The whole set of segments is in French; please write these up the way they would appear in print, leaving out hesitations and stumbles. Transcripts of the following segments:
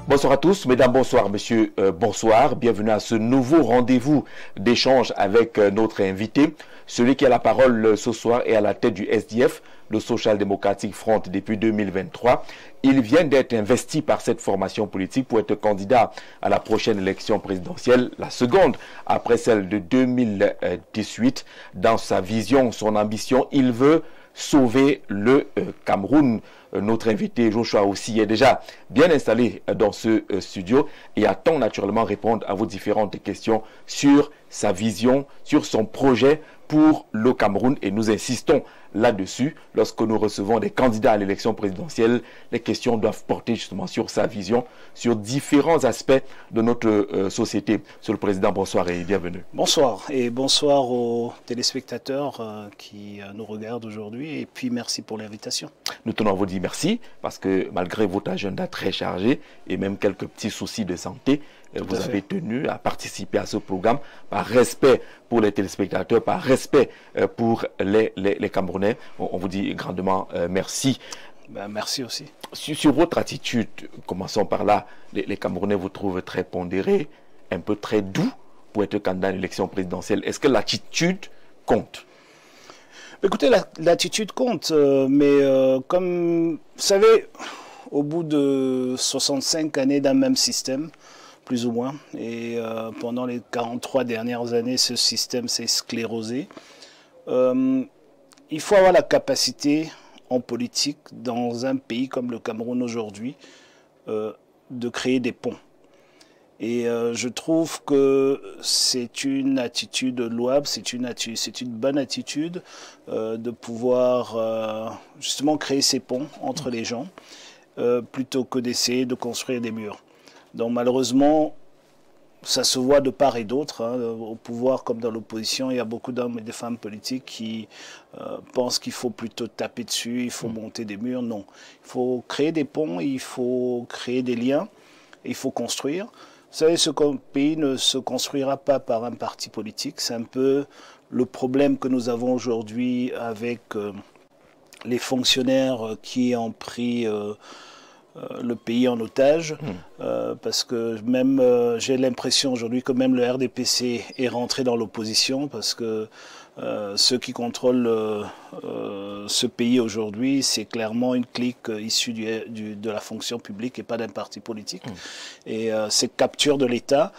Bonsoir à tous, mesdames, bonsoir, monsieur, bonsoir. Bienvenue à ce nouveau rendez-vous d'échange avec notre invité, celui qui a la parole ce soir et à la tête du SDF, le Social Democratic Front, depuis 2023. Il vient d'être investi par cette formation politique pour être candidat à la prochaine élection présidentielle, la seconde après celle de 2018. Dans sa vision, son ambition, il veut sauver le Cameroun. Notre invité Joshua aussi est déjà bien installé dans ce studio et attend naturellement répondre à vos différentes questions sur sa vision, sur son projet pour le Cameroun, et nous insistons là-dessus. Lorsque nous recevons des candidats à l'élection présidentielle, les questions doivent porter justement sur sa vision, sur différents aspects de notre société. Monsieur le Président, bonsoir et bienvenue. Bonsoir et bonsoir aux téléspectateurs qui nous regardent aujourd'hui, et puis merci pour l'invitation. Nous tenons à vous dire merci parce que malgré votre agenda très chargé et même quelques petits soucis de santé, vous avez tenu à participer à ce programme par respect pour les téléspectateurs, par respect pour les Camerounais. On vous dit grandement merci. Merci aussi. Sur votre attitude, commençons par là, les Camerounais vous trouvent très pondéré, un peu très doux pour être candidat à l'élection présidentielle. Est-ce que l'attitude compte? Écoutez, l'attitude compte, mais comme vous savez, au bout de 65 années d'un même système, plus ou moins, et pendant les 43 dernières années, ce système s'est sclérosé. Il faut avoir la capacité en politique, dans un pays comme le Cameroun aujourd'hui, de créer des ponts. Et je trouve que c'est une attitude louable, c'est une bonne attitude de pouvoir justement créer ces ponts entre les gens, plutôt que d'essayer de construire des murs. Donc malheureusement, ça se voit de part et d'autre, hein, au pouvoir comme dans l'opposition. Il y a beaucoup d'hommes et de femmes politiques qui pensent qu'il faut plutôt taper dessus, il faut monter des murs. Non, il faut créer des ponts, il faut créer des liens, il faut construire. Vous savez, ce pays ne se construira pas par un parti politique. C'est un peu le problème que nous avons aujourd'hui avec les fonctionnaires qui ont pris le pays en otage, parce que même j'ai l'impression aujourd'hui que même le RDPC est rentré dans l'opposition, parce que ceux qui contrôlent ce pays aujourd'hui, c'est clairement une clique issue de la fonction publique et pas d'un parti politique. Et cette capture de l'État,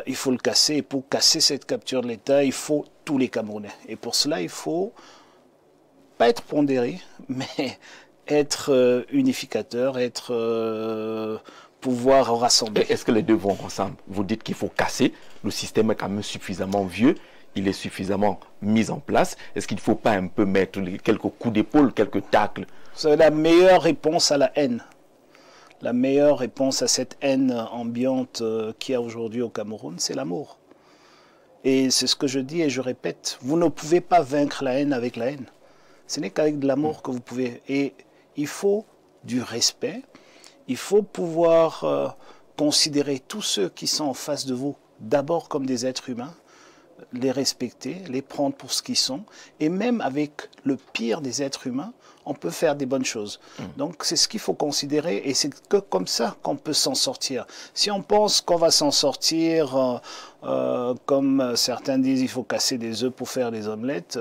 il faut le casser. Et pour casser cette capture de l'État, il faut tous les Camerounais. Et pour cela, il faut pas être pondéré, mais être unificateur, pouvoir rassembler. Est-ce que les deux vont ensemble? Vous dites qu'il faut casser, le système est quand même suffisamment vieux, il est suffisamment mis en place. Est-ce qu'il ne faut pas un peu mettre quelques coups d'épaule, quelques tacles? C'est la meilleure réponse à la haine. La meilleure réponse à cette haine ambiante qu'il y a aujourd'hui au Cameroun, c'est l'amour. Et c'est ce que je dis et je répète, vous ne pouvez pas vaincre la haine avec la haine. Ce n'est qu'avec de l'amour que vous pouvez. Et il faut du respect. Il faut pouvoir considérer tous ceux qui sont en face de vous d'abord comme des êtres humains, les respecter, les prendre pour ce qu'ils sont. Et même avec le pire des êtres humains, on peut faire des bonnes choses. Donc c'est ce qu'il faut considérer, et c'est que comme ça qu'on peut s'en sortir. Si on pense qu'on va s'en sortir, comme certains disent, il faut casser des œufs pour faire des omelettes,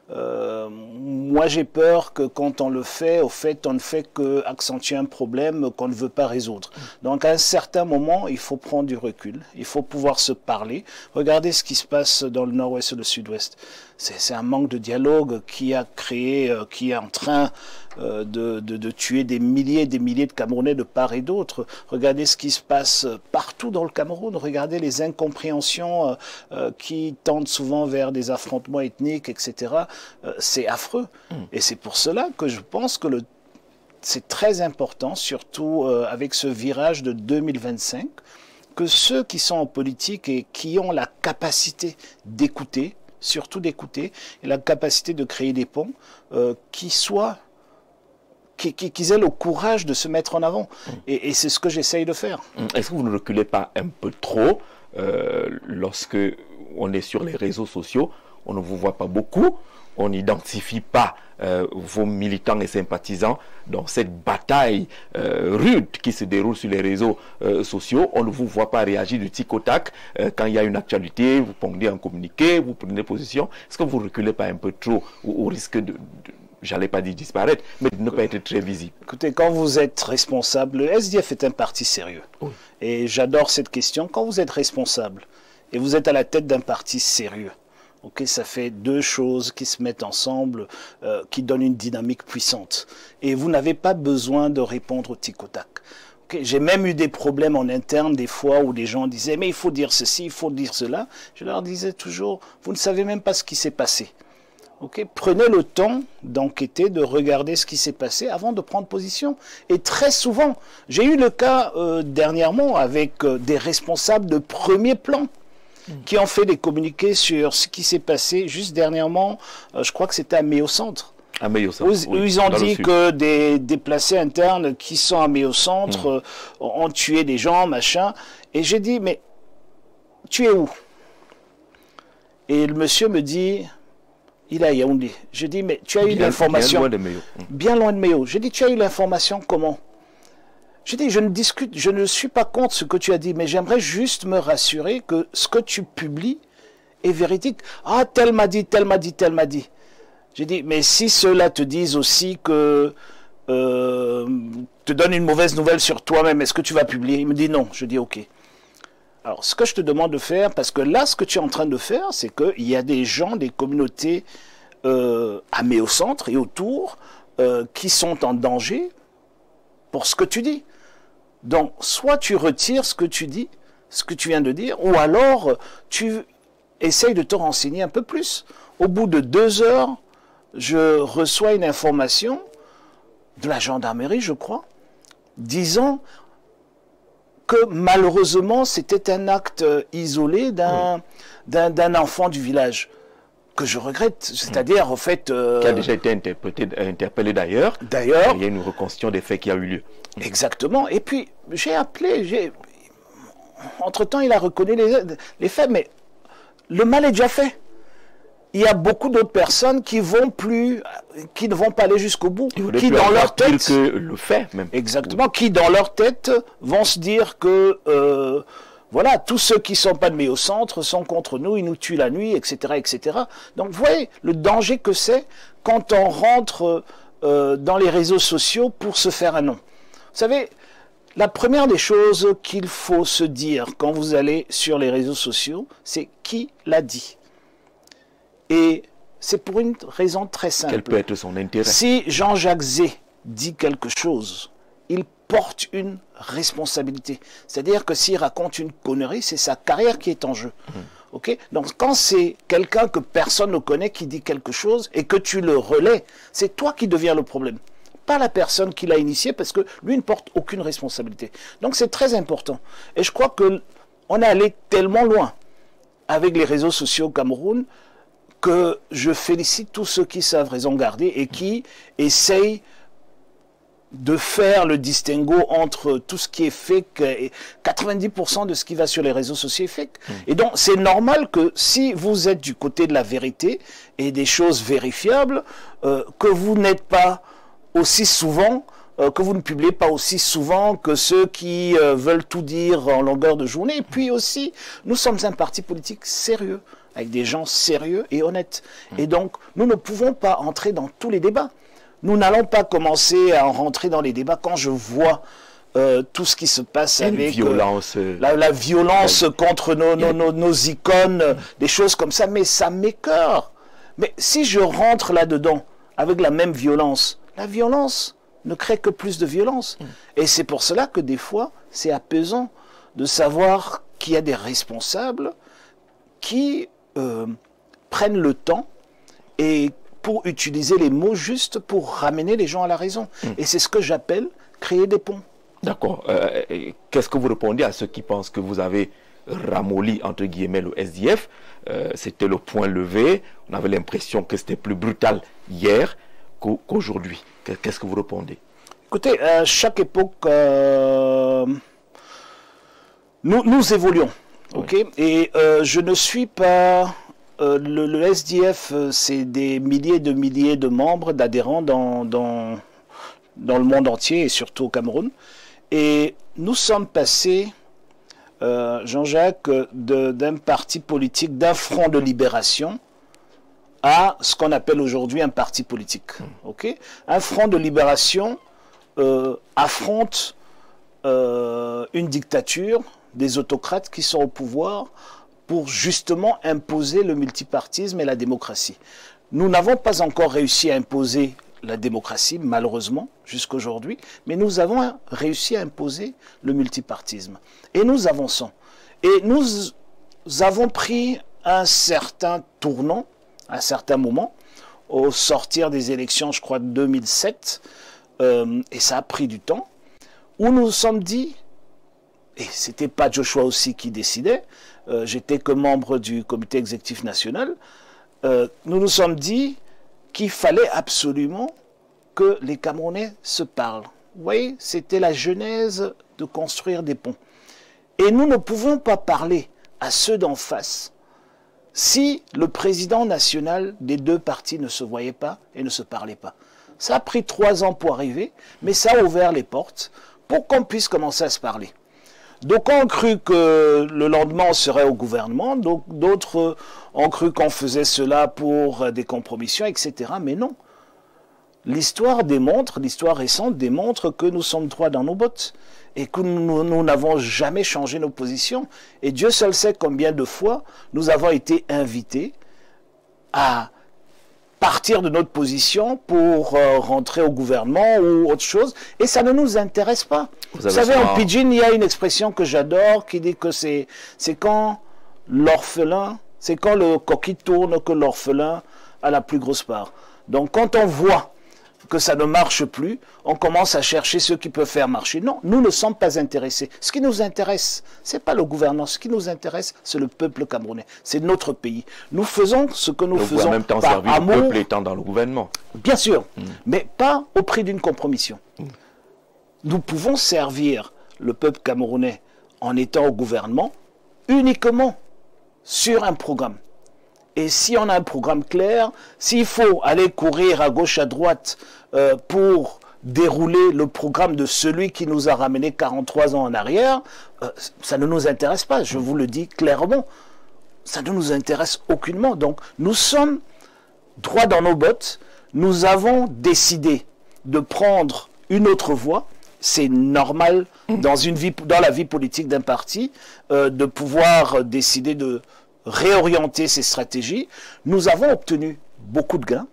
moi j'ai peur que quand on le fait, au fait, on ne fait qu'accentuer un problème qu'on ne veut pas résoudre. Donc à un certain moment, il faut prendre du recul, il faut pouvoir se parler. Regardez ce qui se passe dans le nord-ouest et le sud-ouest. C'est un manque de dialogue qui a créé, qui est en train de tuer des milliers de Camerounais de part et d'autre. Regardez ce qui se passe partout dans le Cameroun. Regardez les incompréhensions qui tendent souvent vers des affrontements ethniques, etc. C'est affreux. Et c'est pour cela que je pense que c'est très important, surtout avec ce virage de 2025, que ceux qui sont en politique et qui ont la capacité d'écouter, surtout d'écouter, et la capacité de créer des ponts, qu'ils aient le courage de se mettre en avant. Et c'est ce que j'essaye de faire. Est-ce que vous ne reculez pas un peu trop lorsque on est sur les réseaux sociaux? On ne vous voit pas beaucoup. on n'identifie pas vos militants et sympathisants dans cette bataille rude qui se déroule sur les réseaux sociaux. On ne vous voit pas réagir du tic au tac quand il y a une actualité, vous pondez un communiqué, vous prenez position. Est-ce que vous ne reculez pas un peu trop au risque de j'allais pas dire disparaître, mais de ne pas être très visible? Écoutez, quand vous êtes responsable, le SDF est un parti sérieux. Oui. Et j'adore cette question. Quand vous êtes responsable et vous êtes à la tête d'un parti sérieux, okay, ça fait deux choses qui se mettent ensemble, qui donnent une dynamique puissante. Et vous n'avez pas besoin de répondre au tic au tac. Okay, j'ai même eu des problèmes en interne des fois où des gens disaient « mais il faut dire ceci, il faut dire cela ». Je leur disais toujours « vous ne savez même pas ce qui s'est passé ». Okay, prenez le temps d'enquêter, de regarder ce qui s'est passé avant de prendre position. Et très souvent, j'ai eu le cas dernièrement avec des responsables de premier plan qui ont fait des communiqués sur ce qui s'est passé juste dernièrement, je crois que c'était à Méo-Centre. À Méo-Centre, où ils ont dit que des déplacés internes qui sont à Méo-Centre ont tué des gens, machin. Et j'ai dit, mais tu es où? Et le monsieur me dit... il est à Yaoundé. Je dis, mais tu as eu l'information. Bien loin de Méo. Bien loin de Méo. Je dis, tu as eu l'information comment? Je dis, je ne suis pas contre ce que tu as dit, mais j'aimerais juste me rassurer que ce que tu publies est véridique. Ah, tel m'a dit, tel m'a dit, tel m'a dit. J'ai dit, mais si ceux-là te disent aussi que te donnent une mauvaise nouvelle sur toi-même, est-ce que tu vas publier? Il me dit non. Je dis, ok. Alors, ce que je te demande de faire, parce que là, ce que tu es en train de faire, c'est qu'il y a des gens, des communautés à Méo-Centre et autour qui sont en danger pour ce que tu dis. Donc, soit tu retires ce que tu dis, ce que tu viens de dire, ou alors tu essayes de te renseigner un peu plus. Au bout de 2 heures, je reçois une information de la gendarmerie, je crois, disant que malheureusement c'était un acte isolé d'un enfant du village, que je regrette, c'est-à-dire au fait... qui a déjà été interpellé d'ailleurs. D'ailleurs. Il y a une reconstitution des faits qui a eu lieu. Exactement. Et puis j'ai appelé, entre-temps il a reconnu les faits, mais le mal est déjà fait. Il y a beaucoup d'autres personnes qui ne vont pas aller jusqu'au bout, qui dans leur tête, que le fait même. Exactement, qui dans leur tête vont se dire que voilà, tous ceux qui ne sont pas de Méo-Centre sont contre nous, ils nous tuent la nuit, etc., etc. Donc vous voyez le danger que c'est quand on rentre dans les réseaux sociaux pour se faire un nom. Vous savez, la première des choses qu'il faut se dire quand vous allez sur les réseaux sociaux, c'est qui l'a dit. Et c'est pour une raison très simple. Quel peut être son intérêt? Si Jean-Jacques Zé dit quelque chose, il porte une responsabilité. C'est-à-dire que s'il raconte une connerie, c'est sa carrière qui est en jeu. Okay? Donc quand c'est quelqu'un que personne ne connaît qui dit quelque chose et que tu le relais, c'est toi qui deviens le problème. Pas la personne qui l'a initié, parce que lui ne porte aucune responsabilité. Donc c'est très important. Et je crois qu'on est allé tellement loin avec les réseaux sociaux au Cameroun que je félicite tous ceux qui savent raison garder et qui essayent de faire le distinguo entre tout ce qui est fake, et 90% de ce qui va sur les réseaux sociaux est fake. Et donc c'est normal que si vous êtes du côté de la vérité et des choses vérifiables, que vous n'êtes pas aussi souvent, que vous ne publiez pas aussi souvent que ceux qui veulent tout dire en longueur de journée. Et puis aussi, nous sommes un parti politique sérieux, avec des gens sérieux et honnêtes. Et donc, nous ne pouvons pas entrer dans tous les débats. Nous n'allons pas commencer à en rentrer dans les débats quand je vois tout ce qui se passe avec la violence contre nos icônes, des choses comme ça. Mais ça m'écoeure. Mais si je rentre là-dedans avec la même violence, la violence ne crée que plus de violence. Et c'est pour cela que des fois, c'est apaisant de savoir qu'il y a des responsables qui prennent le temps et pour utiliser les mots justes pour ramener les gens à la raison. Et c'est ce que j'appelle créer des ponts. D'accord. Qu'est-ce que vous répondez à ceux qui pensent que vous avez ramolli, entre guillemets, le SDF? C'était le point levé. On avait l'impression que c'était plus brutal hier qu'aujourd'hui. Qu'est-ce que vous répondez? Écoutez, à chaque époque, nous évoluons. Okay? Et je ne suis pas le SDF, c'est des milliers de membres, d'adhérents dans le monde entier et surtout au Cameroun. Et nous sommes passés, Jean-Jacques, d'un parti politique, d'un front de libération à ce qu'on appelle aujourd'hui un parti politique. Okay? Un front de libération affronte une dictature, des autocrates qui sont au pouvoir pour justement imposer le multipartisme et la démocratie. Nous n'avons pas encore réussi à imposer la démocratie, malheureusement, jusqu'à aujourd'hui, mais nous avons réussi à imposer le multipartisme. Et nous avançons. Et nous avons pris un certain tournant, à un certain moment, au sortir des élections, je crois, de 2007, et ça a pris du temps, où nous nous sommes dit, et ce n'était pas Joshua aussi qui décidait, j'étais que membre du comité exécutif national, nous nous sommes dit qu'il fallait absolument que les Camerounais se parlent. Vous voyez, c'était la genèse de construire des ponts. Et nous ne pouvons pas parler à ceux d'en face si le président national des deux partis ne se voyait pas et ne se parlait pas. Ça a pris 3 ans pour arriver, mais ça a ouvert les portes pour qu'on puisse commencer à se parler. Donc on a cru que le lendemain on serait au gouvernement, d'autres ont cru qu'on faisait cela pour des compromissions, etc. Mais non. L'histoire démontre, l'histoire récente démontre que nous sommes droits dans nos bottes et que nous n'avons jamais changé nos positions. Et Dieu seul sait combien de fois nous avons été invités à partir de notre position pour rentrer au gouvernement ou autre chose, et ça ne nous intéresse pas. Vous savez, en pidgin, il y a une expression que j'adore qui dit que c'est quand l'orphelin, c'est quand le coquille tourne que l'orphelin a la plus grosse part. Donc quand on voit que ça ne marche plus, on commence à chercher ceux qui peuvent faire marcher. Non, nous ne sommes pas intéressés. Ce qui nous intéresse, ce n'est pas le gouvernement. Ce qui nous intéresse, c'est le peuple camerounais. C'est notre pays. Nous faisons ce que nous faisons en même temps par amour. Le peuple étant dans le gouvernement. Bien sûr, mais pas au prix d'une compromission. Nous pouvons servir le peuple camerounais en étant au gouvernement uniquement sur un programme. Et si on a un programme clair, s'il faut aller courir à gauche, à droite pour dérouler le programme de celui qui nous a ramené 43 ans en arrière, ça ne nous intéresse pas, je vous le dis clairement. Ça ne nous intéresse aucunement. Donc nous sommes droits dans nos bottes, nous avons décidé de prendre une autre voie. C'est normal dans la vie politique d'un parti de pouvoir décider de réorienter ses stratégies. Nous avons obtenu beaucoup de gains.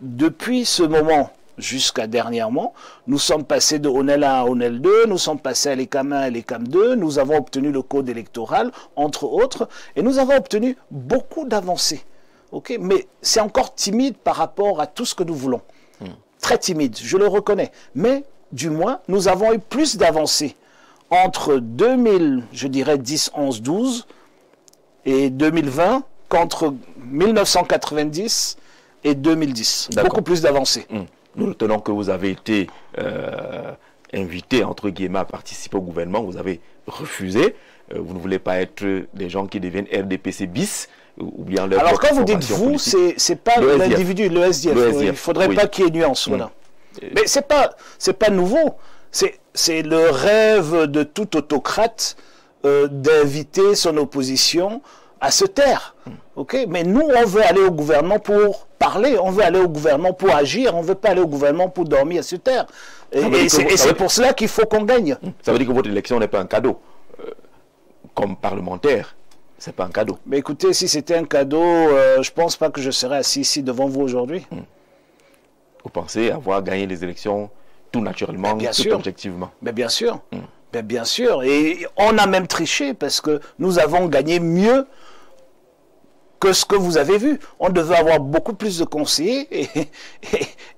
Depuis ce moment jusqu'à dernièrement, nous sommes passés de ONEL 1 à ONEL 2, nous sommes passés à l'ECAM 1 et l'ECAM 2, nous avons obtenu le code électoral, entre autres, et nous avons obtenu beaucoup d'avancées. Okay? Mais c'est encore timide par rapport à tout ce que nous voulons. Très timide, je le reconnais. Mais du moins, nous avons eu plus d'avancées entre 2000, je dirais 10, 11, 12 et 2020 qu'entre 1990 et 2010. Beaucoup plus d'avancées. Nous retenons que vous avez été invité, entre guillemets, à participer au gouvernement. Vous avez refusé. Vous ne voulez pas être des gens qui deviennent RDPC bis. Alors quand vous dites vous, c'est pas l'individu, le SDF. Il ne faudrait pas qu'il y ait nuance. Voilà. Mais c'est pas nouveau. C'est le rêve de tout autocrate d'inviter son opposition à se taire. Okay? Mais nous, on veut aller au gouvernement pour parler, on veut aller au gouvernement pour agir, on ne veut pas aller au gouvernement pour dormir à se taire. Et c'est pour cela qu'il faut qu'on gagne. Ça veut dire que votre élection n'est pas un cadeau. Comme parlementaire, ce n'est pas un cadeau. Mais écoutez, si c'était un cadeau, je ne pense pas que je serais assis ici devant vous aujourd'hui. Vous pensez avoir gagné les élections tout naturellement, tout objectivement? Mais bien sûr. Mais bien sûr. Et on a même triché parce que nous avons gagné mieux que ce que vous avez vu. On devait avoir beaucoup plus de conseillers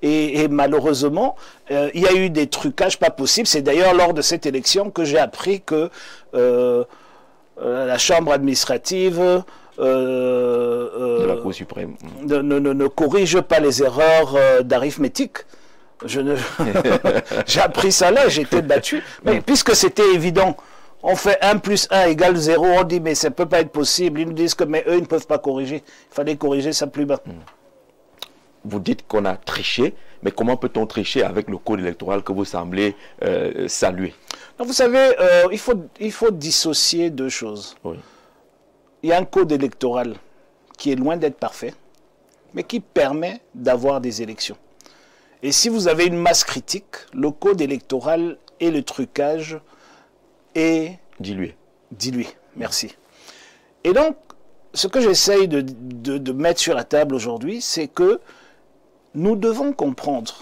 et malheureusement, il y a eu des trucages pas possibles. C'est d'ailleurs lors de cette élection que j'ai appris que la Chambre administrative de la Cour suprême ne corrige pas les erreurs d'arithmétique. J'ai appris ça là, j'ai été battu. Mais puisque c'était évident On fait 1 plus 1 égale 0, on dit mais ça ne peut pas être possible. Ils nous disent que mais eux ils ne peuvent pas corriger. Il fallait corriger ça plus bas. Vous dites qu'on a triché, mais comment peut-on tricher avec le code électoral que vous semblez saluer? Donc, vous savez, il faut dissocier deux choses. Oui. Il y a un code électoral qui est loin d'être parfait, mais qui permet d'avoir des élections. Et si vous avez une masse critique, le code électoral et le trucage est dilué. Merci. Et donc, ce que j'essaye de mettre sur la table aujourd'hui, c'est que nous devons comprendre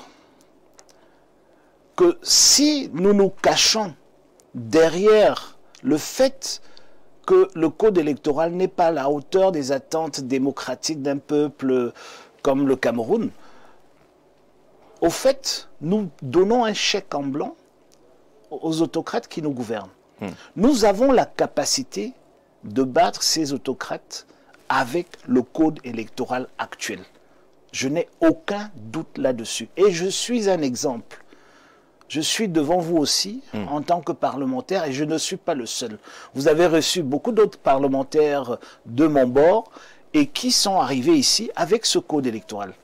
que si nous nous cachons derrière le fait que le code électoral n'est pas à la hauteur des attentes démocratiques d'un peuple comme le Cameroun, au fait, nous donnons un chèque en blanc aux autocrates qui nous gouvernent. Nous avons la capacité de battre ces autocrates avec le code électoral actuel. Je n'ai aucun doute là-dessus. Et je suis un exemple. Je suis devant vous aussi en tant que parlementaire et je ne suis pas le seul. Vous avez reçu beaucoup d'autres parlementaires de mon bord et qui sont arrivés ici avec ce code électoral.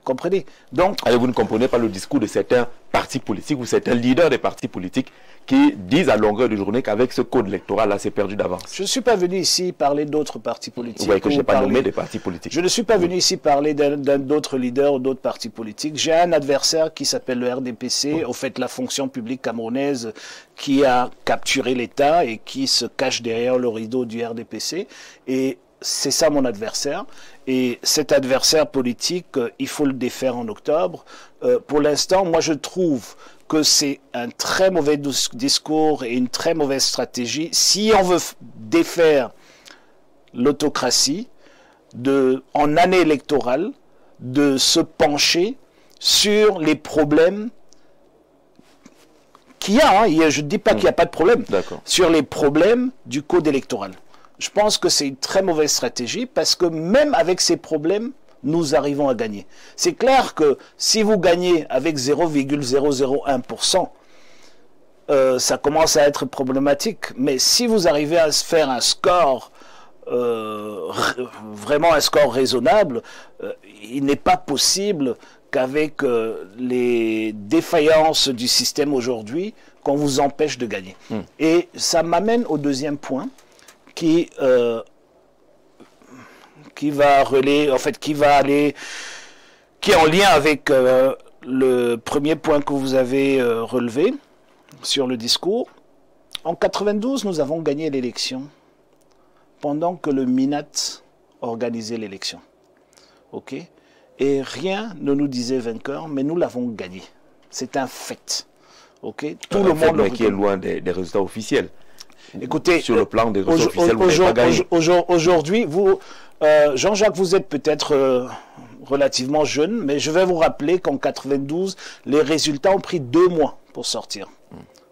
Comprenez? Donc, alors vous ne comprenez pas le discours de certains partis politiques ou certains leaders des partis politiques qui disent à longueur de journée qu'avec ce code électoral-là, c'est perdu d'avance. Je ne suis pas venu ici parler d'autres partis politiques. Vous voyez que je n'ai pas nommé des partis politiques. Je ne suis pas venu ici parler d'autres leaders ou d'autres partis politiques. J'ai un adversaire qui s'appelle le RDPC, au fait la fonction publique camerounaise qui a capturé l'État et qui se cache derrière le rideau du RDPC. Et c'est ça mon adversaire. Et cet adversaire politique, il faut le défaire en octobre. Pour l'instant, moi je trouve que c'est un très mauvais discours et une très mauvaise stratégie. Si on veut défaire l'autocratie, en année électorale, de se pencher sur les problèmes qu'il y a. Je ne dis pas qu'il n'y a pas de problème. Sur les problèmes du code électoral. Je pense que c'est une très mauvaise stratégie parce que même avec ces problèmes, nous arrivons à gagner. C'est clair que si vous gagnez avec 0,001%, ça commence à être problématique. Mais si vous arrivez à faire un score, vraiment un score raisonnable, il n'est pas possible qu'avec les défaillances du système aujourd'hui, qu'on vous empêche de gagner. Et ça m'amène au deuxième point qui va relayer, en fait, qui est en lien avec le premier point que vous avez relevé sur le discours. En 92, nous avons gagné l'élection pendant que le MINAT organisait l'élection. Ok? Et rien ne nous disait vainqueur, mais nous l'avons gagné. C'est un fait. Ok? Tout le monde le qui est loin des résultats officiels. Écoutez, sur le plan des résultats officiels, vous n'avez pas gagné. Aujourd'hui, vous, Jean-Jacques, vous êtes peut-être relativement jeune, mais je vais vous rappeler qu'en 92, les résultats ont pris 2 mois pour sortir.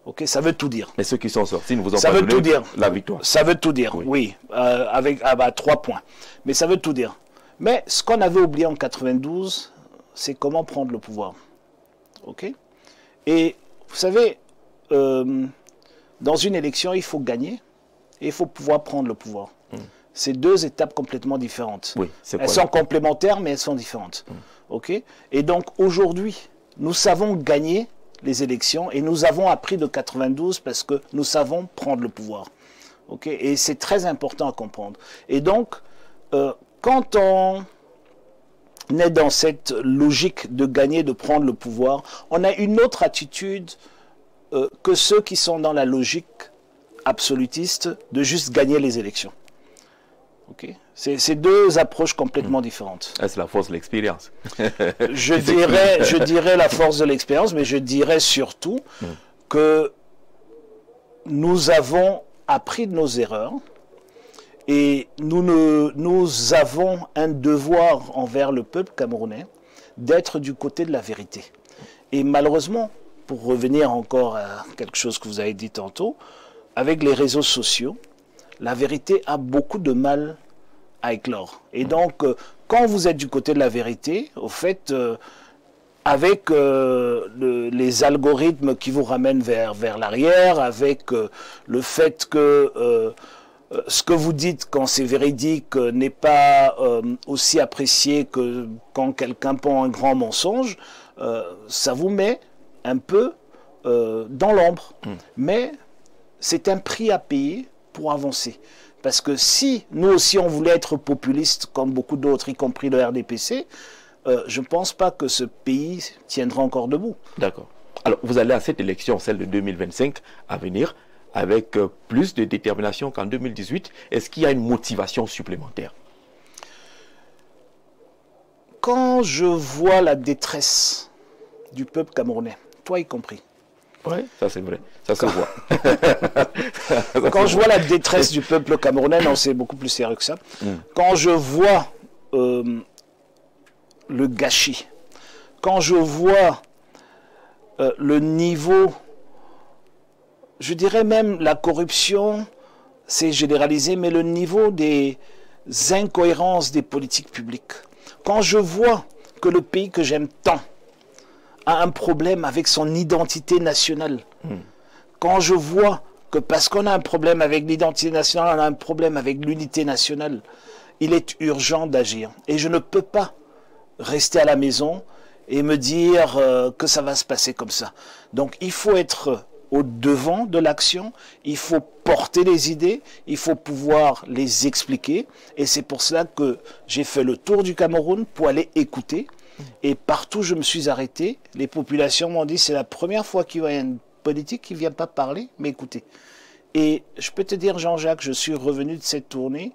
Ok, ça veut tout dire. Mais ceux qui sont sortis ne vous ont pas donné la victoire. Ça veut tout dire, oui, avec 3 points. Mais ça veut tout dire. Mais ce qu'on avait oublié en 92, c'est comment prendre le pouvoir. Ok? Et vous savez, dans une élection, il faut gagner et il faut pouvoir prendre le pouvoir. C'est 2 étapes complètement différentes. Oui, elles sont complémentaires, mais elles sont différentes. Ok? Et donc, aujourd'hui, nous savons gagner les élections et nous avons appris de 92 parce que nous savons prendre le pouvoir. Ok? Et c'est très important à comprendre. Et donc, quand on est dans cette logique de gagner, de prendre le pouvoir, on a une autre attitude que ceux qui sont dans la logique absolutiste de juste gagner les élections. Okay. C'est 2 approches complètement différentes. C'est la force de l'expérience. je dirais la force de l'expérience, mais je dirais surtout que nous avons appris de nos erreurs et nous avons un devoir envers le peuple camerounais d'être du côté de la vérité. Et malheureusement, pour revenir encore à quelque chose que vous avez dit tantôt, avec les réseaux sociaux, la vérité a beaucoup de mal à éclore. Et donc, quand vous êtes du côté de la vérité, au fait, avec les algorithmes qui vous ramènent vers l'arrière, avec le fait que ce que vous dites quand c'est véridique n'est pas aussi apprécié que quand quelqu'un pond un grand mensonge, ça vous met un peu dans l'ombre. Mais c'est un prix à payer pour avancer. Parce que si nous aussi on voulait être populistes comme beaucoup d'autres, y compris le RDPC, je ne pense pas que ce pays tiendra encore debout. D'accord. Alors, vous allez à cette élection, celle de 2025 à venir, avec plus de détermination qu'en 2018. Est-ce qu'il y a une motivation supplémentaire? Quand je vois la détresse du peuple camerounais, toi y compris. Oui, ça c'est vrai, ça se voit. Quand je vois la détresse du peuple camerounais, non, c'est beaucoup plus sérieux que ça. Quand je vois le gâchis, quand je vois le niveau, je dirais même la corruption, c'est généralisé, mais le niveau des incohérences des politiques publiques. Quand je vois que le pays que j'aime tant a un problème avec son identité nationale, quand je vois que parce qu'on a un problème avec l'identité nationale, on a un problème avec l'unité nationale, il est urgent d'agir. Et je ne peux pas rester à la maison et me dire que ça va se passer comme ça. Donc il faut être au devant de l'action, il faut porter les idées, il faut pouvoir les expliquer. Et c'est pour cela que j'ai fait le tour du Cameroun pour aller écouter. Et partout où je me suis arrêté, les populations m'ont dit c'est la première fois qu'il y a une politique qui ne vient pas parler, mais écouter. Et je peux te dire, Jean-Jacques, je suis revenu de cette tournée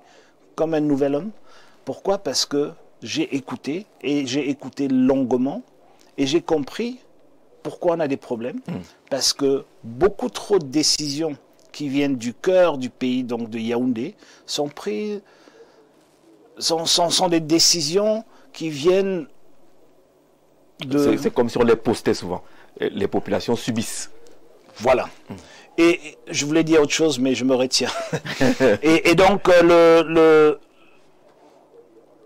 comme un nouvel homme. Pourquoi? Parce que j'ai écouté, et j'ai écouté longuement, et j'ai compris pourquoi on a des problèmes. Parce que beaucoup trop de décisions qui viennent du cœur du pays, donc de Yaoundé, sont prises, sont des décisions qui viennent de... C'est comme si on les postait souvent. Les populations subissent. Voilà. Et je voulais dire autre chose, mais je me retire. et donc,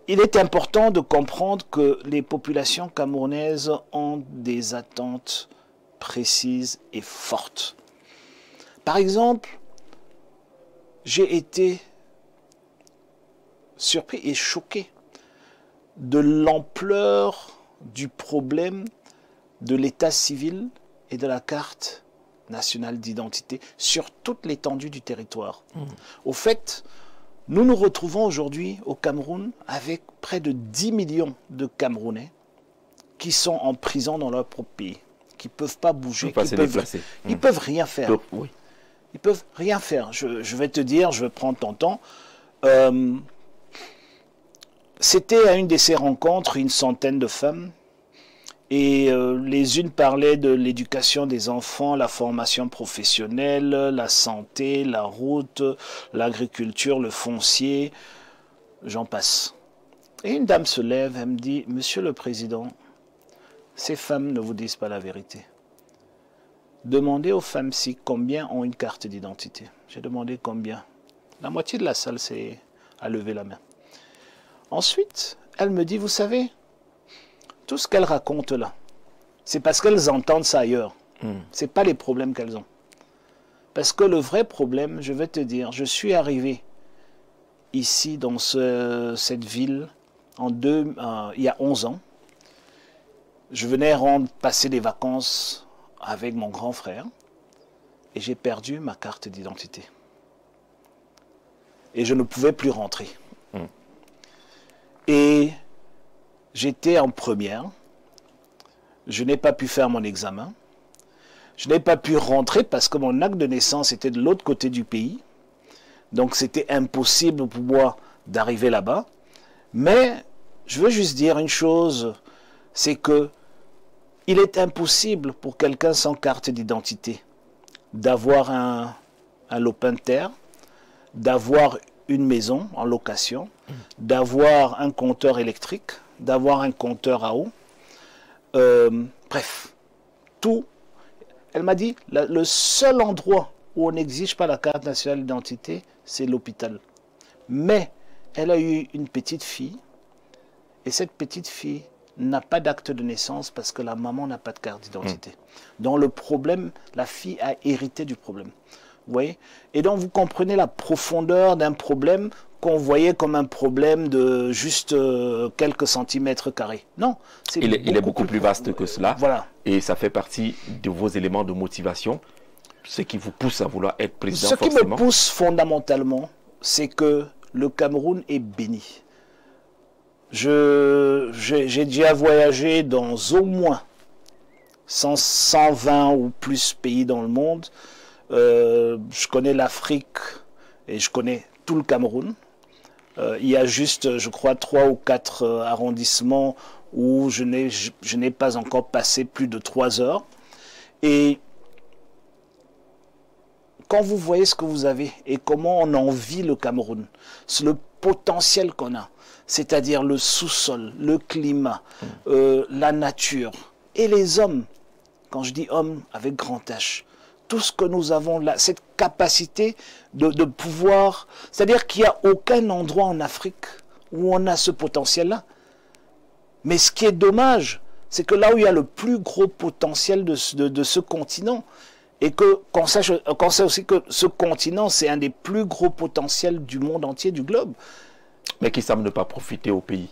il est important de comprendre que les populations camerounaises ont des attentes précises et fortes. Par exemple, j'ai été surpris et choqué de l'ampleur du problème de l'état civil et de la carte nationale d'identité sur toute l'étendue du territoire. Au fait, nous nous retrouvons aujourd'hui au Cameroun avec près de 10 millions de Camerounais qui sont en prison dans leur propre pays, qui ne peuvent pas bouger, ils peuvent rien faire. Oui. Ils peuvent rien faire. Je vais te dire, je vais prendre ton temps. C'était à une de ces rencontres une centaine de femmes. Et les unes parlaient de l'éducation des enfants, la formation professionnelle, la santé, la route, l'agriculture, le foncier, j'en passe. Et une dame se lève, elle me dit, « Monsieur le Président, ces femmes ne vous disent pas la vérité. Demandez aux femmes-ci combien ont une carte d'identité. » J'ai demandé combien. La moitié de la salle a levé la main. Ensuite, elle me dit, « Vous savez, tout ce qu'elles racontent là, c'est parce qu'elles entendent ça ailleurs. Ce n'est pas les problèmes qu'elles ont. Parce que le vrai problème, je vais te dire, je suis arrivé ici dans cette ville il y a 11 ans. Je venais passer des vacances avec mon grand frère et j'ai perdu ma carte d'identité. Et je ne pouvais plus rentrer. Et j'étais en première, je n'ai pas pu faire mon examen, je n'ai pas pu rentrer parce que mon acte de naissance était de l'autre côté du pays, donc c'était impossible pour moi d'arriver là-bas. Mais je veux juste dire une chose, c'est que il est impossible pour quelqu'un sans carte d'identité d'avoir un lopin de terre, d'avoir une maison en location, d'avoir un compteur électrique, d'avoir un compteur à eau. Bref, tout. Elle m'a dit, le seul endroit où on n'exige pas la carte nationale d'identité, c'est l'hôpital. Mais elle a eu une petite fille, et cette petite fille n'a pas d'acte de naissance parce que la maman n'a pas de carte d'identité. Donc le problème, la fille a hérité du problème. Vous voyez? Et donc vous comprenez la profondeur d'un problème qu'on voyait comme un problème de juste quelques centimètres carrés. Non. Il est beaucoup plus vaste que cela. Voilà. Et ça fait partie de vos éléments de motivation, ce qui vous pousse à vouloir être président. Ce qui me pousse fondamentalement, c'est que le Cameroun est béni. J'ai déjà voyagé dans au moins 120 ou plus pays dans le monde. Je connais l'Afrique et je connais tout le Cameroun. Il y a juste, je crois, 3 ou 4 arrondissements où je n'ai pas encore passé plus de 3 heures. Et quand vous voyez ce que vous avez et comment on en vit le Cameroun, c'est le potentiel qu'on a, c'est-à-dire le sous-sol, le climat, la nature et les hommes. Quand je dis hommes avec grand H, tout ce que nous avons là, cette capacité de pouvoir, c'est-à-dire qu'il n'y a aucun endroit en Afrique où on a ce potentiel-là. Mais ce qui est dommage, c'est que là où il y a le plus gros potentiel de ce continent, et qu'on sait aussi que ce continent, c'est un des plus gros potentiels du monde entier, du globe. Mais qui semble ne pas profiter au pays.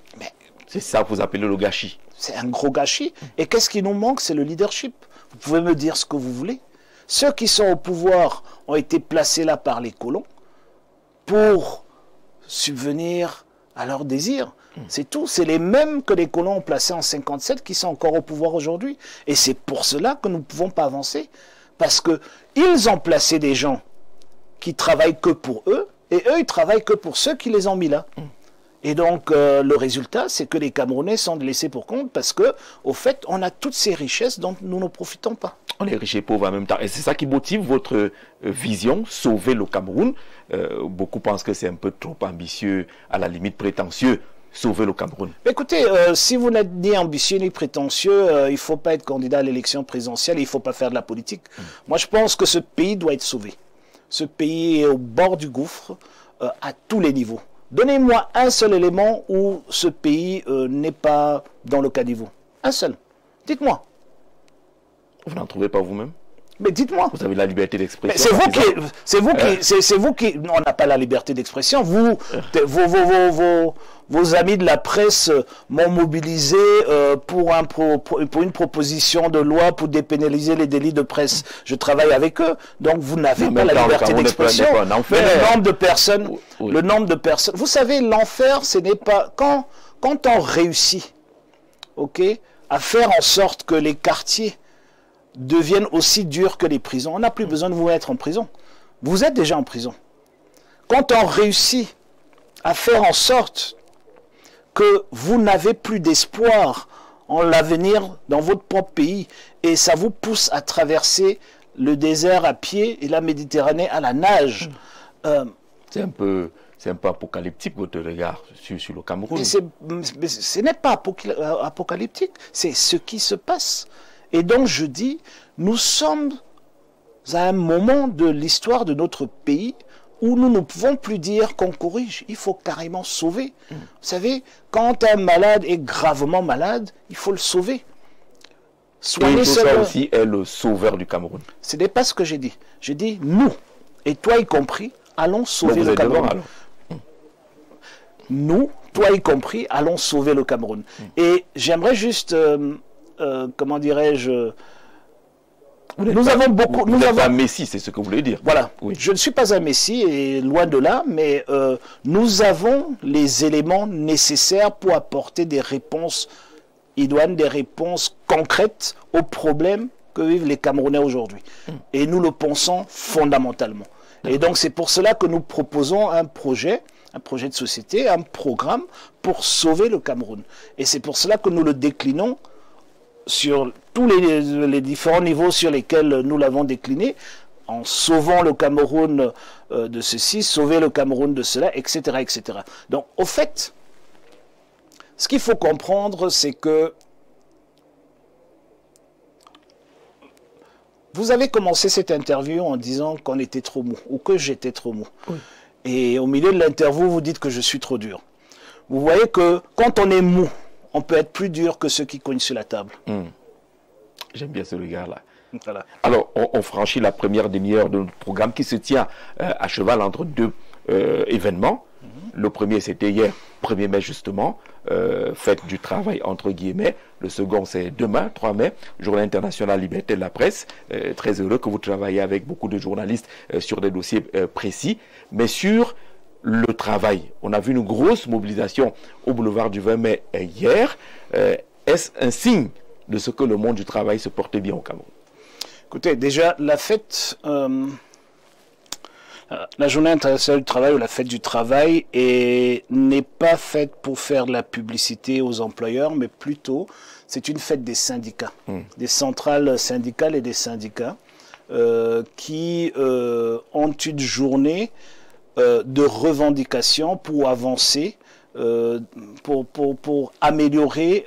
C'est ça que vous appelez le gâchis. C'est un gros gâchis. Et qu'est-ce qui nous manque? C'est le leadership. Vous pouvez me dire ce que vous voulez. Ceux qui sont au pouvoir ont été placés là par les colons pour subvenir à leurs désirs. C'est tout. C'est les mêmes que les colons ont placés en 57 qui sont encore au pouvoir aujourd'hui. Et c'est pour cela que nous ne pouvons pas avancer. Parce qu'ils ont placé des gens qui travaillent que pour eux, et eux, ils travaillent que pour ceux qui les ont mis là. Et donc, le résultat, c'est que les Camerounais sont laissés pour compte parce que, au fait, on a toutes ces richesses dont nous ne profitons pas. On est riches et pauvres en même temps. Et c'est ça qui motive votre vision, sauver le Cameroun. Beaucoup pensent que c'est un peu trop ambitieux, à la limite prétentieux, sauver le Cameroun. Écoutez, si vous n'êtes ni ambitieux ni prétentieux, il ne faut pas être candidat à l'élection présidentielle, il ne faut pas faire de la politique. Moi, je pense que ce pays doit être sauvé. Ce pays est au bord du gouffre à tous les niveaux. Donnez-moi un seul élément où ce pays n'est pas dans le caniveau. Un seul. Dites-moi. Vous n'en trouvez pas vous-même? Mais dites-moi. Vous avez la liberté d'expression. C'est vous qui, on n'a pas la liberté d'expression. Vos amis de la presse m'ont mobilisé pour une proposition de loi pour dépénaliser les délits de presse. Je travaille avec eux. Donc vous n'avez pas la liberté d'expression. Le nombre de personnes. Vous savez, l'enfer, ce n'est pas quand on réussit, à faire en sorte que les quartiers deviennent aussi durs que les prisons. On n'a plus besoin de vous mettre en prison. Vous êtes déjà en prison. Quand on réussit à faire en sorte que vous n'avez plus d'espoir en l'avenir dans votre propre pays et ça vous pousse à traverser le désert à pied et la Méditerranée à la nage. C'est un peu apocalyptique votre regard sur le Cameroun. Mais ce n'est pas apocalyptique, c'est ce qui se passe. Et donc je dis, nous sommes à un moment de l'histoire de notre pays où nous ne pouvons plus dire qu'on corrige, il faut carrément sauver. Vous savez, quand un malade est gravement malade, il faut le sauver. Et ça aussi est le sauveur du Cameroun. Ce n'est pas ce que j'ai dit. J'ai dit, nous, et toi y compris, allons sauver le Cameroun. Nous, toi y compris, allons sauver le Cameroun. Et j'aimerais juste... comment dirais-je, nous avons beaucoup... Vous n'êtes pas un messie, c'est ce que vous voulez dire. Voilà, oui. Je ne suis pas un messie, et loin de là, mais nous avons les éléments nécessaires pour apporter des réponses idoines, des réponses concrètes aux problèmes que vivent les Camerounais aujourd'hui. Et nous le pensons fondamentalement. Et donc c'est pour cela que nous proposons un projet de société, un programme pour sauver le Cameroun. Et c'est pour cela que nous le déclinons sur tous les différents niveaux sur lesquels nous l'avons décliné, en sauvant le Cameroun de ceci, sauver le Cameroun de cela, etc., etc. Donc, au fait, ce qu'il faut comprendre, c'est que vous avez commencé cette interview en disant qu'on était trop mou, ou que j'étais trop mou. Oui. Et au milieu de l'interview, vous dites que je suis trop dur. Vous voyez que quand on est mou, on peut être plus dur que ceux qui cognent sur la table. J'aime bien ce regard-là. Voilà. Alors, on franchit la première demi-heure de notre programme qui se tient à cheval entre deux événements. Le premier, c'était hier, 1er mai justement, fête du travail entre guillemets. Le second, c'est demain, 3 mai, Journée internationale liberté de la presse. Très heureux que vous travaillez avec beaucoup de journalistes sur des dossiers précis. Mais sur le travail, on a vu une grosse mobilisation au boulevard du 20 mai hier. Est-ce un signe de ce que le monde du travail se portait bien au Cameroun? Écoutez, déjà, la fête... la journée internationale du travail ou la fête du travail n'est pas faite pour faire de la publicité aux employeurs, mais plutôt c'est une fête des syndicats, des centrales syndicales et des syndicats qui ont une journée de revendication pour avancer, pour améliorer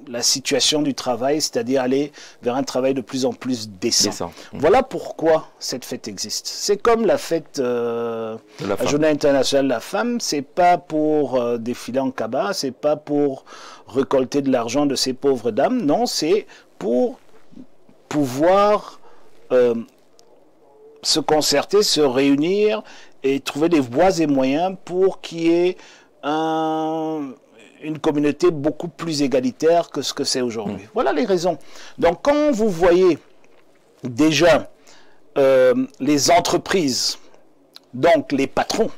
la situation du travail, c'est-à-dire aller vers un travail de plus en plus décent. Voilà pourquoi cette fête existe. C'est comme la fête, la Journée internationale de la femme, c'est pas pour défiler en cabas, c'est pas pour récolter de l'argent de ces pauvres dames, non, c'est pour pouvoir se concerter, se réunir et trouver des voies et moyens pour qu'il y ait une communauté beaucoup plus égalitaire que ce que c'est aujourd'hui. Voilà les raisons. Donc quand vous voyez déjà les entreprises, donc les patrons,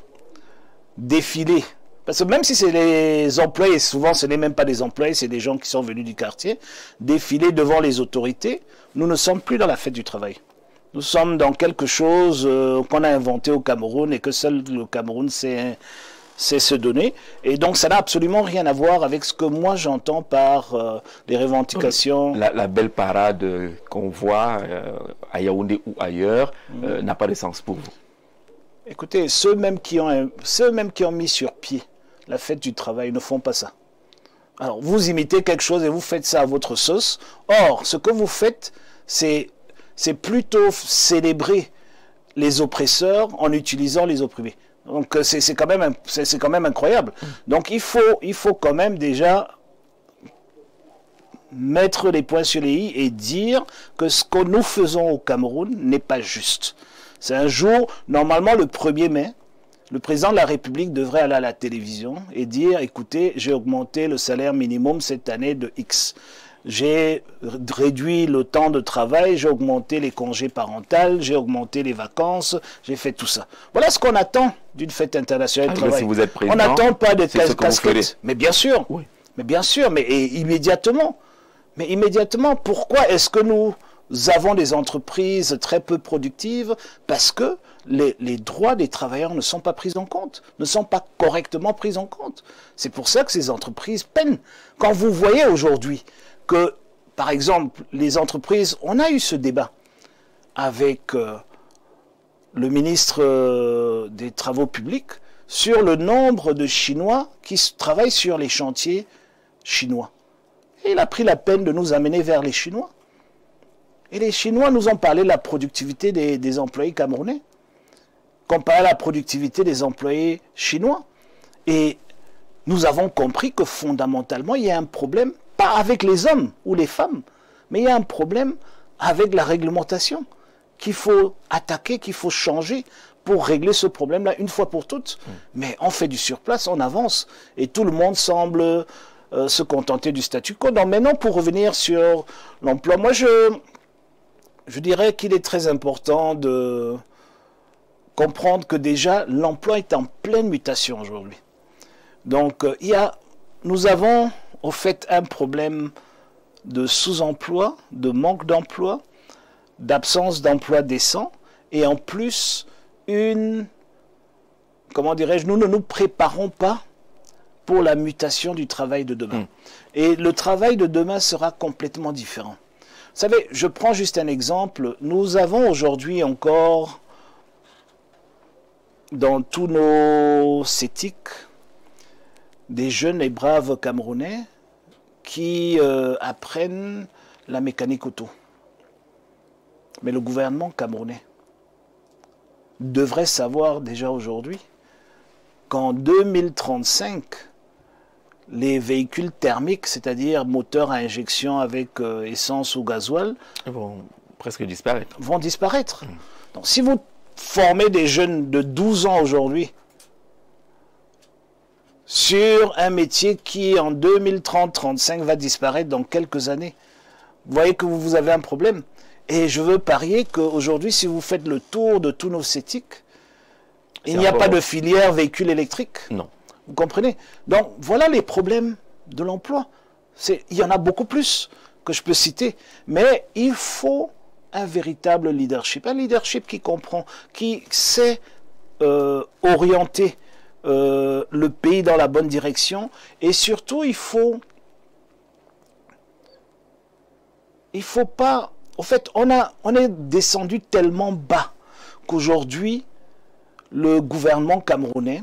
défiler, parce que même si c'est les employés, souvent ce n'est même pas des employés, c'est des gens qui sont venus du quartier, défiler devant les autorités, nous ne sommes plus dans la fête du travail. Nous sommes dans quelque chose qu'on a inventé au Cameroun et que seul le Cameroun sait se donner. Et donc, ça n'a absolument rien à voir avec ce que moi j'entends par les revendications. La belle parade qu'on voit à Yaoundé ou ailleurs n'a pas de sens pour vous. Écoutez, ceux même qui ont mis sur pied la fête du travail ne font pas ça. Alors, vous imitez quelque chose et vous faites ça à votre sauce. Or, ce que vous faites, c'est plutôt célébrer les oppresseurs en utilisant les opprimés. Donc c'est quand même incroyable. Donc il faut quand même déjà mettre les points sur les i et dire que ce que nous faisons au Cameroun n'est pas juste. C'est un jour, normalement le 1er mai, le président de la République devrait aller à la télévision et dire, écoutez, j'ai augmenté le salaire minimum cette année de X. J'ai réduit le temps de travail, j'ai augmenté les congés parentaux, j'ai augmenté les vacances, j'ai fait tout ça. Voilà ce qu'on attend d'une fête internationale du travail. Si vous êtes président, on n'attend pas de casquettes. Mais bien sûr, oui. Mais bien sûr, mais immédiatement. Mais immédiatement, pourquoi est-ce que nous avons des entreprises très peu productives? Parce que les droits des travailleurs ne sont pas pris en compte, ne sont pas correctement pris en compte. C'est pour ça que ces entreprises peinent. Quand vous voyez aujourd'hui que, par exemple, les entreprises, on a eu ce débat avec le ministre des Travaux publics sur le nombre de Chinois qui travaillent sur les chantiers chinois. Et il a pris la peine de nous amener vers les Chinois. Et les Chinois nous ont parlé de la productivité des employés camerounais, comparé à la productivité des employés chinois. Et nous avons compris que fondamentalement, il y a un problème, pas avec les hommes ou les femmes, mais il y a un problème avec la réglementation qu'il faut attaquer, qu'il faut changer pour régler ce problème-là une fois pour toutes. Mais on fait du surplace, on avance, et tout le monde semble se contenter du statu quo. Donc maintenant, pour revenir sur l'emploi, moi je dirais qu'il est très important de comprendre que déjà l'emploi est en pleine mutation aujourd'hui. Donc nous avons au fait un problème de sous-emploi, de manque d'emploi, d'absence d'emploi décent, et en plus comment dirais-je, nous ne nous préparons pas pour la mutation du travail de demain. Et le travail de demain sera complètement différent. Vous savez, je prends juste un exemple. Nous avons aujourd'hui encore, dans tous nos CETIC, des jeunes et braves Camerounais qui apprennent la mécanique auto. Mais le gouvernement camerounais devrait savoir déjà aujourd'hui qu'en 2035, les véhicules thermiques, c'est-à-dire moteurs à injection avec essence ou gasoil, vont presque disparaître. Vont disparaître. Donc, si vous formez des jeunes de 12 ans aujourd'hui sur un métier qui, en 2030-35, va disparaître dans quelques années, vous voyez que vous avez un problème. Et je veux parier qu'aujourd'hui, si vous faites le tour de tous nos CETIC, il n'y a pas de filière véhicule électrique. Non. Vous comprenez? Donc, voilà les problèmes de l'emploi. Il y en a beaucoup plus que je peux citer. Mais il faut un véritable leadership. Un leadership qui comprend, qui sait orienter le pays dans la bonne direction. Et surtout, il faut pas... En fait, on est descendu tellement bas qu'aujourd'hui, le gouvernement camerounais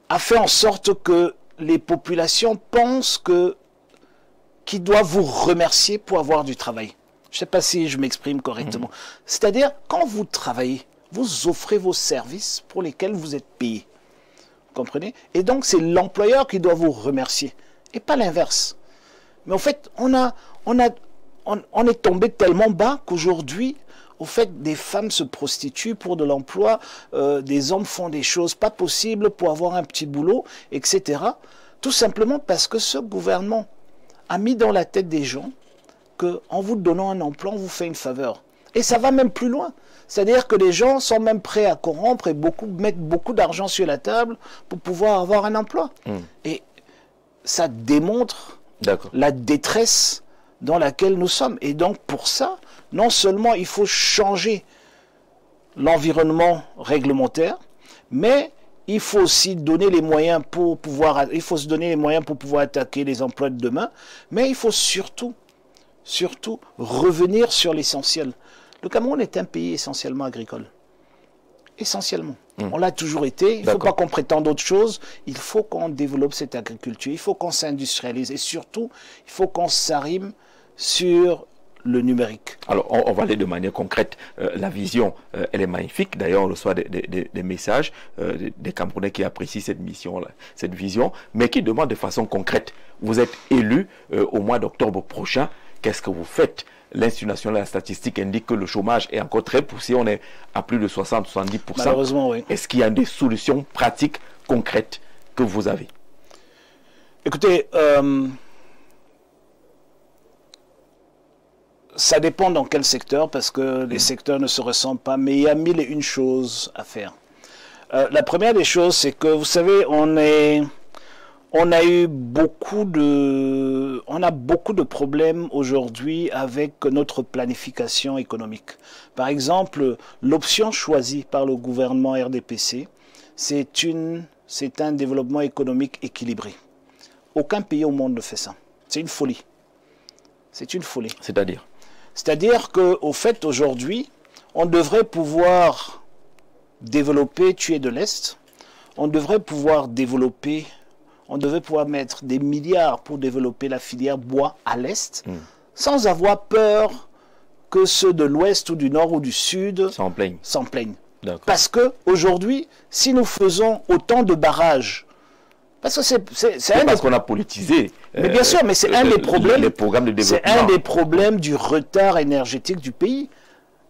a fait en sorte que les populations pensent qu'ils doivent vous remercier pour avoir du travail. Je ne sais pas si je m'exprime correctement. C'est-à-dire, quand vous travaillez, vous offrez vos services pour lesquels vous êtes payé. Vous comprenez? Et donc, c'est l'employeur qui doit vous remercier, et pas l'inverse. Mais en fait, on est tombé tellement bas qu'aujourd'hui, au fait, des femmes se prostituent pour de l'emploi, des hommes font des choses pas possibles pour avoir un petit boulot, etc. Tout simplement parce que ce gouvernement a mis dans la tête des gens qu'en vous donnant un emploi, on vous fait une faveur. Et ça va même plus loin. C'est-à-dire que les gens sont même prêts à corrompre et mettre beaucoup d'argent sur la table pour pouvoir avoir un emploi. Et ça démontre la détresse dans laquelle nous sommes. Et donc, pour ça, non seulement il faut changer l'environnement réglementaire, mais il faut aussi donner les moyens pour pouvoir, se donner les moyens pour pouvoir attaquer les emplois de demain, mais il faut surtout revenir sur l'essentiel. Le Cameroun est un pays essentiellement agricole. Essentiellement. On l'a toujours été. Il ne faut pas qu'on prétende autre chose. Il faut qu'on développe cette agriculture. Il faut qu'on s'industrialise. Et surtout, il faut qu'on s'arrime sur le numérique. Alors, on va aller de manière concrète. La vision, elle est magnifique. D'ailleurs, on reçoit des messages des Camerounais qui apprécient cette mission, cette vision, mais qui demandent de façon concrète. Vous êtes élu au mois d'octobre prochain. Qu'est-ce que vous faites? L'Institut national de la statistique indique que le chômage est encore très poussé. On est à plus de 60-70%. Malheureusement, oui. Est-ce qu'il y a des solutions pratiques, concrètes que vous avez? Écoutez, ça dépend dans quel secteur, parce que les secteurs ne se ressemblent pas, mais il y a 1001 choses à faire. La première des choses, c'est que, vous savez, on a beaucoup de problèmes aujourd'hui avec notre planification économique. Par exemple, l'option choisie par le gouvernement RDPC, c'est un développement économique équilibré. Aucun pays au monde ne fait ça. C'est une folie. C'est une folie. C'est-à-dire? C'est-à-dire qu'au fait, aujourd'hui, on devrait pouvoir développer, tuer de l'Est, on devrait pouvoir développer... On devait pouvoir mettre des milliards pour développer la filière bois à l'Est, sans avoir peur que ceux de l'Ouest ou du Nord ou du Sud s'en plaignent. Parce qu'aujourd'hui, si nous faisons autant de barrages, parce que c'est parce qu'on a politisé. Mais bien sûr, mais c'est un des problèmes. Les programmes de développement. C'est un des problèmes du retard énergétique du pays.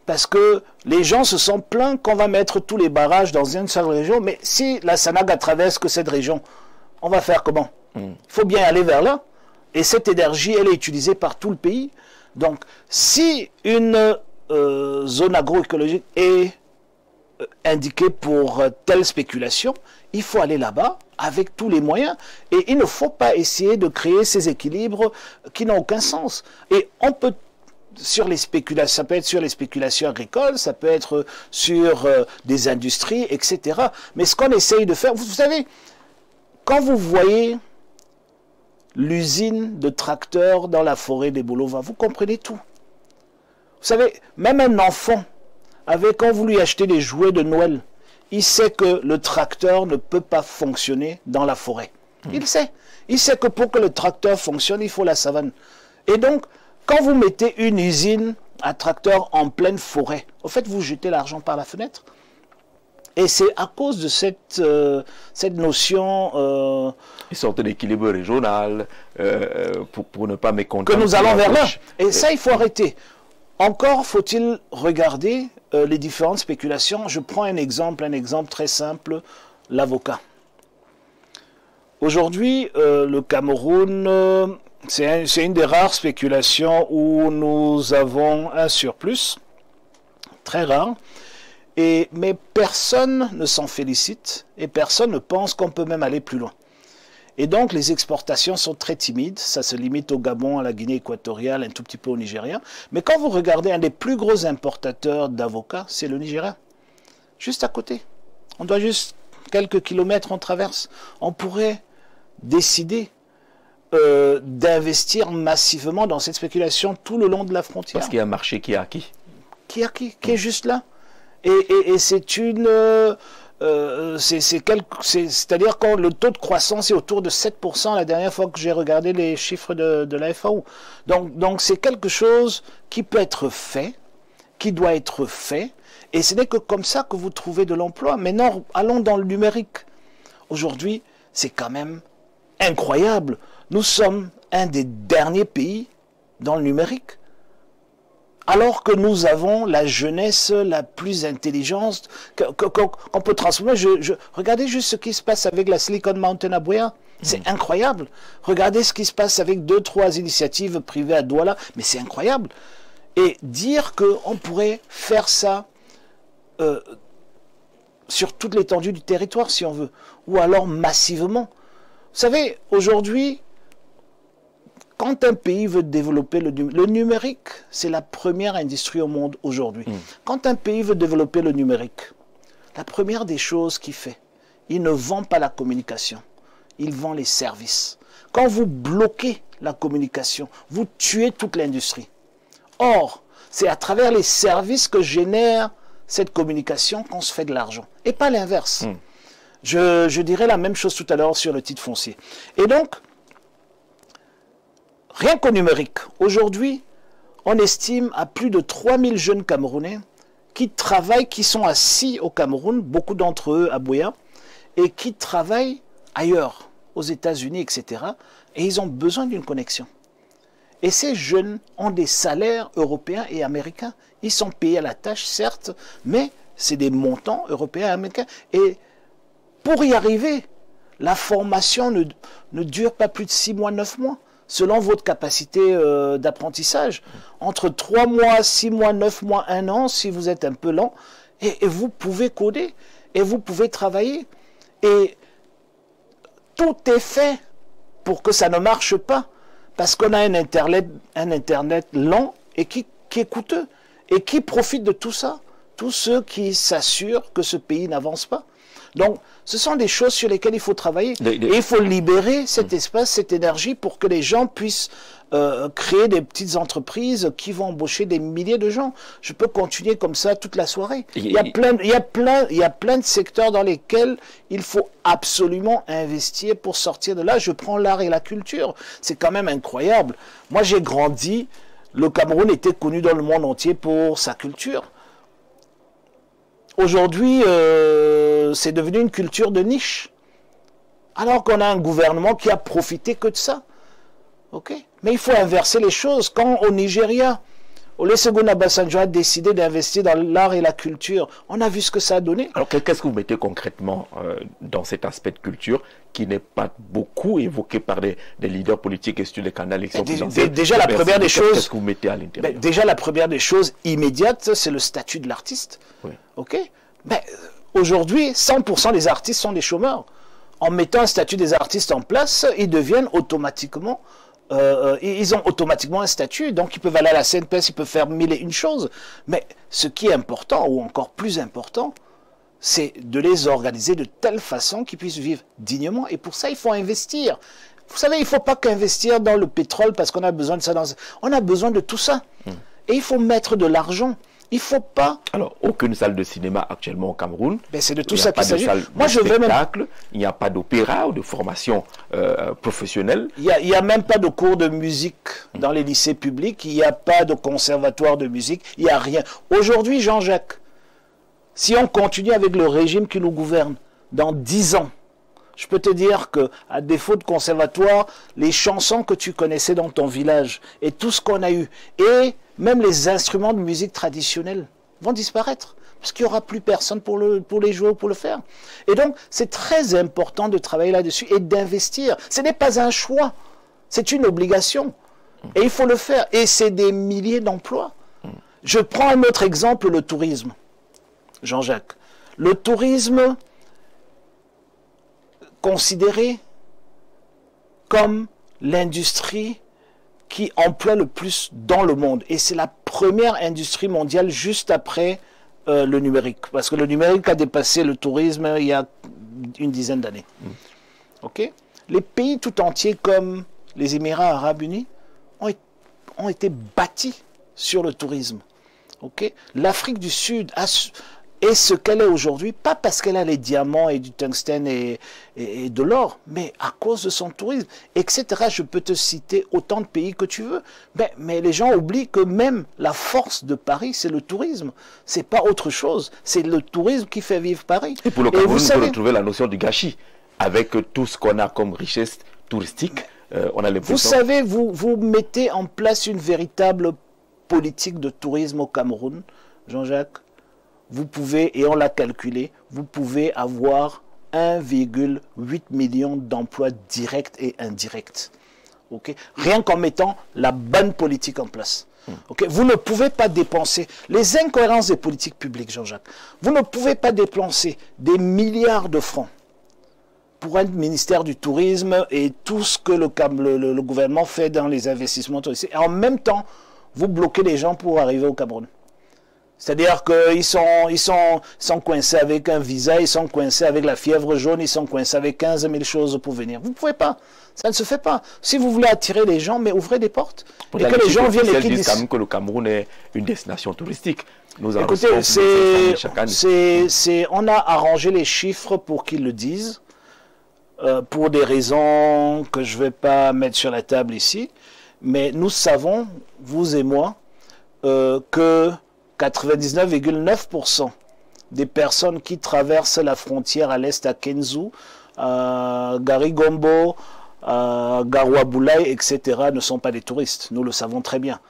Parce que les gens se sont plaints qu'on va mettre tous les barrages dans une seule région. Mais si la Sanaga traverse que cette région, on va faire comment? Il faut bien aller vers là. Et cette énergie, elle est utilisée par tout le pays. Donc, si une zone agroécologique est indiquée pour telle spéculation, il faut aller là-bas avec tous les moyens. Et il ne faut pas essayer de créer ces équilibres qui n'ont aucun sens. Et on peut, sur les spéculations, ça peut être sur les spéculations agricoles, ça peut être sur des industries, etc. Mais ce qu'on essaye de faire, vous savez, quand vous voyez l'usine de tracteurs dans la forêt des Bolova, vous comprenez tout. Vous savez, même un enfant, quand vous lui achetez des jouets de Noël, il sait que le tracteur ne peut pas fonctionner dans la forêt. Il sait. Il sait que pour que le tracteur fonctionne, il faut la savane. Et donc, quand vous mettez une usine à tracteur en pleine forêt, au fait, vous jetez l'argent par la fenêtre. Et c'est à cause de cette notion... Une sorte d'équilibre régional, pour ne pas mécontenter... Que nous allons vers là. Et ça, il faut arrêter. Encore faut-il regarder les différentes spéculations. Je prends un exemple très simple, l'avocat. Aujourd'hui, le Cameroun, c'est une des rares spéculations où nous avons un surplus, très rare, mais personne ne s'en félicite et personne ne pense qu'on peut même aller plus loin. Et donc les exportations sont très timides, ça se limite au Gabon, à la Guinée équatoriale, un tout petit peu au Nigeria. Mais quand vous regardez un des plus gros importateurs d'avocats, c'est le Nigeria, juste à côté. On doit juste quelques kilomètres, on traverse. On pourrait décider d'investir massivement dans cette spéculation tout le long de la frontière. Parce qu'il y a un marché qui est acquis. Qui est juste là. Et c'est une... c'est-à-dire que le taux de croissance est autour de 7% la dernière fois que j'ai regardé les chiffres de la FAO. Donc c'est quelque chose qui peut être fait, qui doit être fait, et ce n'est que comme ça que vous trouvez de l'emploi. Maintenant, allons dans le numérique. Aujourd'hui, c'est quand même incroyable. Nous sommes un des derniers pays dans le numérique. Alors que nous avons la jeunesse la plus intelligente qu'on peut transformer. Regardez juste ce qui se passe avec la Silicon Mountain à Buea. C'est incroyable. Regardez ce qui se passe avec 2-3 initiatives privées à Douala. Mais c'est incroyable. Et dire qu'on pourrait faire ça sur toute l'étendue du territoire, si on veut, ou alors massivement. Vous savez, aujourd'hui, quand un pays veut développer le numérique, c'est la première industrie au monde aujourd'hui. Quand un pays veut développer le numérique, la première des choses qu'il fait, il ne vend pas la communication, il vend les services. Quand vous bloquez la communication, vous tuez toute l'industrie. Or, c'est à travers les services que génère cette communication qu'on se fait de l'argent, et pas l'inverse. Je dirais la même chose tout à l'heure sur le titre foncier. Et donc, rien qu'au numérique, aujourd'hui, on estime à plus de 3000 jeunes Camerounais qui travaillent, qui sont assis au Cameroun, beaucoup d'entre eux à Buea, et qui travaillent ailleurs, aux États-Unis, etc. Et ils ont besoin d'une connexion. Et ces jeunes ont des salaires européens et américains. Ils sont payés à la tâche, certes, mais c'est des montants européens et américains. Et pour y arriver, la formation ne dure pas plus de 6 mois, 9 mois. Selon votre capacité d'apprentissage, entre 3 mois, 6 mois, 9 mois, 1 an, si vous êtes un peu lent, et vous pouvez coder, et vous pouvez travailler. Et tout est fait pour que ça ne marche pas, parce qu'on a un Internet lent et qui est coûteux, et qui profite de tout ça, tous ceux qui s'assurent que ce pays n'avance pas. Donc, ce sont des choses sur lesquelles il faut travailler. Et il faut libérer cet espace, cette énergie pour que les gens puissent créer des petites entreprises qui vont embaucher des milliers de gens. Je peux continuer comme ça toute la soirée. Il y a plein de secteurs dans lesquels il faut absolument investir pour sortir de là. Je prends l'art et la culture. C'est quand même incroyable. Moi, j'ai grandi. Le Cameroun était connu dans le monde entier pour sa culture. Aujourd'hui, c'est devenu une culture de niche. Alors qu'on a un gouvernement qui a profité que de ça. Ok? Mais il faut inverser les choses. Quand au Nigeria, Olusegun Obasanjo a décidé d'investir dans l'art et la culture, on a vu ce que ça a donné. Alors qu'est-ce que vous mettez concrètement dans cet aspect de culture qui n'est pas beaucoup évoqué par des leaders politiques et sur les canaux d'élection présidentielle? Déjà, la première des choses... Qu'est-ce que vous mettez à l'intérieur? Déjà, la première des choses immédiates, c'est le statut de l'artiste. Oui. Ok? Aujourd'hui, 100% des artistes sont des chômeurs. En mettant un statut des artistes en place, ils deviennent automatiquement... ils ont automatiquement un statut, donc ils peuvent aller à la CNPS, ils peuvent faire 1001 choses. Mais ce qui est important, ou encore plus important, c'est de les organiser de telle façon qu'ils puissent vivre dignement. Et pour ça, il faut investir. Vous savez, il ne faut pas qu'investir dans le pétrole parce qu'on a besoin de ça. On a besoin de tout ça. Et il faut mettre de l'argent. Il ne faut pas... Alors, aucune salle de cinéma actuellement au Cameroun. C'est de tout ça qu'il s'agit. Moi, je veux même... Il n'y a pas d'opéra ou de formation professionnelle. Il n'y a même pas de cours de musique dans les lycées publics. Il n'y a pas de conservatoire de musique. Il n'y a rien. Aujourd'hui, Jean-Jacques, Si on continue avec le régime qui nous gouverne, dans 10 ans, je peux te dire que, à défaut de conservatoire, les chansons que tu connaissais dans ton village et tout ce qu'on a eu, et même les instruments de musique traditionnels vont disparaître. Parce qu'il n'y aura plus personne pour les jouer ou pour le faire. Et donc, c'est très important de travailler là-dessus et d'investir. Ce n'est pas un choix, c'est une obligation. Et il faut le faire. Et c'est des milliers d'emplois. Je prends un autre exemple, le tourisme. Jean-Jacques. Le tourisme considéré comme l'industrie qui emploie le plus dans le monde. Et c'est la première industrie mondiale juste après le numérique. Parce que le numérique a dépassé le tourisme il y a une dizaine d'années. Okay? Les pays tout entiers comme les Émirats arabes unis ont été bâtis sur le tourisme. Okay? L'Afrique du Sud est ce qu'elle est aujourd'hui, pas parce qu'elle a les diamants et du tungstène et de l'or, mais à cause de son tourisme, etc. Je peux te citer autant de pays que tu veux. Mais les gens oublient que même la force de Paris, c'est le tourisme. C'est pas autre chose. C'est le tourisme qui fait vivre Paris. Et pour le Cameroun, vous savez, retrouver la notion du gâchis. Avec tout ce qu'on a comme richesse touristique, on a l'impression... Vous savez, vous mettez en place une véritable politique de tourisme au Cameroun, Jean-Jacques. Vous pouvez, et on l'a calculé, vous pouvez avoir 1,8 million d'emplois directs et indirects. Okay? Rien qu'en mettant la bonne politique en place. Okay? Vous ne pouvez pas dépenser les incohérences des politiques publiques, Jean-Jacques. Vous ne pouvez pas dépenser des milliards de francs pour un ministère du tourisme et tout ce que le gouvernement fait dans les investissements touristiques. Et en même temps, vous bloquez les gens pour arriver au Cameroun. C'est-à-dire qu'ils sont coincés avec un visa, ils sont coincés avec la fièvre jaune, ils sont coincés avec 15 000 choses pour venir. Vous ne pouvez pas. Ça ne se fait pas. Si vous voulez attirer les gens, mais ouvrez des portes. Et que les gens viennent et qu'ils disent... quand même que le Cameroun est une destination touristique. Nous écoutez, on a arrangé les chiffres pour qu'ils le disent, pour des raisons que je ne vais pas mettre sur la table ici. Mais nous savons, vous et moi, que 99,9% des personnes qui traversent la frontière à l'est à Kenzu, à Garigombo, à Garouaboulaye, etc. ne sont pas des touristes. Nous le savons très bien.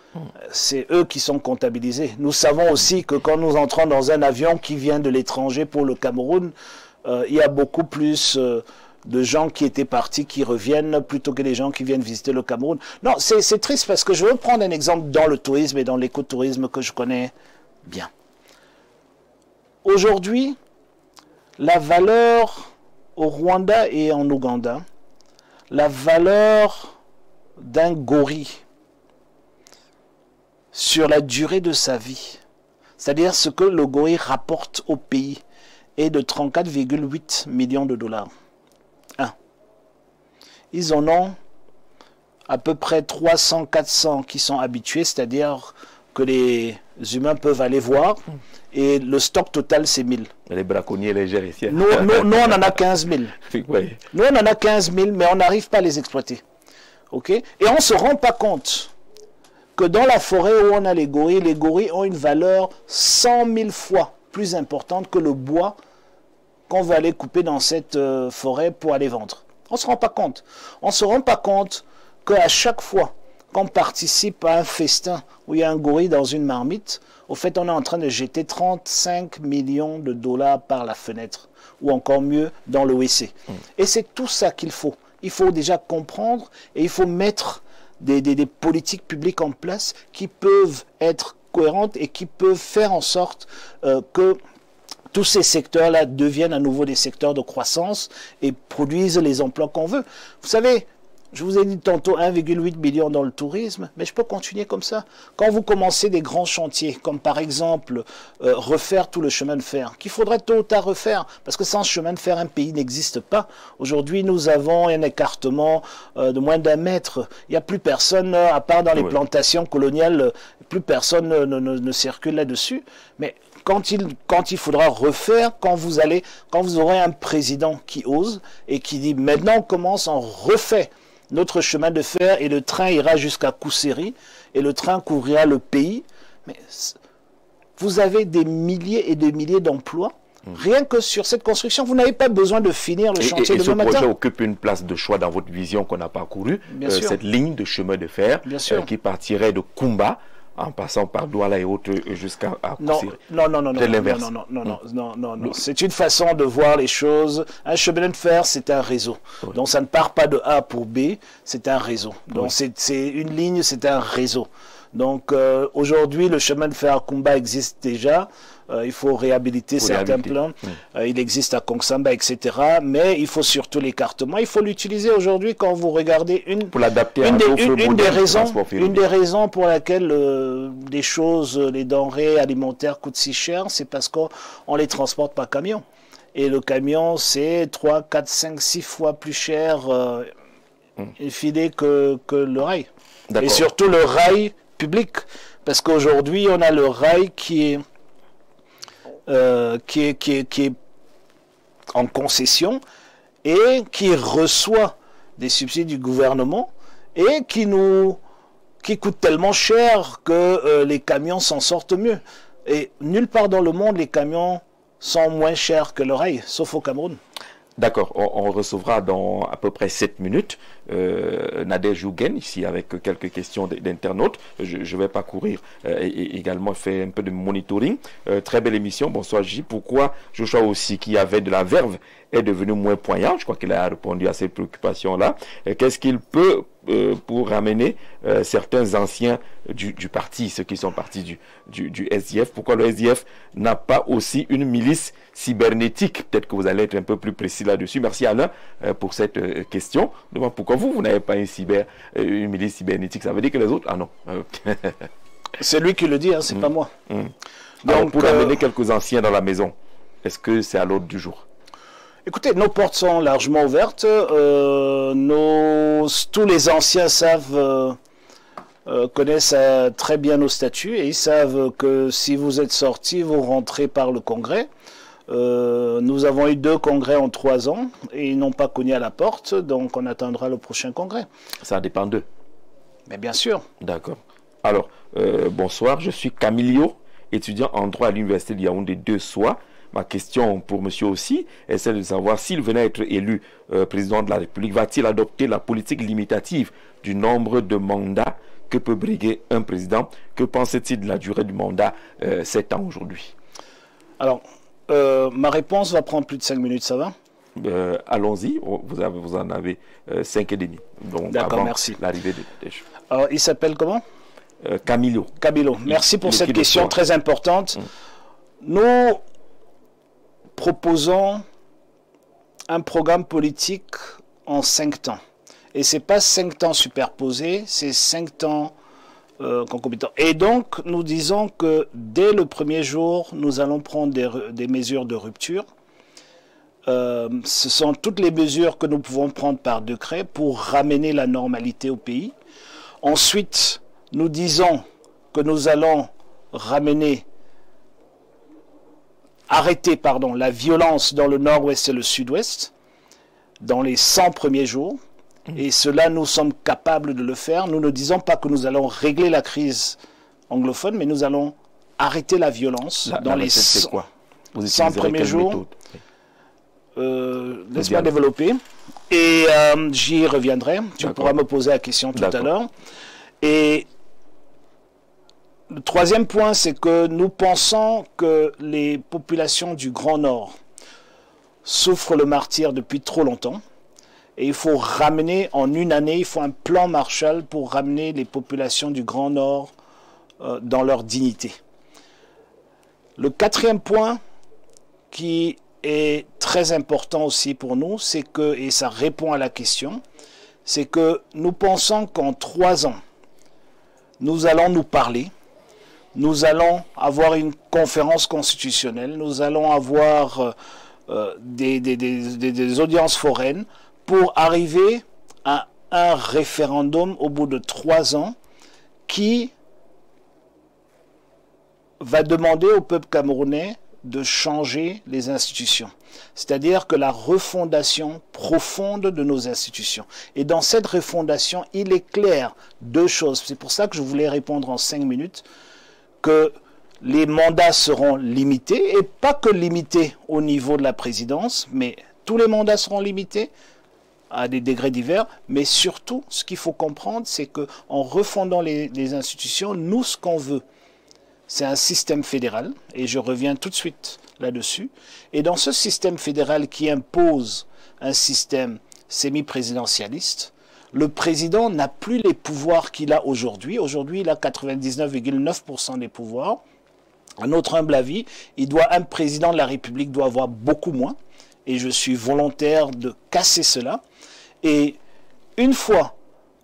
C'est eux qui sont comptabilisés. Nous savons aussi que quand nous entrons dans un avion qui vient de l'étranger pour le Cameroun, il y a beaucoup plus de gens qui étaient partis qui reviennent plutôt que des gens qui viennent visiter le Cameroun. Non, c'est triste parce que je veux prendre un exemple dans le tourisme et dans l'écotourisme que je connais bien. Aujourd'hui, la valeur au Rwanda et en Ouganda, la valeur d'un gorille sur la durée de sa vie, c'est-à-dire ce que le gorille rapporte au pays, est de 34,8 millions de dollars. Ils en ont à peu près 300-400 qui sont habitués, c'est-à-dire que les humains peuvent aller voir, et le stock total, c'est 1000. Les braconniers légers ici. Nous, on en a 15 000. Oui. Nous, on en a 15 000, mais on n'arrive pas à les exploiter. Okay? Et on ne se rend pas compte que dans la forêt où on a les gorilles ont une valeur 100 000 fois plus importante que le bois qu'on va aller couper dans cette forêt pour aller vendre. On ne se rend pas compte. On ne se rend pas compte qu'à chaque fois qu'on participe à un festin où il y a un gorille dans une marmite, au fait, on est en train de jeter 35 millions de dollars par la fenêtre, ou encore mieux, dans le WC. Et c'est tout ça qu'il faut. Il faut déjà comprendre et il faut mettre des politiques publiques en place qui peuvent être cohérentes et qui peuvent faire en sorte que tous ces secteurs-là deviennent à nouveau des secteurs de croissance et produisent les emplois qu'on veut. Vous savez, je vous ai dit tantôt 1,8 million dans le tourisme, mais je peux continuer comme ça. Quand vous commencez des grands chantiers, comme par exemple refaire tout le chemin de fer, qu'il faudrait tôt ou tard refaire, parce que sans chemin de fer, un pays n'existe pas. Aujourd'hui, nous avons un écartement de moins d'1 mètre. Il n'y a plus personne, à part dans les plantations coloniales, plus personne ne circule là-dessus. Mais quand il faudra refaire, quand vous aurez un président qui ose et qui dit maintenant on commence, on refait notre chemin de fer et le train ira jusqu'à Kousséri et le train couvrira le pays. Mais vous avez des milliers et des milliers d'emplois. Rien que sur cette construction, vous n'avez pas besoin de finir le chantier demain matin. Et ce projet occupe une place de choix dans votre vision qu'on a parcourue. Cette ligne de chemin de fer qui partirait de Kumba en passant par Douala et autres jusqu'à Koussiri. Non. C'est une façon de voir les choses. Un chemin de fer, c'est un réseau. Oui. Donc ça ne part pas de A pour B, c'est un réseau. Donc c'est une ligne, c'est un réseau. Donc aujourd'hui, le chemin de fer à Kumba existe déjà. Il faut réhabiliter certains plans. Il existe à Kongsamba, etc. Mais il faut surtout l'écartement. Il faut l'utiliser aujourd'hui quand vous regardez une des raisons pour laquelle les denrées alimentaires coûtent si cher, c'est parce qu'on les transporte par camion. Et le camion, c'est 3, 4, 5, 6 fois plus cher filé que le rail. Et surtout le rail public. Parce qu'aujourd'hui, on a le rail qui est en concession et qui reçoit des subsides du gouvernement et qui coûte tellement cher que les camions s'en sortent mieux. Et nulle part dans le monde, les camions sont moins chers que le rail, sauf au Cameroun. D'accord, on recevra dans à peu près 7 minutes Nader Jougen, ici avec quelques questions d'internautes. Je vais parcourir et également faire un peu de monitoring. Très belle émission, bonsoir J. Pourquoi Joshua aussi, qui avait de la verve, est devenu moins poignant? Je crois qu'il a répondu à ces préoccupations-là. Qu'est-ce qu'il peut pour ramener certains anciens du parti, ceux qui sont partis du SDF? Pourquoi le SDF n'a pas aussi une milice cybernétique? Peut-être que vous allez être un peu plus précis là-dessus. Merci Alain pour cette question. Demande pourquoi vous n'avez pas une milice cybernétique? Ça veut dire que les autres... Ah non. C'est lui qui le dit, hein, c'est pas moi. Donc, alors, pour amener quelques anciens dans la maison, est-ce que c'est à l'ordre du jour? Écoutez, nos portes sont largement ouvertes. Tous les anciens connaissent très bien nos statuts et ils savent que si vous êtes sortis, vous rentrez par le congrès. Nous avons eu 2 congrès en 3 ans et ils n'ont pas cogné à la porte, donc on attendra le prochain congrès. Ça dépend d'eux. Mais bien sûr. D'accord. Alors, bonsoir, je suis Camilio, étudiant en droit à l'université de Yaoundé 2 soirs. Ma question pour monsieur aussi est celle de savoir s'il venait à être élu président de la République, va-t-il adopter la politique limitative du nombre de mandats que peut briguer un président? Que pensait-il de la durée du mandat 7 ans aujourd'hui? Alors, ma réponse va prendre plus de 5 minutes, ça va? Allons-y, vous en avez 5 et demi. D'accord, merci. L'arrivée des... Alors, il s'appelle comment? Camilo. Camilo, merci pour cette question très importante. Nous proposons un programme politique en 5 temps. Et ce n'est pas 5 temps superposés, c'est 5 temps concomitants. Et donc, nous disons que dès le premier jour, nous allons prendre des mesures de rupture. Ce sont toutes les mesures que nous pouvons prendre par décret pour ramener la normalité au pays. Ensuite, nous disons que nous allons arrêter la violence dans le nord-ouest et le sud-ouest dans les 100 premiers jours. Et cela, nous sommes capables de le faire. Nous ne disons pas que nous allons régler la crise anglophone, mais nous allons arrêter la violence dans les 100 premiers jours. Laisse-moi développer. Et j'y reviendrai. Tu pourras me poser la question tout à l'heure. Et le troisième point, c'est que nous pensons que les populations du Grand Nord souffrent le martyre depuis trop longtemps. Et il faut ramener, en une année, il faut un plan Marshall pour ramener les populations du Grand Nord dans leur dignité. Le quatrième point, qui est très important aussi pour nous, c'est que, et ça répond à la question, c'est que nous pensons qu'en 3 ans, nous allons nous parler, nous allons avoir une conférence constitutionnelle, nous allons avoir des audiences foraines pour arriver à un référendum au bout de 3 ans qui va demander au peuple camerounais de changer les institutions. C'est-à-dire que la refondation profonde de nos institutions. Et dans cette refondation, il est clair 2 choses. C'est pour ça que je voulais répondre en 5 minutes que les mandats seront limités, et pas que limités au niveau de la présidence, mais tous les mandats seront limités à des degrés divers, mais surtout, ce qu'il faut comprendre, c'est qu'en refondant les institutions, nous, ce qu'on veut, c'est un système fédéral, et je reviens tout de suite là-dessus, et dans ce système fédéral qui impose un système semi-présidentialiste, le président n'a plus les pouvoirs qu'il a aujourd'hui. Aujourd'hui, il a 99,9% des pouvoirs. À notre humble avis, un président de la République doit avoir beaucoup moins, et je suis volontaire de casser cela. Et une fois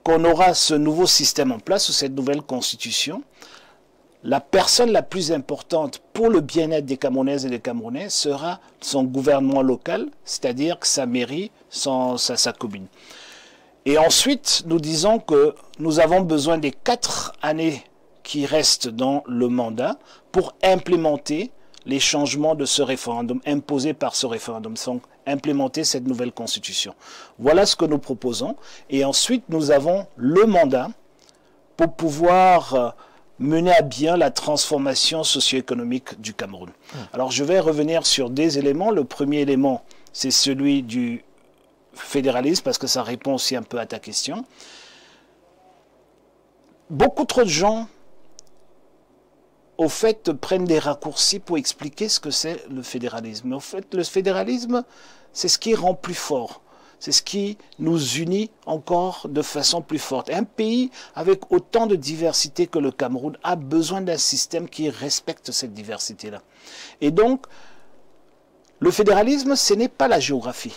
qu'on aura ce nouveau système en place, ou cette nouvelle constitution, la personne la plus importante pour le bien-être des Camerounaises et des Camerounais sera son gouvernement local, c'est-à-dire sa mairie, sa commune. Et ensuite, nous disons que nous avons besoin des 4 années qui restent dans le mandat pour implémenter les changements de ce référendum, imposés par ce référendum, donc implémenter cette nouvelle constitution. Voilà ce que nous proposons. Et ensuite, nous avons le mandat pour pouvoir mener à bien la transformation socio-économique du Cameroun. Alors, je vais revenir sur des éléments. Le premier élément, c'est celui du fédéralisme, parce que ça répond aussi un peu à ta question. Beaucoup trop de gens, au fait, prennent des raccourcis pour expliquer ce que c'est le fédéralisme. Mais au fait, le fédéralisme, c'est ce qui rend plus fort. C'est ce qui nous unit encore de façon plus forte. Un pays avec autant de diversité que le Cameroun a besoin d'un système qui respecte cette diversité-là. Et donc, le fédéralisme, ce n'est pas la géographie.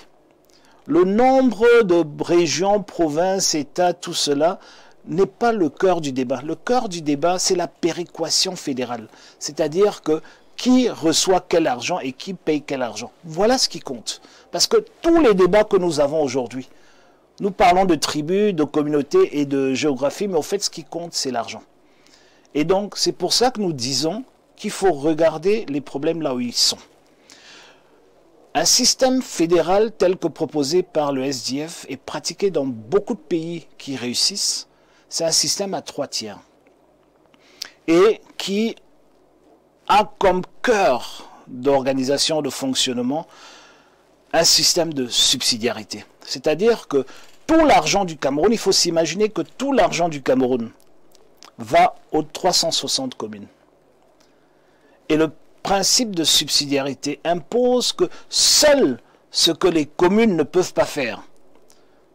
Le nombre de régions, provinces, États, tout cela n'est pas le cœur du débat. Le cœur du débat, c'est la péréquation fédérale. C'est-à-dire que qui reçoit quel argent et qui paye quel argent. Voilà ce qui compte. Parce que tous les débats que nous avons aujourd'hui, nous parlons de tribus, de communautés et de géographie, mais au fait, ce qui compte, c'est l'argent. Et donc, c'est pour ça que nous disons qu'il faut regarder les problèmes là où ils sont. Un système fédéral tel que proposé par le SDF est pratiqué dans beaucoup de pays qui réussissent. C'est un système à 3 tiers et qui a comme cœur d'organisation, de fonctionnement, un système de subsidiarité. C'est-à-dire que tout l'argent du Cameroun, il faut s'imaginer que tout l'argent du Cameroun va aux 360 communes. Et le principe de subsidiarité impose que seul ce que les communes ne peuvent pas faire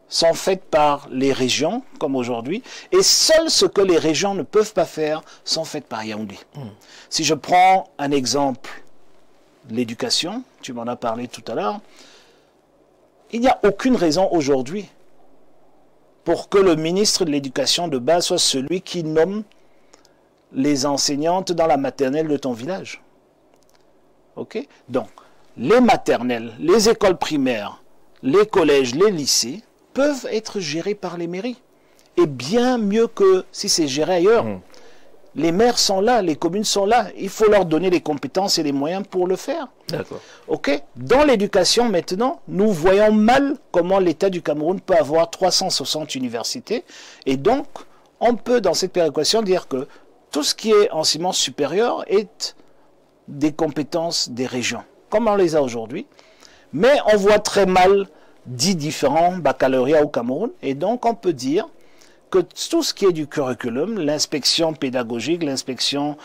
sont faites par les régions, comme aujourd'hui, et seul ce que les régions ne peuvent pas faire sont faites par Yaoundé. Si je prends un exemple, l'éducation, tu m'en as parlé tout à l'heure, il n'y a aucune raison aujourd'hui pour que le ministre de l'Éducation de base soit celui qui nomme les enseignantes dans la maternelle de ton village. Ok? Donc, les maternelles, les écoles primaires, les collèges, les lycées peuvent être gérés par les mairies. Et bien mieux que si c'est géré ailleurs. Les maires sont là, les communes sont là. Il faut leur donner les compétences et les moyens pour le faire. D'accord. Ok? Dans l'éducation, maintenant, nous voyons mal comment l'État du Cameroun peut avoir 360 universités. Et donc, on peut, dans cette péréquation, dire que tout ce qui est enseignement supérieur est des compétences des régions, comme on les a aujourd'hui. Mais on voit très mal 10 différents baccalauréats au Cameroun. Et donc, on peut dire que tout ce qui est du curriculum, l'inspection pédagogique, l'inspection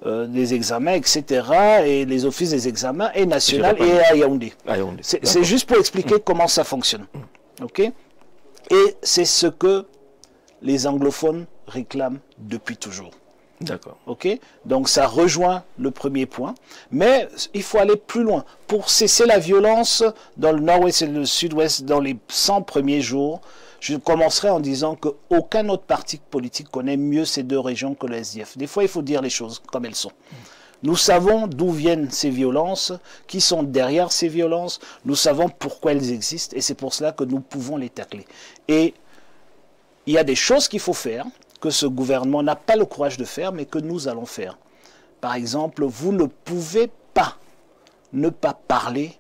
des examens, etc., et les offices des examens, est national et à Yaoundé. C'est juste pour expliquer comment ça fonctionne. Ok? Et c'est ce que les anglophones réclament depuis toujours. D'accord. Ok? Donc ça rejoint le premier point, mais il faut aller plus loin. Pour cesser la violence dans le nord-ouest et le sud-ouest dans les 100 premiers jours, je commencerai en disant qu'aucun autre parti politique connaît mieux ces deux régions que le SDF. Des fois, il faut dire les choses comme elles sont. Nous savons d'où viennent ces violences, qui sont derrière ces violences, nous savons pourquoi elles existent, et c'est pour cela que nous pouvons les tacler. Et il y a des choses qu'il faut faire, que ce gouvernement n'a pas le courage de faire, mais que nous allons faire. Par exemple, vous ne pouvez pas ne pas parler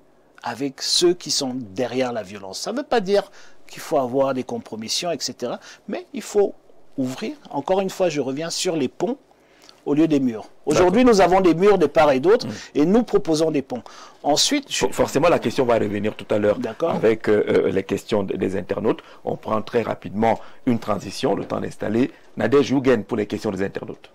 avec ceux qui sont derrière la violence. Ça ne veut pas dire qu'il faut avoir des compromissions, etc. Mais il faut ouvrir. Encore une fois, je reviens sur les ponts au lieu des murs. Aujourd'hui, nous avons des murs de part et d'autre et nous proposons des ponts. Ensuite, forcément, la question va revenir tout à l'heure avec les questions des internautes. On prend très rapidement une transition, le temps d'installer Nadège Yougen pour les questions des internautes.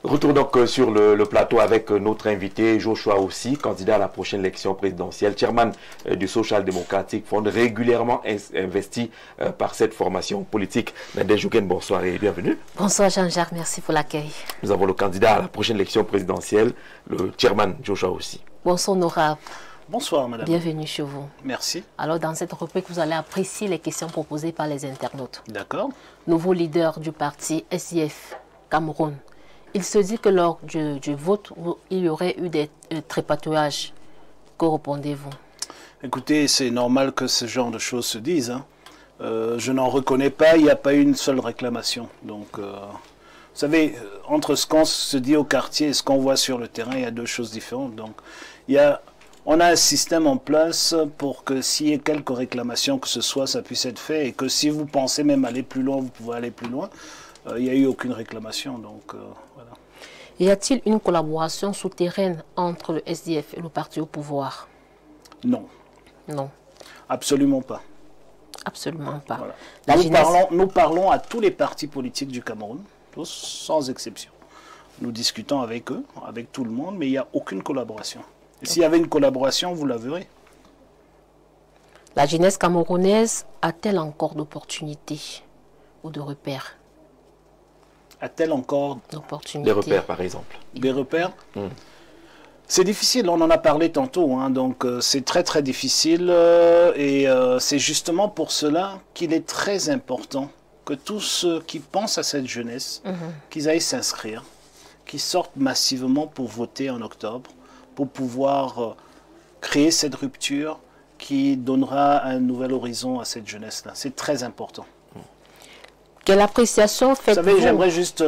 Retour donc sur le plateau avec notre invité Joshua aussi, candidat à la prochaine élection présidentielle, chairman du Social Democratic Front, régulièrement investi par cette formation politique. Nadège Yougen, bonsoir et bienvenue. Bonsoir Jean-Jacques, merci pour l'accueil. Nous avons le candidat à la prochaine élection présidentielle, le chairman Joshua aussi. Bonsoir honorable. Bonsoir madame. Bienvenue chez vous. Merci. Alors dans cette rubrique, vous allez apprécier les questions proposées par les internautes. D'accord. Nouveau leader du parti SIF Cameroun. Il se dit que lors du vote, il y aurait eu des trépatouillages. Que répondez-vous? Écoutez, c'est normal que ce genre de choses se disent. Hein. Je n'en reconnais pas, il n'y a pas eu une seule réclamation. Donc, vous savez, entre ce qu'on se dit au quartier et ce qu'on voit sur le terrain, il y a deux choses différentes. Donc, on a un système en place pour que s'il y ait quelques réclamations que ce soit, ça puisse être fait. Et que si vous pensez même aller plus loin, vous pouvez aller plus loin. Il n'y a eu aucune réclamation, donc voilà. Y a-t-il une collaboration souterraine entre le SDF et le parti au pouvoir? Non. Non. Absolument pas. Absolument pas. Voilà. Nous parlons à tous les partis politiques du Cameroun, tous sans exception. Nous discutons avec eux, avec tout le monde, mais il n'y a aucune collaboration. Et s'il y avait une collaboration, vous la verrez. La jeunesse camerounaise a-t-elle encore d'opportunités ou de repères? A-t-elle encore des repères, par exemple? Des repères C'est difficile, on en a parlé tantôt, hein, donc c'est très très difficile et c'est justement pour cela qu'il est très important que tous ceux qui pensent à cette jeunesse, qu'ils aillent s'inscrire, qu'ils sortent massivement pour voter en octobre, pour pouvoir créer cette rupture qui donnera un nouvel horizon à cette jeunesse-là. C'est très important. Quelle appréciation faites-vous? Vous savez, j'aimerais juste,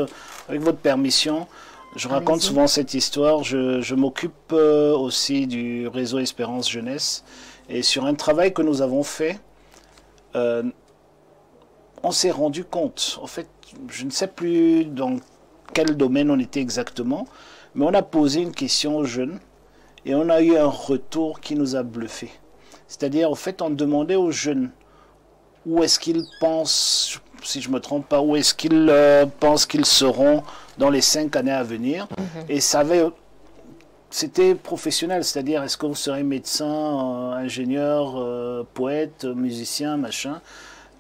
avec votre permission, je raconte souvent cette histoire. Je m'occupe aussi du réseau Espérance Jeunesse. Et sur un travail que nous avons fait, on s'est rendu compte, en fait, je ne sais plus dans quel domaine on était exactement, mais on a posé une question aux jeunes et on a eu un retour qui nous a bluffés. C'est-à-dire, en fait, on demandait aux jeunes où est-ce qu'ils pensent, si je ne me trompe pas, où est-ce qu'ils pensent qu'ils seront dans les 5 années à venir. Et c'était professionnel, c'est-à-dire est-ce que vous serez médecin, ingénieur, poète, musicien, machin.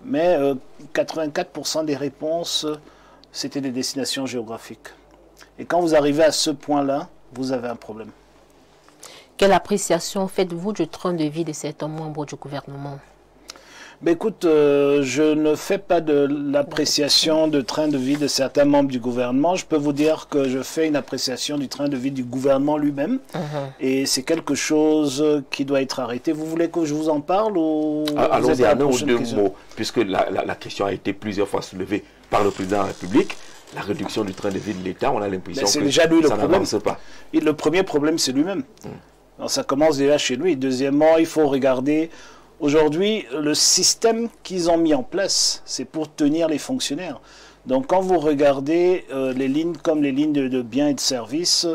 Mais 84% des réponses, c'était des destinations géographiques. Et quand vous arrivez à ce point-là, vous avez un problème. Quelle appréciation faites-vous du train de vie de certains membres du gouvernement? Ben écoute, je ne fais pas de l'appréciation de train de vie de certains membres du gouvernement. Je peux vous dire que je fais une appréciation du train de vie du gouvernement lui-même. Et c'est quelque chose qui doit être arrêté. Vous voulez que je vous en parle ou allons-y, un ou deux mots, puisque la question a été plusieurs fois soulevée par le président de la République. La réduction du train de vie de l'État, on a l'impression que déjà lui, ça n'avance pas. Le premier problème, c'est lui-même. Alors, ça commence déjà chez lui. Deuxièmement, il faut regarder... Aujourd'hui, le système qu'ils ont mis en place, c'est pour tenir les fonctionnaires. Donc quand vous regardez les lignes comme les lignes de biens et de services,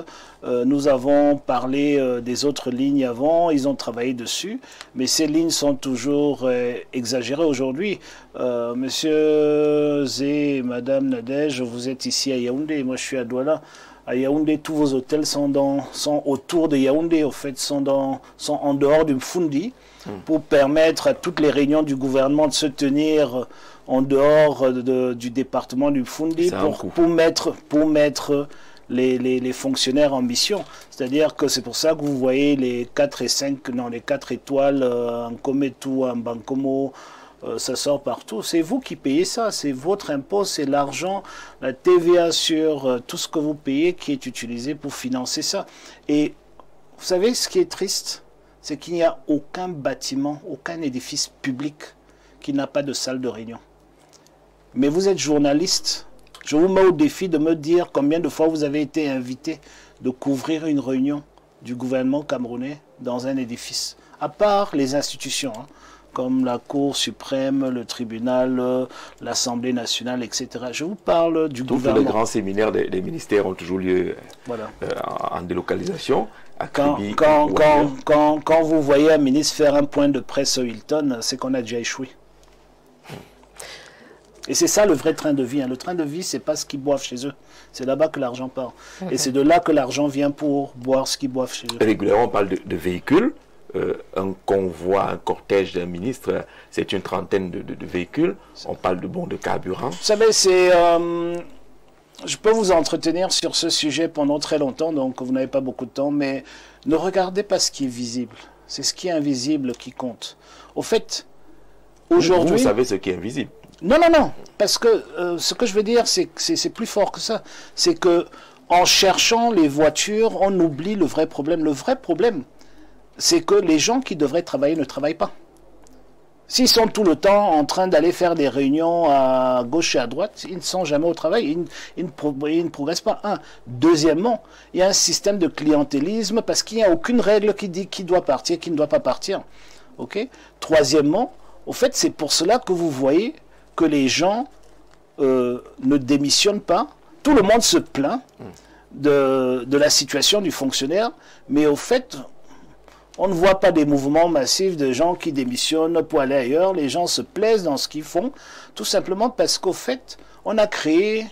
nous avons parlé des autres lignes avant, ils ont travaillé dessus, mais ces lignes sont toujours exagérées aujourd'hui. Monsieur Zé et Madame Nadège, vous êtes ici à Yaoundé, moi je suis à Douala. À Yaoundé, tous vos hôtels sont autour de Yaoundé, au fait, sont en dehors du Mfundi, pour permettre à toutes les réunions du gouvernement de se tenir en dehors du département du Mfundi pour mettre les fonctionnaires en mission. C'est-à-dire que c'est pour ça que vous voyez les 4 et 5, non, les 4 étoiles, en Kometu, en Bankomo, ça sort partout. C'est vous qui payez ça, c'est votre impôt, c'est l'argent, la TVA sur tout ce que vous payez qui est utilisé pour financer ça. Et vous savez ce qui est triste, c'est qu'il n'y a aucun bâtiment, aucun édifice public qui n'a pas de salle de réunion. Mais vous êtes journaliste, je vous mets au défi de me dire combien de fois vous avez été invité de couvrir une réunion du gouvernement camerounais dans un édifice, à part les institutions, hein, comme la Cour suprême, le tribunal, l'Assemblée nationale, etc. Je vous parle du gouvernement. Tous les grands séminaires des ministères ont toujours lieu en délocalisation. Quand vous voyez un ministre faire un point de presse au Hilton, c'est qu'on a déjà échoué. Et c'est ça le vrai train de vie. Hein. Le train de vie, c'est pas ce qu'ils boivent chez eux. C'est là-bas que l'argent part. Et c'est de là que l'argent vient pour boire ce qu'ils boivent chez eux. Régulièrement, on parle de véhicules. Un convoi, un cortège d'un ministre, c'est une trentaine de véhicules. On parle de carburant. Vous savez, je peux vous entretenir sur ce sujet pendant très longtemps, donc vous n'avez pas beaucoup de temps, mais ne regardez pas ce qui est visible. C'est ce qui est invisible qui compte. Au fait, aujourd'hui... Vous savez ce qui est invisible. Non, parce que ce que je veux dire, c'est que c'est plus fort que ça. C'est que en cherchant les voitures, on oublie le vrai problème. Le vrai problème, c'est que les gens qui devraient travailler ne travaillent pas. S'ils sont tout le temps en train d'aller faire des réunions à gauche et à droite, ils ne sont jamais au travail, ils ne progressent pas. Deuxièmement, il y a un système de clientélisme parce qu'il n'y a aucune règle qui dit qui doit partir, qui ne doit pas partir. Okay? Troisièmement, au fait, c'est pour cela que vous voyez que les gens ne démissionnent pas. Tout le monde se plaint de la situation du fonctionnaire, mais au fait... On ne voit pas des mouvements massifs de gens qui démissionnent pour aller ailleurs. Les gens se plaisent dans ce qu'ils font, tout simplement parce qu'au fait, on a créé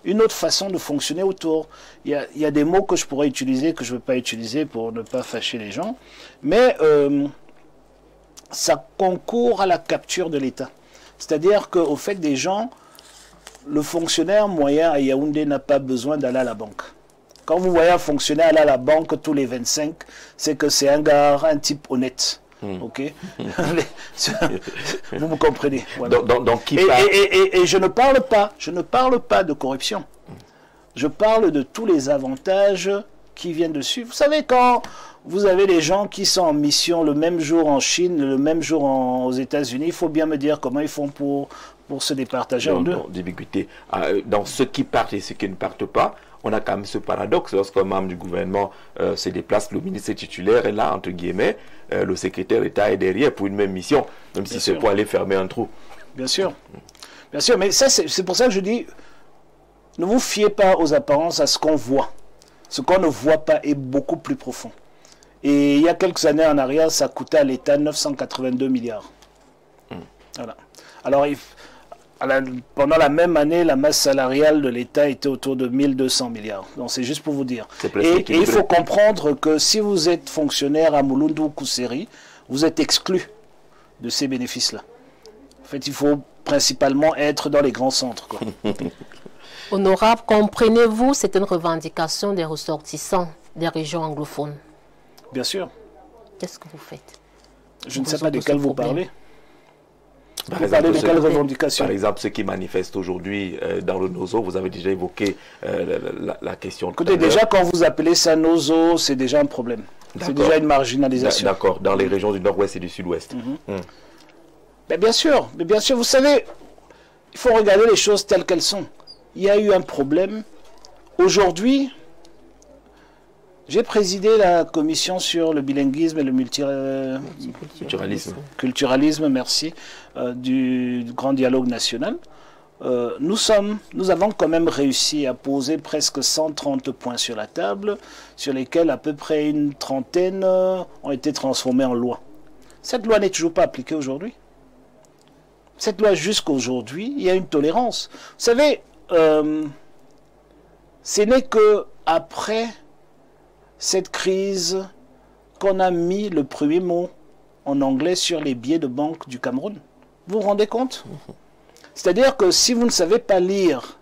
une autre façon de fonctionner autour. Il y a des mots que je pourrais utiliser, que je ne veux pas utiliser pour ne pas fâcher les gens, mais ça concourt à la capture de l'État. C'est-à-dire qu'au fait des gens, le fonctionnaire moyen à Yaoundé n'a pas besoin d'aller à la banque. Quand vous voyez un fonctionnaire aller à la banque tous les 25, c'est que c'est un type honnête. Ok. Vous me comprenez. Voilà. Et je ne parle pas de corruption. Je parle de tous les avantages qui viennent dessus. Vous savez, quand vous avez les gens qui sont en mission le même jour en Chine, le même jour aux États-Unis, il faut bien me dire comment ils font pour se départager en deux. Dans ceux qui partent et ceux qui ne partent pas, on a quand même ce paradoxe. Lorsqu'un membre du gouvernement se déplace, le ministre est titulaire, et là, entre guillemets, le secrétaire d'État est derrière pour une même mission, même si c'est pour aller fermer un trou. Bien sûr. Bien sûr, mais ça, c'est pour ça que je dis, ne vous fiez pas aux apparences, à ce qu'on voit. Ce qu'on ne voit pas est beaucoup plus profond. Et il y a quelques années en arrière, ça coûtait à l'État 982 milliards. Voilà. Alors, pendant la même année, la masse salariale de l'État était autour de 1200 milliards. Donc c'est juste pour vous dire. Et il faut comprendre que si vous êtes fonctionnaire à Mulundu ou Kuseri, vous êtes exclu de ces bénéfices-là. En fait, il faut principalement être dans les grands centres, quoi. Honorable, comprenez-vous certaines revendications des ressortissants des régions anglophones? Bien sûr. Qu'est-ce que vous faites? Je ne sais pas desquelles vous parlez. Par exemple, de quelles revendications? Par exemple, ceux qui manifestent aujourd'hui dans le Nozo, vous avez déjà évoqué la question. Écoutez, déjà, quand vous appelez ça Nozo, c'est déjà un problème. C'est déjà une marginalisation. D'accord, dans les régions du nord-ouest et du sud-ouest. Mais bien sûr, vous savez, il faut regarder les choses telles qu'elles sont. Il y a eu un problème. Aujourd'hui, j'ai présidé la commission sur le bilinguisme et le culturalisme, merci, du Grand Dialogue National. Nous avons quand même réussi à poser presque 130 points sur la table, sur lesquels à peu près une trentaine ont été transformés en loi. Cette loi n'est toujours pas appliquée aujourd'hui. Cette loi, jusqu'à aujourd'hui, il y a une tolérance. Vous savez, ce n'est que après cette crise qu'on a mis le premier mot en anglais sur les billets de banque du Cameroun. Vous vous rendez compte? C'est-à-dire que si vous ne savez pas lire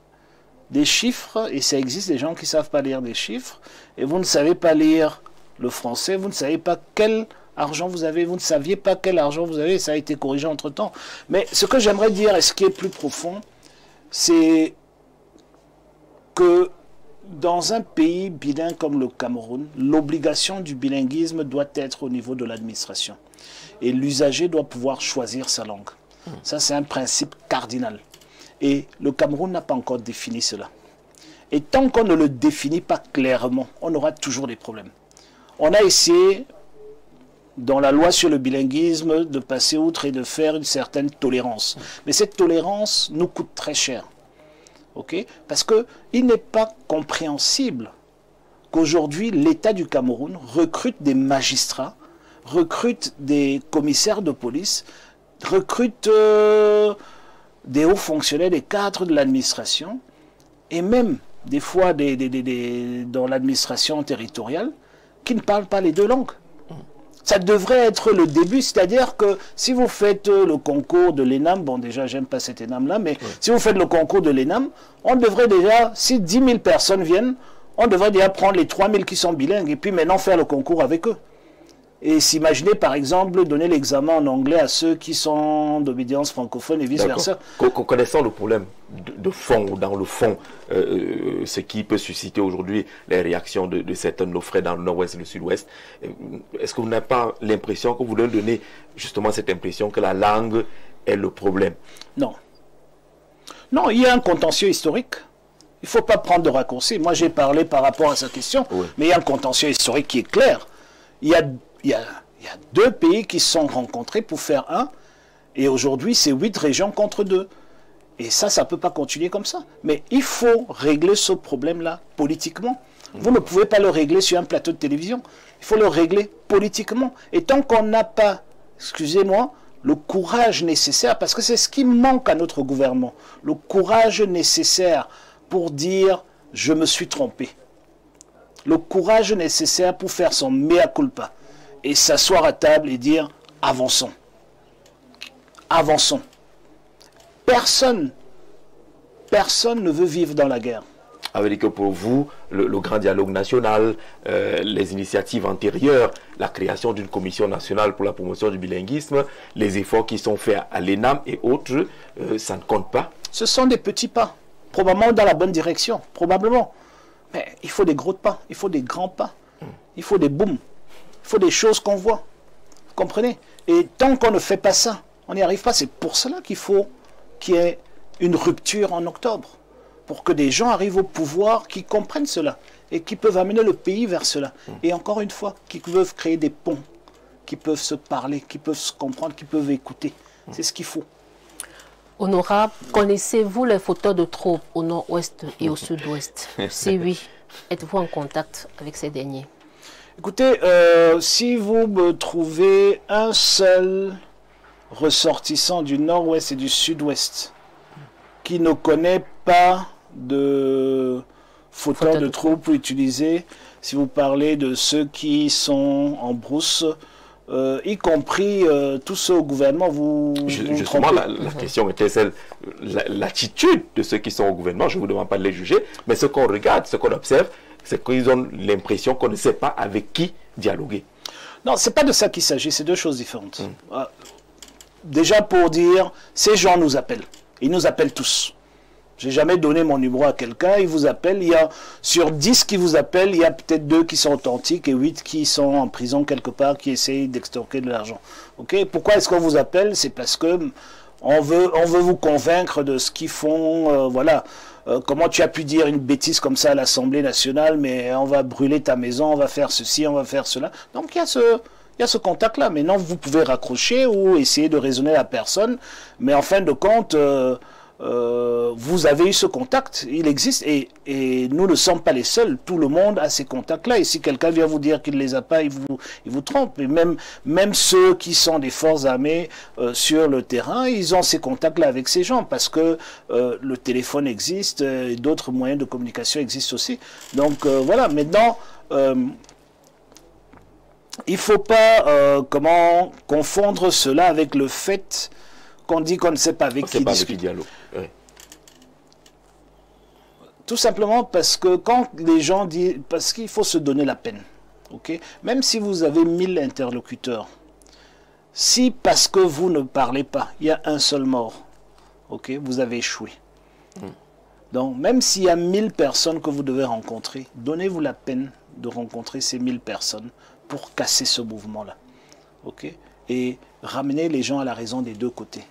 des chiffres, et ça existe des gens qui ne savent pas lire des chiffres, et vous ne savez pas lire le français, vous ne savez pas quel argent vous avez, vous ne saviez pas quel argent vous avez, ça a été corrigé entre-temps. Mais ce que j'aimerais dire, et ce qui est plus profond, c'est que dans un pays bilingue comme le Cameroun, l'obligation du bilinguisme doit être au niveau de l'administration. Et l'usager doit pouvoir choisir sa langue. Ça, c'est un principe cardinal. Et le Cameroun n'a pas encore défini cela. Et tant qu'on ne le définit pas clairement, on aura toujours des problèmes. On a essayé, dans la loi sur le bilinguisme, de passer outre et de faire une certaine tolérance. Mais cette tolérance nous coûte très cher. Okay? Parce qu'il n'est pas compréhensible qu'aujourd'hui, l'État du Cameroun recrute des magistrats, recrute des commissaires de police, recrute des hauts fonctionnaires, des cadres de l'administration, et même des fois dans l'administration territoriale, qui ne parlent pas les deux langues. Ça devrait être le début, c'est-à-dire que si vous faites le concours de l'ENAM, bon déjà j'aime pas cet ENAM-là, mais si vous faites le concours de l'ENAM, on devrait déjà, si 10 000 personnes viennent, on devrait déjà prendre les 3 000 qui sont bilingues et puis maintenant faire le concours avec eux. Et s'imaginer par exemple donner l'examen en anglais à ceux qui sont d'obédience francophone et vice-versa. Connaissant le problème de fond, ou dans le fond, ce qui peut susciter aujourd'hui les réactions de certains de nos frères dans le nord-ouest et le sud-ouest, est-ce que vous n'avez pas l'impression que vous leur donnez justement cette impression que la langue est le problème? Non. Non, il y a un contentieux historique. Il ne faut pas prendre de raccourcis. Moi j'ai parlé par rapport à sa question, oui. Mais il y a un contentieux historique qui est clair. Il y a 2 pays qui se sont rencontrés pour faire un, et aujourd'hui c'est 8 régions contre 2. Et ça ne peut pas continuer comme ça. Mais il faut régler ce problème-là politiquement. Vous ne pouvez pas le régler sur un plateau de télévision. Il faut le régler politiquement. Et tant qu'on n'a pas, excusez-moi, le courage nécessaire, parce que c'est ce qui manque à notre gouvernement, le courage nécessaire pour dire « je me suis trompé ». Le courage nécessaire pour faire son mea culpa et s'asseoir à table et dire « avançons ». Avançons. Personne ne veut vivre dans la guerre. Avec que pour vous, le grand dialogue national, les initiatives antérieures, la création d'une commission nationale pour la promotion du bilinguisme, les efforts qui sont faits à l'ENAM et autres, ça ne compte pas? Ce sont des petits pas, probablement dans la bonne direction, probablement. Mais il faut des gros pas, il faut des grands pas, il faut des booms, il faut des choses qu'on voit. Vous comprenez? Et tant qu'on ne fait pas ça, on n'y arrive pas. C'est pour cela qu'il faut qu'il y ait une rupture en octobre, pour que des gens arrivent au pouvoir qui comprennent cela et qui peuvent amener le pays vers cela. Et encore une fois, qui peuvent créer des ponts, qui peuvent se parler, qui peuvent se comprendre, qui peuvent écouter. C'est ce qu'il faut. Honorable, connaissez-vous les fauteurs de troupes au nord-ouest et au sud-ouest? Si oui, êtes-vous en contact avec ces derniers? Écoutez, si vous me trouvez un seul ressortissant du nord-ouest et du sud-ouest qui ne connaît pas de fauteurs de troupes utilisés, si vous parlez de ceux qui sont en brousse, y compris tous ceux au gouvernement, justement, la question était celle, l'attitude de ceux qui sont au gouvernement, je ne vous demande pas de les juger, mais ce qu'on regarde, ce qu'on observe, c'est qu'ils ont l'impression qu'on ne sait pas avec qui dialoguer. Non, ce n'est pas de ça qu'il s'agit, c'est 2 choses différentes. Déjà pour dire, ces gens nous appellent, ils nous appellent tous. Je n'ai jamais donné mon numéro à quelqu'un, il vous appelle, il y a sur 10 qui vous appellent, il y a peut-être 2 qui sont authentiques et 8 qui sont en prison quelque part, qui essayent d'extorquer de l'argent. Okay? Pourquoi est-ce qu'on vous appelle? C'est parce que on veut vous convaincre de ce qu'ils font, voilà. Comment tu as pu dire une bêtise comme ça à l'Assemblée nationale, mais on va brûler ta maison, on va faire ceci, on va faire cela. Donc il y a ce contact-là. Maintenant, vous pouvez raccrocher ou essayer de raisonner la personne, mais en fin de compte... vous avez eu ce contact, il existe, et nous ne sommes pas les seuls. Tout le monde a ces contacts-là. Et si quelqu'un vient vous dire qu'il ne les a pas, il vous trompe. Et même ceux qui sont des forces armées sur le terrain, ils ont ces contacts-là avec ces gens, parce que le téléphone existe, et d'autres moyens de communication existent aussi. Donc voilà, maintenant, il ne faut pas confondre cela avec le fait qu'on dit qu'on ne sait pas avec qui discuter. Oui. Tout simplement parce que quand les gens disent... Parce qu'il faut se donner la peine. Okay? Même si vous avez 1000 interlocuteurs, si parce que vous ne parlez pas, il y a un seul mort, okay, vous avez échoué. Donc même s'il y a 1000 personnes que vous devez rencontrer, donnez-vous la peine de rencontrer ces 1000 personnes pour casser ce mouvement-là. Okay? Et ramener les gens à la raison des deux côtés.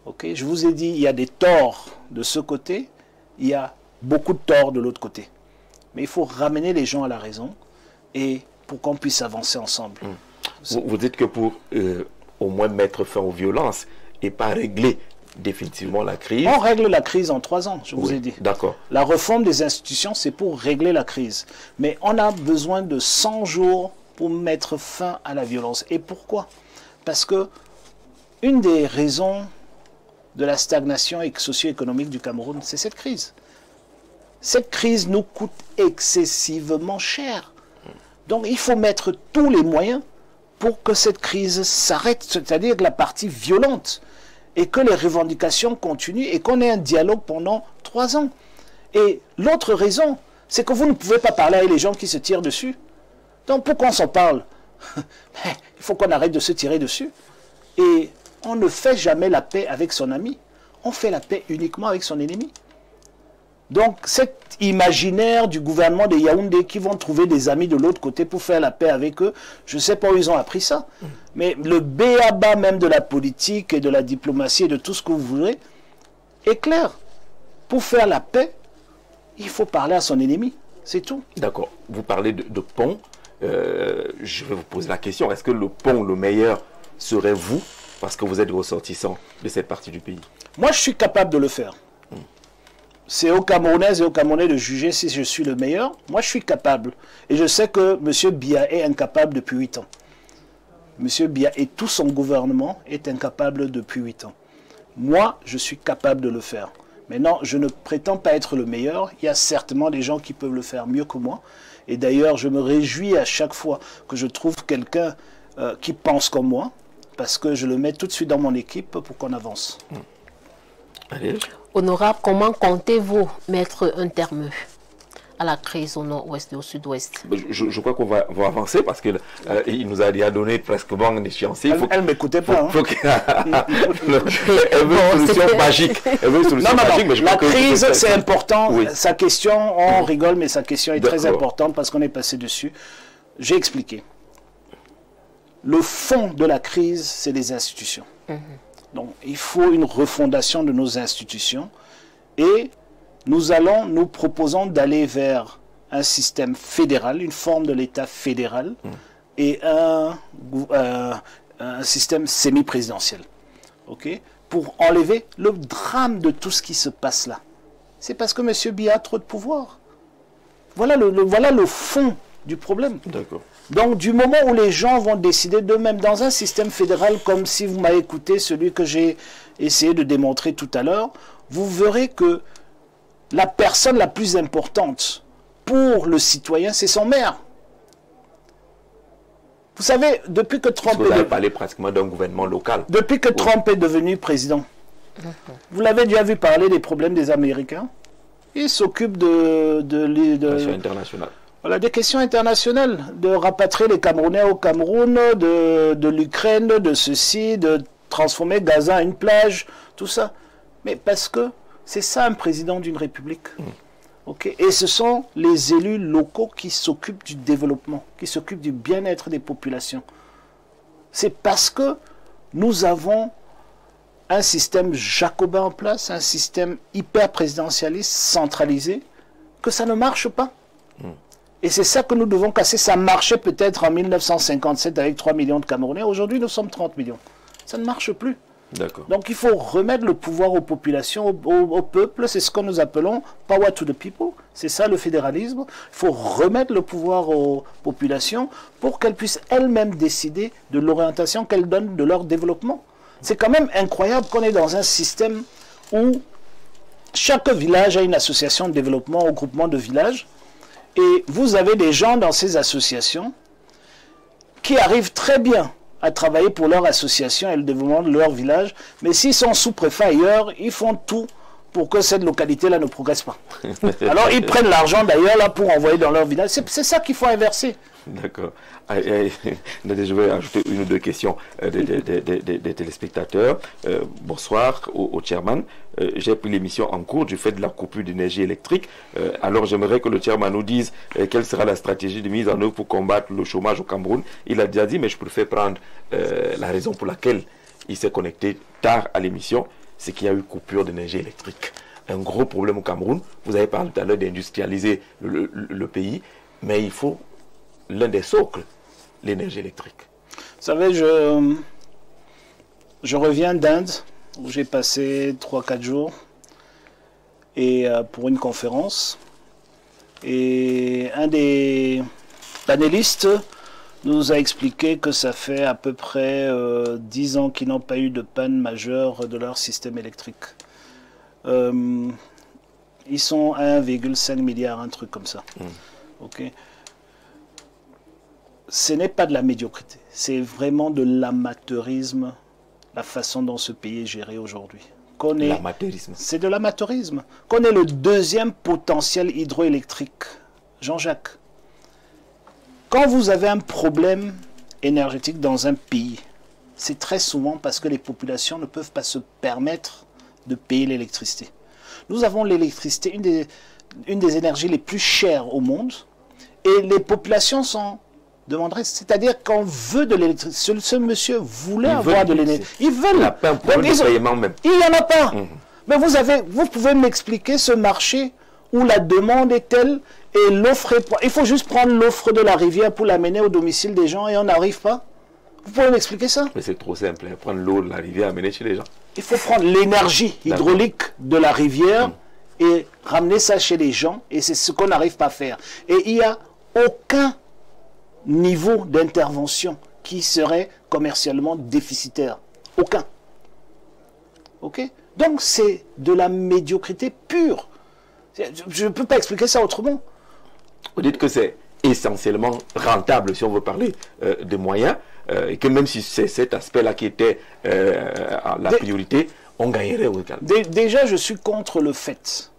Okay? Je vous ai dit, il y a des torts de ce côté, il y a beaucoup de torts de l'autre côté. Mais il faut ramener les gens à la raison et pour qu'on puisse avancer ensemble. Vous dites que pour au moins mettre fin aux violences et pas régler définitivement la crise... On règle la crise en 3 ans, je vous ai dit. D'accord. La réforme des institutions, c'est pour régler la crise. Mais on a besoin de 100 jours pour mettre fin à la violence. Et pourquoi? Parce que une des raisons de la stagnation socio-économique du Cameroun, c'est cette crise. Cette crise nous coûte excessivement cher. Donc il faut mettre tous les moyens pour que cette crise s'arrête, c'est-à-dire la partie violente, et que les revendications continuent et qu'on ait un dialogue pendant 3 ans. Et l'autre raison, c'est que vous ne pouvez pas parler avec les gens qui se tirent dessus. Donc pourquoi on s'en parle? Il faut qu'on arrête de se tirer dessus. Et on ne fait jamais la paix avec son ami. On fait la paix uniquement avec son ennemi. Donc cet imaginaire du gouvernement de Yaoundé qui vont trouver des amis de l'autre côté pour faire la paix avec eux, je ne sais pas où ils ont appris ça. Mais le b.a.-ba même de la politique et de la diplomatie et de tout ce que vous voulez est clair. Pour faire la paix, il faut parler à son ennemi. C'est tout. D'accord. Vous parlez de pont. Je vais vous poser la question. Est-ce que le pont le meilleur serait vous, parce que vous êtes ressortissant de cette partie du pays? Moi, je suis capable de le faire. C'est aux Camerounaises et aux Camerounais de juger si je suis le meilleur. Moi, je suis capable. Et je sais que M. Biya est incapable depuis 8 ans. M. Biya et tout son gouvernement est incapable depuis 8 ans. Moi, je suis capable de le faire. Maintenant, je ne prétends pas être le meilleur. Il y a certainement des gens qui peuvent le faire mieux que moi. Et d'ailleurs, je me réjouis à chaque fois que je trouve quelqu'un qui pense comme moi, parce que je le mets tout de suite dans mon équipe pour qu'on avance. Allez. Honorable, comment comptez-vous mettre un terme à la crise au nord-ouest et au sud-ouest? Je crois qu'on va avancer parce qu'il nous a déjà donné presque bon échéancier. Elle ne m'écoutait pas. Elle veut une solution magique. Elle veut une solution magique, mais je la crois crise, c'est important. Oui. Sa question, on rigole, mais sa question est très importante parce qu'on est passé dessus. J'ai expliqué. Le fond de la crise, c'est les institutions. Donc, il faut une refondation de nos institutions et nous proposons d'aller vers un système fédéral, une forme de l'État fédéral et un système semi-présidentiel. Okay? Pour enlever le drame de tout ce qui se passe là. C'est parce que M. Biya a trop de pouvoir. Voilà le fond du problème. D'accord. Donc, du moment où les gens vont décider d'eux-mêmes dans un système fédéral, comme si vous m'avez écouté, celui que j'ai essayé de démontrer tout à l'heure, vous verrez que la personne la plus importante pour le citoyen, c'est son maire. Vous savez, depuis que Trump vous avez parlé pratiquement d'un gouvernement local. Depuis que Trump est devenu président, vous l'avez déjà vu parler des problèmes des Américains. Il s'occupe de questions internationales. Voilà, des questions internationales, de rapatrier les Camerounais au Cameroun, de l'Ukraine, de ceci, de transformer Gaza en une plage, tout ça. Mais parce que c'est ça un président d'une république. Okay? Et ce sont les élus locaux qui s'occupent du développement, qui s'occupent du bien-être des populations. C'est parce que nous avons un système jacobin en place, un système hyper présidentialiste, centralisé, que ça ne marche pas. Et c'est ça que nous devons casser. Ça marchait peut-être en 1957 avec 3 millions de Camerounais. Aujourd'hui, nous sommes 30 millions. Ça ne marche plus. Donc il faut remettre le pouvoir aux populations, au peuple, c'est ce que nous appelons power to the people, c'est ça le fédéralisme. Il faut remettre le pouvoir aux populations pour qu'elles puissent elles-mêmes décider de l'orientation qu'elles donnent de leur développement. C'est quand même incroyable qu'on est dans un système où chaque village a une association de développement, un groupement de villages, et vous avez des gens dans ces associations qui arrivent très bien à travailler pour leur association et le développement de leur village, mais s'ils sont sous-préfets ailleurs, ils font tout pour que cette localité-là ne progresse pas. Alors ils prennent l'argent d'ailleurs là pour envoyer dans leur village. C'est ça qu'il faut inverser. D'accord. Je vais ajouter une ou deux questions des téléspectateurs. Bonsoir au chairman. J'ai pris l'émission en cours du fait de la coupure d'énergie électrique. Alors j'aimerais que le chairman nous dise quelle sera la stratégie de mise en œuvre pour combattre le chômage au Cameroun. Il a déjà dit, mais je préfère prendre la raison pour laquelle il s'est connecté tard à l'émission, c'est qu'il y a eu coupure d'énergie électrique. Un gros problème au Cameroun. Vous avez parlé tout à l'heure d'industrialiser le pays, mais il faut l'un des socles, l'énergie électrique. Vous savez, je reviens d'Inde, où j'ai passé 3-4 jours et, pour une conférence. Et un des panélistes nous a expliqué que ça fait à peu près 10 ans qu'ils n'ont pas eu de panne majeure de leur système électrique. Ils sont à 1,5 milliard, un truc comme ça. Ok. Ce n'est pas de la médiocrité, c'est vraiment de l'amateurisme, la façon dont ce pays est géré aujourd'hui. L'amateurisme. C'est de l'amateurisme. Qu'on est le deuxième potentiel hydroélectrique. Jean-Jacques, quand vous avez un problème énergétique dans un pays, c'est très souvent parce que les populations ne peuvent pas se permettre de payer l'électricité. Nous avons l'électricité, une des énergies les plus chères au monde, et les populations sont demanderait, c'est-à-dire qu'on veut de l'électricité. Ce monsieur voulait avoir de l'énergie. Ils veulent. Il n'y a pas un problème de paiement même. Il n'y en a pas. Mais vous pouvez m'expliquer ce marché où la demande est telle et l'offre est... Il faut juste prendre l'offre de la rivière pour l'amener au domicile des gens et on n'arrive pas. Vous pouvez m'expliquer ça? Mais c'est trop simple. Hein. Prendre l'eau de la rivière et amener chez les gens. Il faut prendre l'énergie hydraulique de la rivière et ramener ça chez les gens. Et c'est ce qu'on n'arrive pas à faire. Et il n'y a aucun niveau d'intervention qui serait commercialement déficitaire. Aucun. Ok? Donc c'est de la médiocrité pure. Je ne peux pas expliquer ça autrement. Vous dites que c'est essentiellement rentable si on veut parler de moyens et que même si c'est cet aspect-là qui était la priorité, on gagnerait au calme. Déjà, je suis contre le fait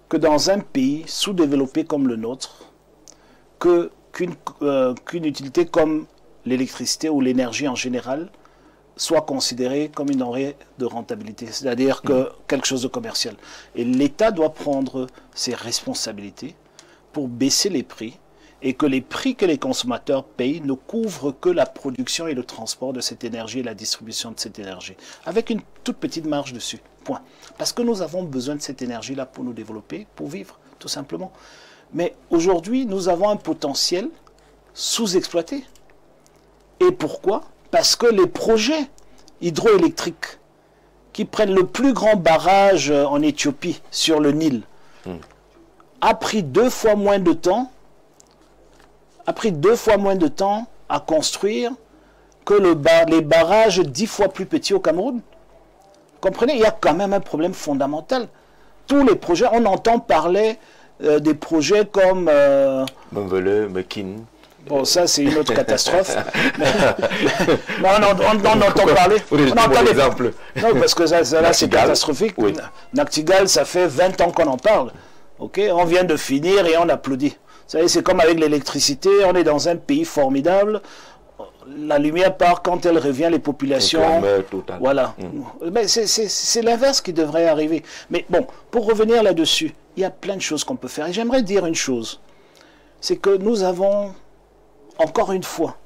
que dans un pays sous-développé comme le nôtre, qu'une utilité comme l'électricité ou l'énergie en général soit considérée comme une denrée de rentabilité, c'est-à-dire que quelque chose de commercial. Et l'État doit prendre ses responsabilités pour baisser les prix et que les prix que les consommateurs payent ne couvrent que la production et le transport de cette énergie et la distribution de cette énergie, avec une toute petite marge dessus, point. Parce que nous avons besoin de cette énergie-là pour nous développer, pour vivre, tout simplement. Mais aujourd'hui, nous avons un potentiel sous-exploité. Et pourquoi? Parce que les projets hydroélectriques qui prennent le plus grand barrage en Éthiopie sur le Nil a pris 2 fois moins de temps à construire que les barrages 10 fois plus petits au Cameroun. Comprenez, il y a quand même un problème fondamental. Tous les projets, on entend parler des projets comme... Mongolais, Mekin. Bon, ça, c'est une autre catastrophe. Mais on entend parler. On entend l'exemple. Non, parce que ça là, c'est catastrophique. Oui. Nachtigal, ça fait 20 ans qu'on en parle. Okay, on vient de finir et on applaudit. Vous savez, c'est comme avec l'électricité. On est dans un pays formidable. La lumière part quand elle revient, les populations... Voilà. Mais c'est l'inverse qui devrait arriver. Mais bon, pour revenir là-dessus, il y a plein de choses qu'on peut faire. Et j'aimerais dire une chose. C'est que nous avons, encore une fois,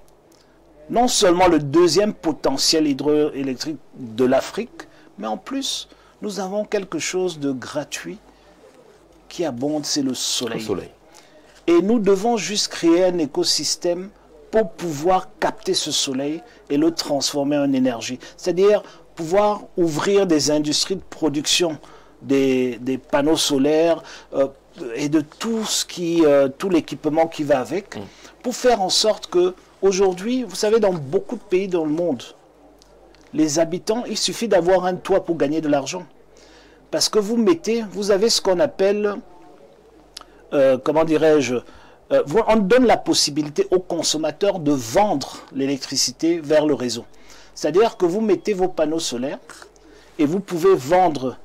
non seulement le deuxième potentiel hydroélectrique de l'Afrique, mais en plus, nous avons quelque chose de gratuit qui abonde, c'est le soleil. Et nous devons juste créer un écosystème pour pouvoir capter ce soleil et le transformer en énergie. C'est-à-dire pouvoir ouvrir des industries de production, des panneaux solaires et de tout l'équipement qui va avec, pour faire en sorte que aujourd'hui, vous savez, dans beaucoup de pays dans le monde, les habitants, il suffit d'avoir un toit pour gagner de l'argent. Parce que vous avez ce qu'on appelle, comment dirais-je, on donne la possibilité aux consommateurs de vendre l'électricité vers le réseau. C'est-à-dire que vous mettez vos panneaux solaires et vous pouvez vendre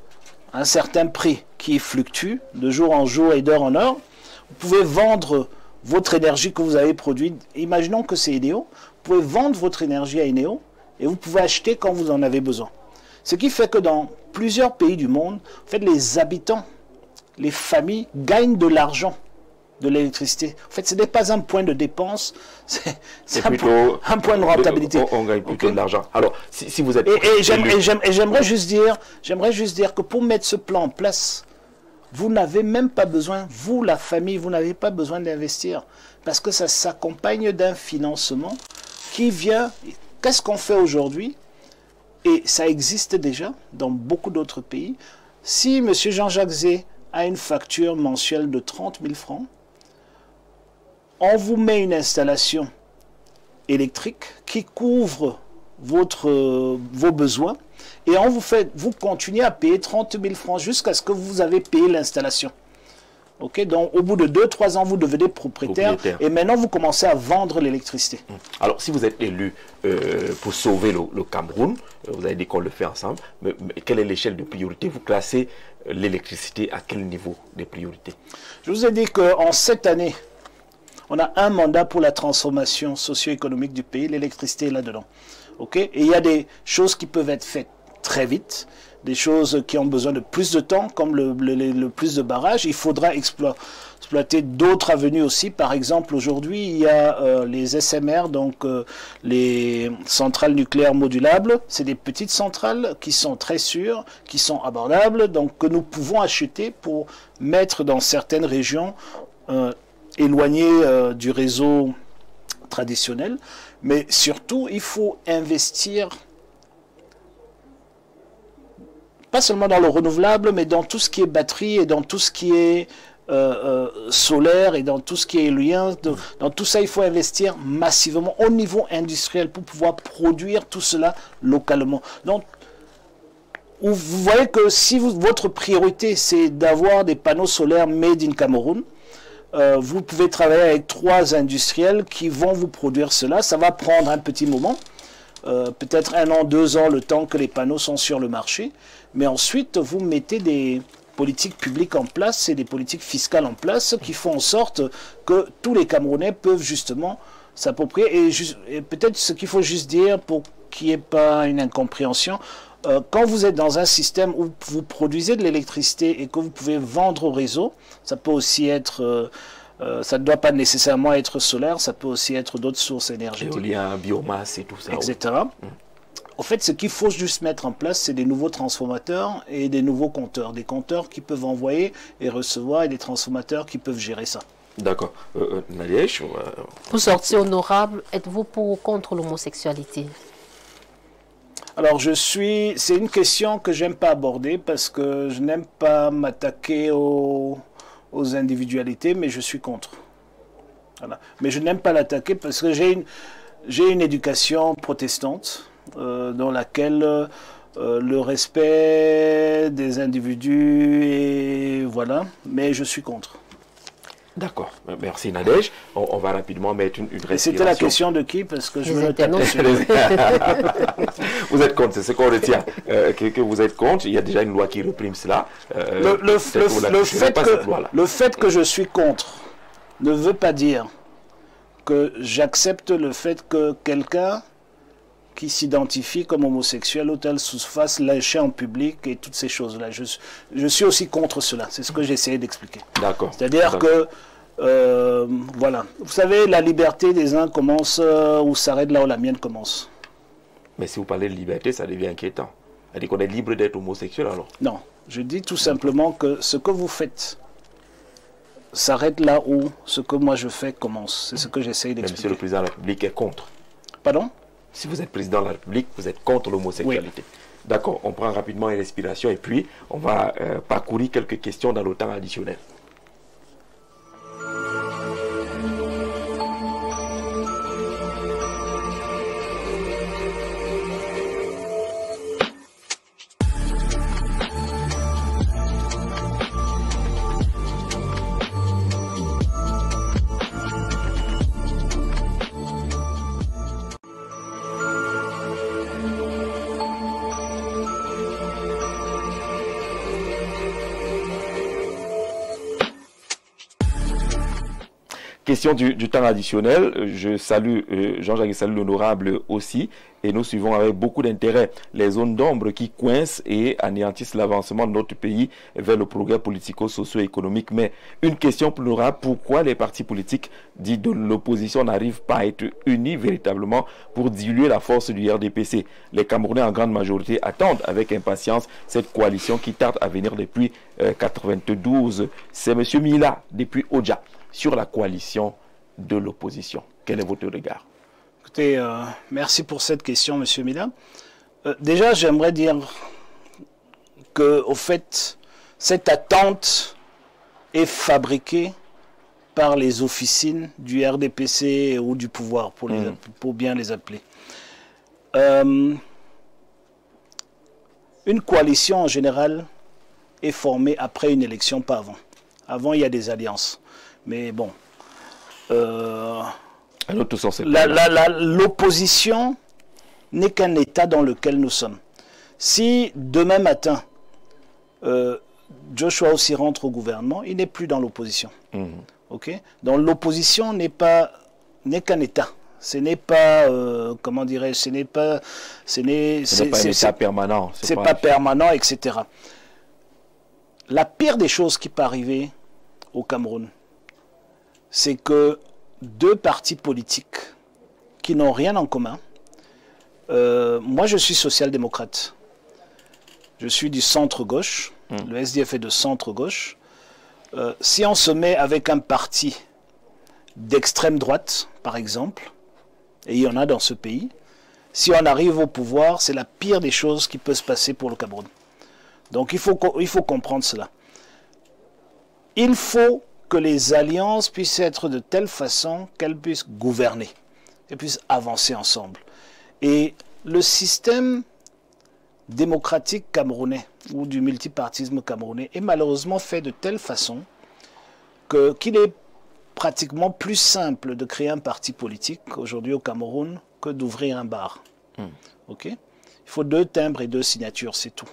à un certain prix qui fluctue de jour en jour et d'heure en heure. Vous pouvez vendre votre énergie que vous avez produite. Imaginons que c'est Eneo. Vous pouvez vendre votre énergie à Eneo et vous pouvez acheter quand vous en avez besoin. Ce qui fait que dans plusieurs pays du monde, en fait, les habitants, les familles gagnent de l'argent de l'électricité. En fait, ce n'est pas un point de dépense, c'est un point de rentabilité. On gagne plutôt de l'argent. Alors, si vous êtes... Et j'aimerais juste dire que pour mettre ce plan en place, vous n'avez même pas besoin, vous, la famille, vous n'avez pas besoin d'investir. Parce que ça s'accompagne d'un financement qui vient... Qu'est-ce qu'on fait aujourd'hui? Et ça existe déjà dans beaucoup d'autres pays. Si M. Jean-Jacques Zé a une facture mensuelle de 30 000 francs, on vous met une installation électrique qui couvre vos besoins et vous continuez à payer 30 000 francs jusqu'à ce que vous avez payé l'installation. Okay, donc au bout de 2-3 ans, vous devenez propriétaire et maintenant vous commencez à vendre l'électricité. Alors si vous êtes élu pour sauver le Cameroun, vous avez dit qu'on le fait ensemble, mais quelle est l'échelle de priorité? Vous classez l'électricité à quel niveau de priorité? Je vous ai dit qu'en 7 années, on a un mandat pour la transformation socio-économique du pays, l'électricité est là-dedans. Okay? Et il y a des choses qui peuvent être faites très vite, des choses qui ont besoin de plus de temps, comme le plus de barrages. Il faudra exploiter d'autres avenues aussi. Par exemple, aujourd'hui, il y a les SMR, donc les centrales nucléaires modulables. C'est des petites centrales qui sont très sûres, qui sont abordables, donc que nous pouvons acheter pour mettre dans certaines régions éloignées du réseau traditionnel. Mais surtout, il faut investir pas seulement dans le renouvelable, mais dans tout ce qui est batterie et dans tout ce qui est solaire et dans tout ce qui est éolien. Dans tout ça, il faut investir massivement au niveau industriel pour pouvoir produire tout cela localement. Donc, vous voyez que si votre priorité, c'est d'avoir des panneaux solaires made in Cameroun, vous pouvez travailler avec 3 industriels qui vont vous produire cela. Ça va prendre un petit moment, peut-être 1 an, 2 ans, le temps que les panneaux sont sur le marché. Mais ensuite, vous mettez des politiques publiques en place et des politiques fiscales en place qui font en sorte que tous les Camerounais peuvent justement s'approprier. Et peut-être ce qu'il faut juste dire pour qu'il n'y ait pas une incompréhension, quand vous êtes dans un système où vous produisez de l'électricité et que vous pouvez vendre au réseau, ça peut aussi être... ça ne doit pas nécessairement être solaire, ça peut aussi être d'autres sources énergétiques. Éolien, biomasse et tout ça. Etc. En fait, ce qu'il faut juste mettre en place, c'est des nouveaux transformateurs et des nouveaux compteurs. Des compteurs qui peuvent envoyer et recevoir et des transformateurs qui peuvent gérer ça. D'accord. Nadège, Pour sortir honorable, êtes-vous pour ou contre l'homosexualité? Alors, c'est une question que j'aime pas aborder parce que je n'aime pas m'attaquer aux individualités, mais je suis contre. Voilà. Mais je n'aime pas l'attaquer parce que j'ai une éducation protestante dans laquelle le respect des individus et voilà, mais je suis contre. D'accord, merci Nadège. On va rapidement mettre une respiration. C'était la question de qui? Parce que je veux Vous êtes contre, c'est ce qu'on retient. Que vous êtes contre, il y a déjà une loi qui réprime cela. Le fait que je suis contre ne veut pas dire que j'accepte le fait que quelqu'un qui s'identifie comme homosexuel ou tel se fasse lâcher en public et toutes ces choses-là. Je suis aussi contre cela. C'est ce que j'ai essayé d'expliquer. D'accord. C'est-à-dire que, voilà. Vous savez, la liberté des uns commence ou s'arrête là où la mienne commence. Mais si vous parlez de liberté, ça devient inquiétant. C'est-à-dire qu'on est libre d'être homosexuel alors? Non. Je dis tout simplement que ce que vous faites s'arrête là où ce que moi je fais commence. C'est ce que j'essaye d'expliquer. Monsieur le Président de la République est contre. Pardon? Si vous êtes président de la République, vous êtes contre l'homosexualité. Oui. D'accord, on prend rapidement une respiration et puis on va parcourir quelques questions dans le temps additionnel. Question du temps additionnel, je salue Jean-Jacques et salue l'honorable aussi, et nous suivons avec beaucoup d'intérêt les zones d'ombre qui coincent et anéantissent l'avancement de notre pays vers le progrès politico-socio-économique. Mais une question pour l'honorable, pourquoi les partis politiques dits de l'opposition n'arrivent pas à être unis véritablement pour diluer la force du RDPC? Les Camerounais en grande majorité attendent avec impatience cette coalition qui tarde à venir depuis 1992. C'est M. Mila, depuis Odja, sur la coalition de l'opposition. Quel est votre regard? Écoutez, merci pour cette question, M. Mila. Déjà, j'aimerais dire que, au fait, cette attente est fabriquée par les officines du RDPC ou du pouvoir, pour bien les appeler. Une coalition, en général, est formée après une élection, pas avant. Avant, il y a des alliances. Mais bon, l'opposition n'est qu'un état dans lequel nous sommes. Si demain matin, Joshua aussi rentre au gouvernement, il n'est plus dans l'opposition. Okay? Donc l'opposition n'est qu'un état. Ce n'est pas, comment dirais-je, ce n'est pas un état permanent. C'est pas permanent, etc. La pire des choses qui peut arriver au Cameroun, c'est que deux partis politiques qui n'ont rien en commun, moi je suis social-démocrate, je suis du centre-gauche, le SDF est de centre-gauche, si on se met avec un parti d'extrême droite, par exemple, et il y en a dans ce pays, si on arrive au pouvoir, c'est la pire des choses qui peut se passer pour le Cameroun. Donc il faut comprendre cela. Il faut que les alliances puissent être de telle façon qu'elles puissent gouverner et puissent avancer ensemble. Et le système démocratique camerounais ou du multipartisme camerounais est malheureusement fait de telle façon qu'il est pratiquement plus simple de créer un parti politique aujourd'hui au Cameroun que d'ouvrir un bar. Okay? Il faut 2 timbres et 2 signatures, c'est tout.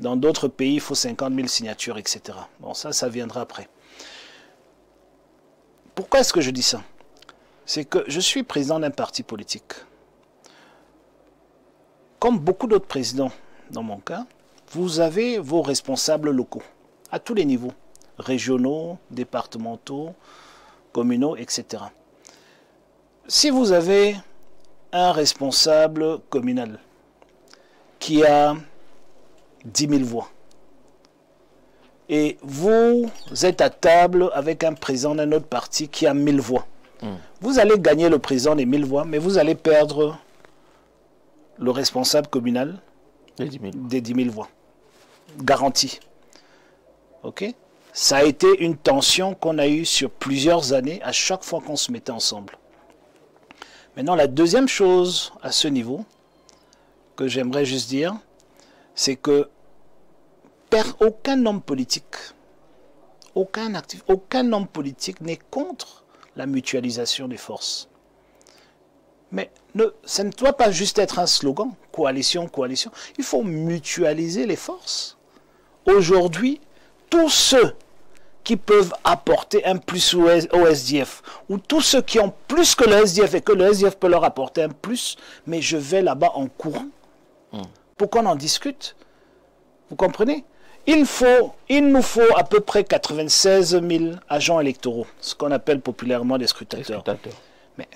Dans d'autres pays, il faut 50 000 signatures, etc. Bon, ça viendra après. Pourquoi est-ce que je dis ça? C'est que je suis président d'un parti politique. Comme beaucoup d'autres présidents, dans mon cas, vous avez vos responsables locaux, à tous les niveaux, régionaux, départementaux, communaux, etc. Si vous avez un responsable communal qui a 10 000 voix, et vous êtes à table avec un président d'un autre parti qui a 1000 voix. Vous allez gagner le président des 1000 voix, mais vous allez perdre le responsable communal des 10 000 voix. Garantie. Ok? Ça a été une tension qu'on a eue sur plusieurs années à chaque fois qu'on se mettait ensemble. Maintenant, la deuxième chose à ce niveau, que j'aimerais juste dire, c'est que aucun homme politique, aucun actif, aucun homme politique n'est contre la mutualisation des forces. Mais ça ne doit pas juste être un slogan, coalition, coalition. Il faut mutualiser les forces. Aujourd'hui, tous ceux qui peuvent apporter un plus au SDF, ou tous ceux qui ont plus que le SDF et que le SDF peut leur apporter un plus, mais je vais là-bas en courant. Pour qu'on en discute. Vous comprenez? Il nous faut à peu près 96 000 agents électoraux, ce qu'on appelle populairement des scrutateurs. Mais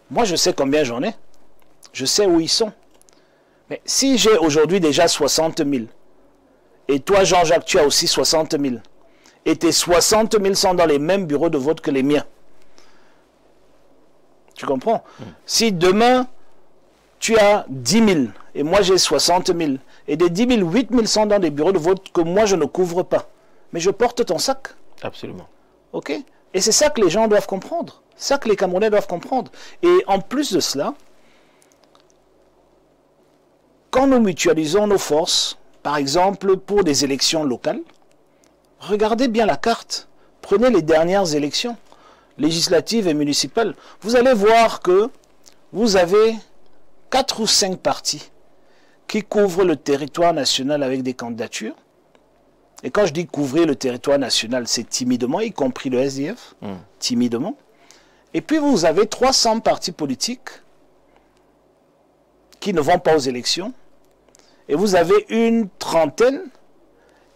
moi, je sais combien j'en ai. Je sais où ils sont. Mais si j'ai aujourd'hui déjà 60 000, et toi, Jean-Jacques, tu as aussi 60 000, et tes 60 000 sont dans les mêmes bureaux de vote que les miens. Tu comprends? Si demain, tu as 10 000 et moi j'ai 60 000. Et des 10 000, 8 000 sont dans des bureaux de vote que moi je ne couvre pas. Mais je porte ton sac. Absolument. OK? Et c'est ça que les gens doivent comprendre. C'est ça que les Camerounais doivent comprendre. Et en plus de cela, quand nous mutualisons nos forces, par exemple pour des élections locales, regardez bien la carte. Prenez les dernières élections, législatives et municipales. Vous allez voir que vous avez 4 ou 5 partis qui couvrent le territoire national avec des candidatures. Et quand je dis couvrir le territoire national, c'est timidement, y compris le SDF, timidement. Et puis vous avez 300 partis politiques qui ne vont pas aux élections. Et vous avez une trentaine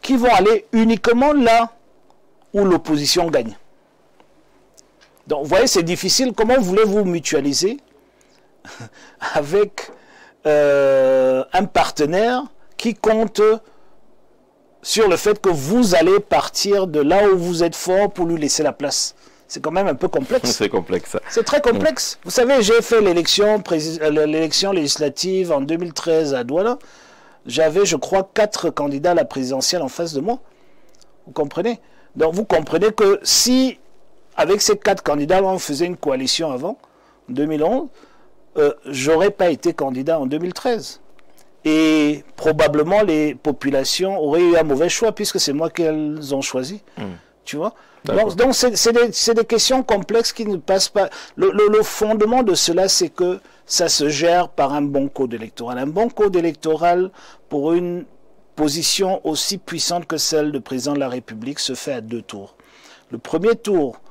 qui vont aller uniquement là où l'opposition gagne. Donc vous voyez, c'est difficile. Comment voulez-vous mutualiser avec un partenaire qui compte sur le fait que vous allez partir de là où vous êtes fort pour lui laisser la place? C'est quand même un peu complexe. C'est complexe. C'est très complexe. Vous savez, j'ai fait l'élection législative en 2013 à Douala. J'avais, je crois, 4 candidats à la présidentielle en face de moi. Vous comprenez? Donc vous comprenez que si, avec ces 4 candidats, on faisait une coalition avant, en 2011, j'aurais pas été candidat en 2013. Et probablement les populations auraient eu un mauvais choix puisque c'est moi qu'elles ont choisi. Tu vois? Donc c'est des questions complexes qui ne passent pas. Le fondement de cela, c'est que ça se gère par un bon code électoral. Un bon code électoral pour une position aussi puissante que celle de président de la République se fait à 2 tours. Le premier tour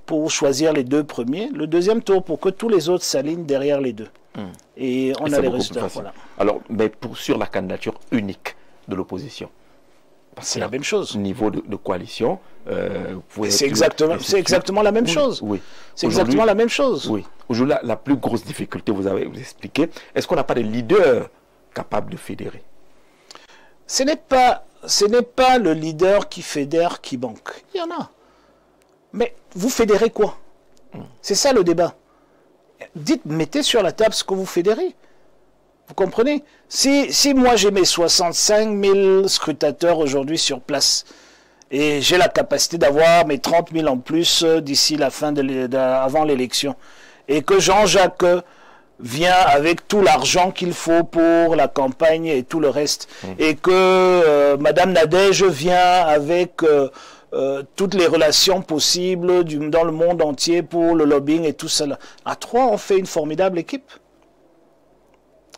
pour choisir les 2 premiers, le deuxième tour pour que tous les autres s'alignent derrière les 2. Et on a les résultats. Voilà. Alors, mais sur la candidature unique de l'opposition, c'est la même chose. Niveau de coalition, c'est exactement la même chose. Oui. C'est exactement la même chose. Oui. Aujourd'hui, la plus grosse difficulté, vous avez expliqué, est-ce qu'on n'a pas de leader capable de fédérer? Ce n'est pas le leader qui fédère qui banque. Il y en a. Mais vous fédérez quoi? C'est ça le débat. Mettez sur la table ce que vous fédérez. Vous comprenez? Si moi j'ai mes 65 000 scrutateurs aujourd'hui sur place et j'ai la capacité d'avoir mes 30 000 en plus d'ici la fin avant l'élection et que Jean-Jacques vient avec tout l'argent qu'il faut pour la campagne et tout le reste et que Madame Nadège vient avec toutes les relations possibles dans le monde entier pour le lobbying et tout cela. À 3, on fait une formidable équipe.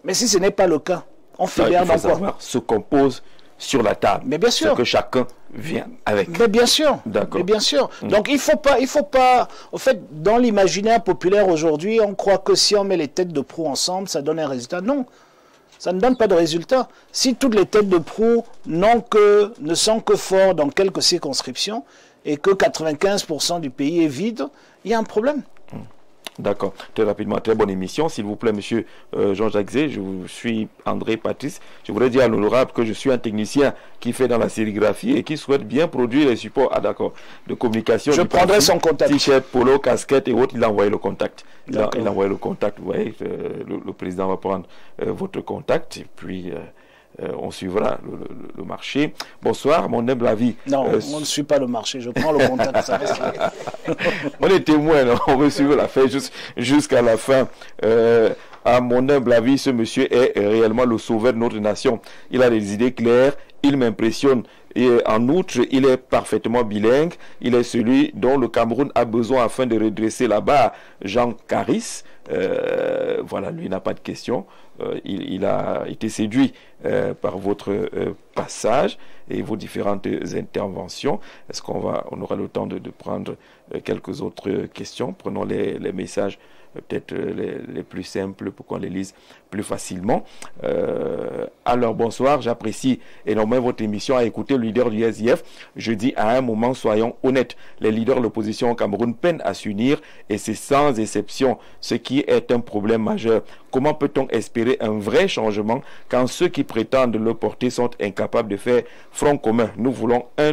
Mais si ce n'est pas le cas, on fédère dans quoi? Se compose sur la table. Mais bien sûr. Ce que chacun vient avec. Mais bien sûr. D'accord. Mais bien sûr. Donc il faut pas. En fait, dans l'imaginaire populaire aujourd'hui, on croit que si on met les têtes de proue ensemble, ça donne un résultat. Non. Ça ne donne pas de résultat. Si toutes les têtes de proue ne sont que forts dans quelques circonscriptions et que 95% du pays est vide, il y a un problème. D'accord. Très rapidement, très bonne émission. S'il vous plaît, monsieur Jean-Jacques Zé, je suis André Patrice. Je voudrais dire à l'honorable que je suis un technicien qui fait dans la sérigraphie et qui souhaite bien produire les supports de communication. Je prendrai son contact. T-shirt, polo, casquette et autres, il a envoyé le contact. Il a envoyé le contact, vous voyez, le président va prendre votre contact et puis on suivra le marché. Bonsoir, mon humble avis. Non, on ne suit pas le marché, je prends le contact. Ça reste... On est témoin, on veut suivre l'affaire jusqu'à la fin. À mon humble avis, ce monsieur est réellement le sauveur de notre nation. Il a des idées claires, il m'impressionne. Et en outre, il est parfaitement bilingue. Il est celui dont le Cameroun a besoin afin de redresser la barre. Jean Caris, voilà, lui n'a pas de question. Il a été séduit par votre passage et vos différentes interventions. Est-ce qu'on aura le temps de prendre quelques autres questions? Prenons les messages peut-être les plus simples pour qu'on les lise plus facilement. Alors bonsoir, j'apprécie énormément votre émission à écouter le leader du SDF. Je dis à un moment, soyons honnêtes, les leaders de l'opposition au Cameroun peinent à s'unir et c'est sans exception, ce qui est un problème majeur. Comment peut-on espérer un vrai changement quand ceux qui prétendent le porter sont incapables de faire front commun? Nous voulons un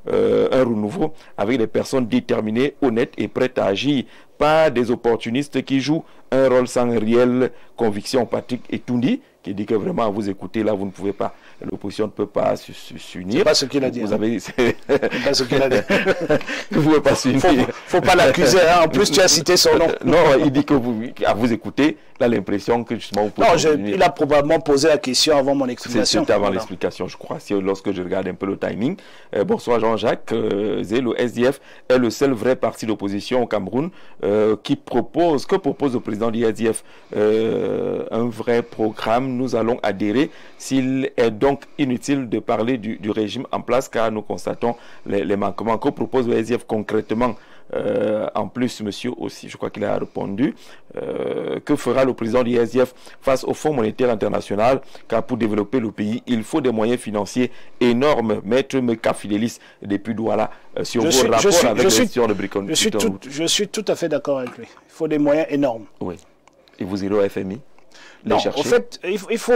renouveau avec des personnes déterminées, honnêtes et prêtes à agir pas des opportunistes qui jouent un rôle sans réelle conviction. Patrick Etundi, qui dit que vraiment, à vous écouter, là, vous ne pouvez pas, l'opposition ne peut pas s'unir. C'est pas ce qu'il a dit. Vous avez... C'est pas ce qu'il a dit. Vous ne pouvez pas s'unir. Faut pas l'accuser, hein. En plus, tu as cité son nom. Non, il dit que à vous écouter, il a l'impression que justement, vous pouvez non, s'unir. il a probablement posé la question avant mon explication. C'était avant l'explication, je crois, lorsque je regarde un peu le timing. Bonsoir Jean-Jacques. Le SDF est le seul vrai parti d'opposition au Cameroun qui propose le président du SDF un vrai programme. Nous allons adhérer. S'il est donc inutile de parler du régime en place, car nous constatons les manquements. Que propose le SDF concrètement? En plus, monsieur aussi, je crois qu'il a répondu. Que fera le président du SDF face au Fonds monétaire international? Car pour développer le pays, il faut des moyens financiers énormes. Maître Meka Fidélis depuis Douala sur vos rapports avec l'institution de Brecon. Je suis tout à fait d'accord avec lui. Il faut des moyens énormes. Oui. Et vous irez au FMI non, en fait, il faut...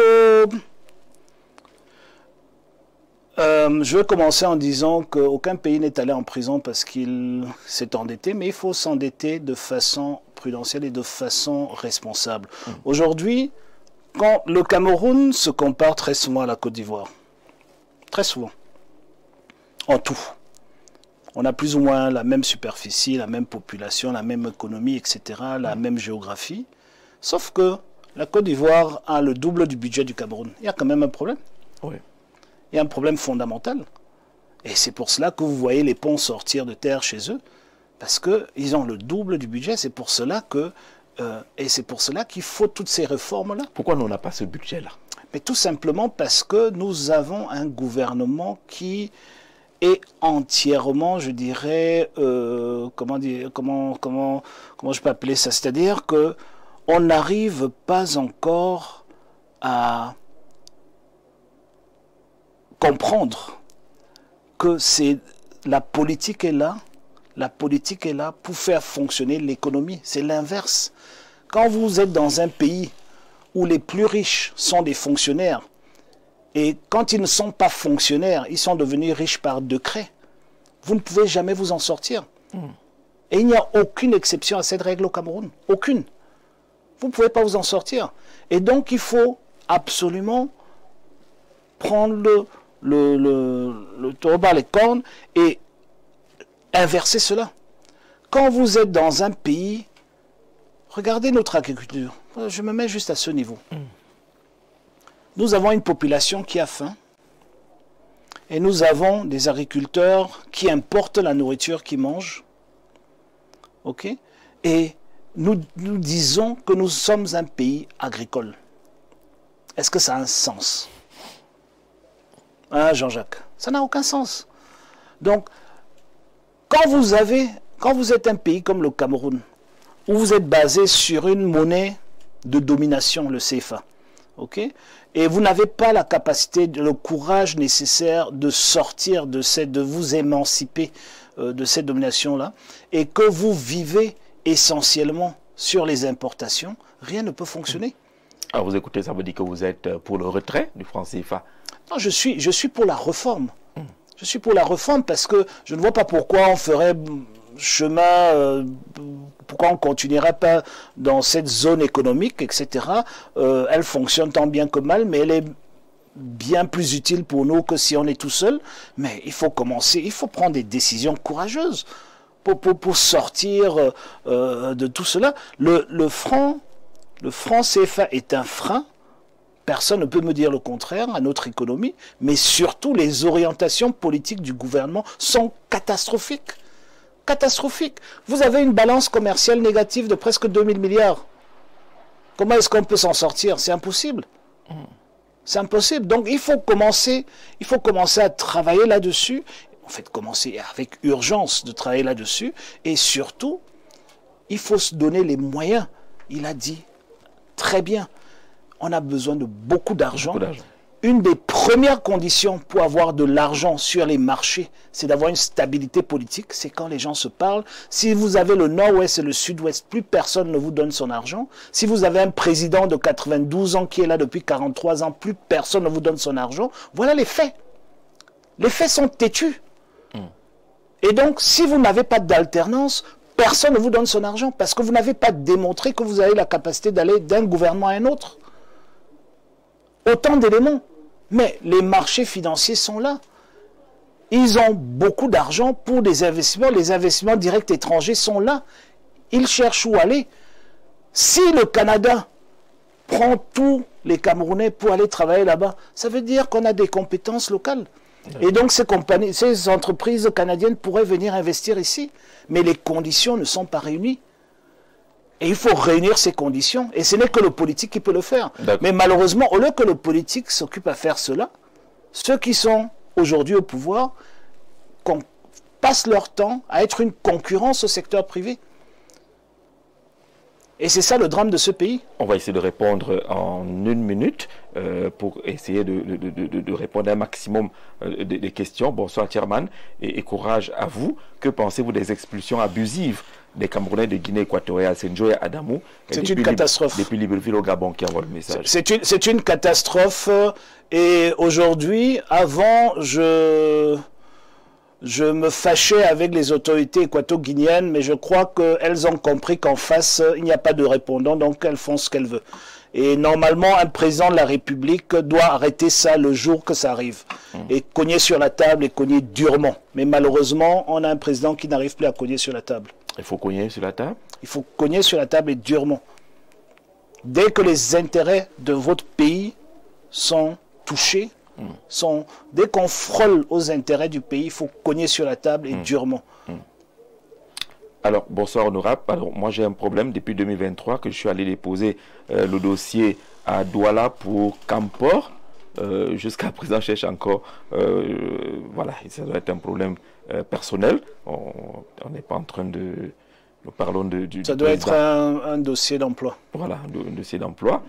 je vais commencer en disant qu'aucun pays n'est allé en prison parce qu'il s'est endetté, mais il faut s'endetter de façon prudentielle et de façon responsable. Aujourd'hui, quand le Cameroun se compare très souvent à la Côte d'Ivoire, très souvent, en tout, on a plus ou moins la même superficie, la même population, la même économie, etc., la même géographie, sauf que la Côte d'Ivoire a le double du budget du Cameroun. Il y a quand même un problème. Oui. Il y a un problème fondamental. Et c'est pour cela que vous voyez les ponts sortir de terre chez eux, parce qu'ils ont le double du budget. C'est pour cela qu'il faut toutes ces réformes-là. Pourquoi on n'a pas ce budget-là? Mais tout simplement parce que nous avons un gouvernement qui est entièrement, je dirais, comment je peux appeler ça? C'est-à-dire que on n'arrive pas encore à comprendre que la politique est là pour faire fonctionner l'économie. C'est l'inverse. Quand vous êtes dans un pays où les plus riches sont des fonctionnaires, et quand ils ne sont pas fonctionnaires, ils sont devenus riches par décret, vous ne pouvez jamais vous en sortir. Et il n'y a aucune exception à cette règle au Cameroun. Aucune. Vous ne pouvez pas vous en sortir. Et donc, il faut absolument prendre le taureau par les cornes et inverser cela. Quand vous êtes dans un pays, regardez notre agriculture. Je me mets juste à ce niveau. Nous avons une population qui a faim et nous avons des agriculteurs qui importent la nourriture qu'ils mangent. Ok? Et nous disons que nous sommes un pays agricole. Est-ce que ça a un sens? Hein, Jean-Jacques? Ça n'a aucun sens. Donc, quand vous êtes un pays comme le Cameroun, où vous êtes basé sur une monnaie de domination, le CFA, ok, et vous n'avez pas la capacité, le courage nécessaire de sortir de vous émanciper de cette domination-là, et que vous vivez essentiellement sur les importations, rien ne peut fonctionner. Alors vous écoutez, ça veut dire que vous êtes pour le retrait du franc CFA? Non, je suis pour la réforme. Je suis pour la réforme parce que je ne vois pas pourquoi on ferait chemin, pourquoi on ne continuerait pas dans cette zone économique, etc. Elle fonctionne tant bien que mal, mais elle est bien plus utile pour nous que si on est tout seul. Mais il faut commencer, il faut prendre des décisions courageuses pour sortir de tout cela. Le franc CFA est un frein. Personne ne peut me dire le contraire à notre économie, mais surtout les orientations politiques du gouvernement sont catastrophiques. Catastrophiques. Vous avez une balance commerciale négative de presque 2000 milliards. Comment est-ce qu'on peut s'en sortir? C'est impossible. C'est impossible. Donc il faut commencer à travailler là-dessus. En fait, commencer avec urgence de travailler là-dessus. Et surtout, il faut se donner les moyens. Il a dit très bien. On a besoin de beaucoup d'argent. Une des premières conditions pour avoir de l'argent sur les marchés, c'est d'avoir une stabilité politique. C'est quand les gens se parlent. Si vous avez le nord-ouest et le sud-ouest, plus personne ne vous donne son argent. Si vous avez un président de 92 ans qui est là depuis 43 ans, plus personne ne vous donne son argent. Voilà les faits. Les faits sont têtus. Et donc, si vous n'avez pas d'alternance, personne ne vous donne son argent parce que vous n'avez pas démontré que vous avez la capacité d'aller d'un gouvernement à un autre. Autant d'éléments. Mais les marchés financiers sont là. Ils ont beaucoup d'argent pour des investissements. Les investissements directs étrangers sont là. Ils cherchent où aller. Si le Canada prend tous les Camerounais pour aller travailler là-bas, ça veut dire qu'on a des compétences locales. Et donc ces entreprises canadiennes pourraient venir investir ici. Mais les conditions ne sont pas réunies. Et il faut réunir ces conditions. Et ce n'est que le politique qui peut le faire. Mais malheureusement, au lieu que le politique s'occupe à faire cela, ceux qui sont aujourd'hui au pouvoir passent leur temps à être une concurrence au secteur privé. Et c'est ça le drame de ce pays. On va essayer de répondre en 1 minute pour essayer de répondre à un maximum des questions. Bonsoir Chairman et courage à vous. Que pensez-vous des expulsions abusives des Camerounais de Guinée équatoriale, Senjo et Adamou? C'est une catastrophe. Depuis Libreville au Gabon qui envoie le message. C'est une catastrophe. Et aujourd'hui, avant, je me fâchais avec les autorités équato-guinéennes, mais je crois qu'elles ont compris qu'en face, il n'y a pas de répondant, donc elles font ce qu'elles veulent. Et normalement, un président de la République doit arrêter ça le jour que ça arrive. Et cogner sur la table et cogner durement. Mais malheureusement, on a un président qui n'arrive plus à cogner sur la table. Il faut cogner sur la table? Il faut cogner sur la table et durement. Dès que les intérêts de votre pays sont touchés, dès qu'on frôle aux intérêts du pays, il faut cogner sur la table et durement. Alors, bonsoir honorable. Alors, moi j'ai un problème depuis 2023 que je suis allé déposer le dossier à Douala pour Camport. Jusqu'à présent, je cherche encore. Voilà, ça doit être un problème personnel. On n'est pas en train de... Nous parlons du ça doit être un dossier d'emploi. Voilà, un dossier d'emploi.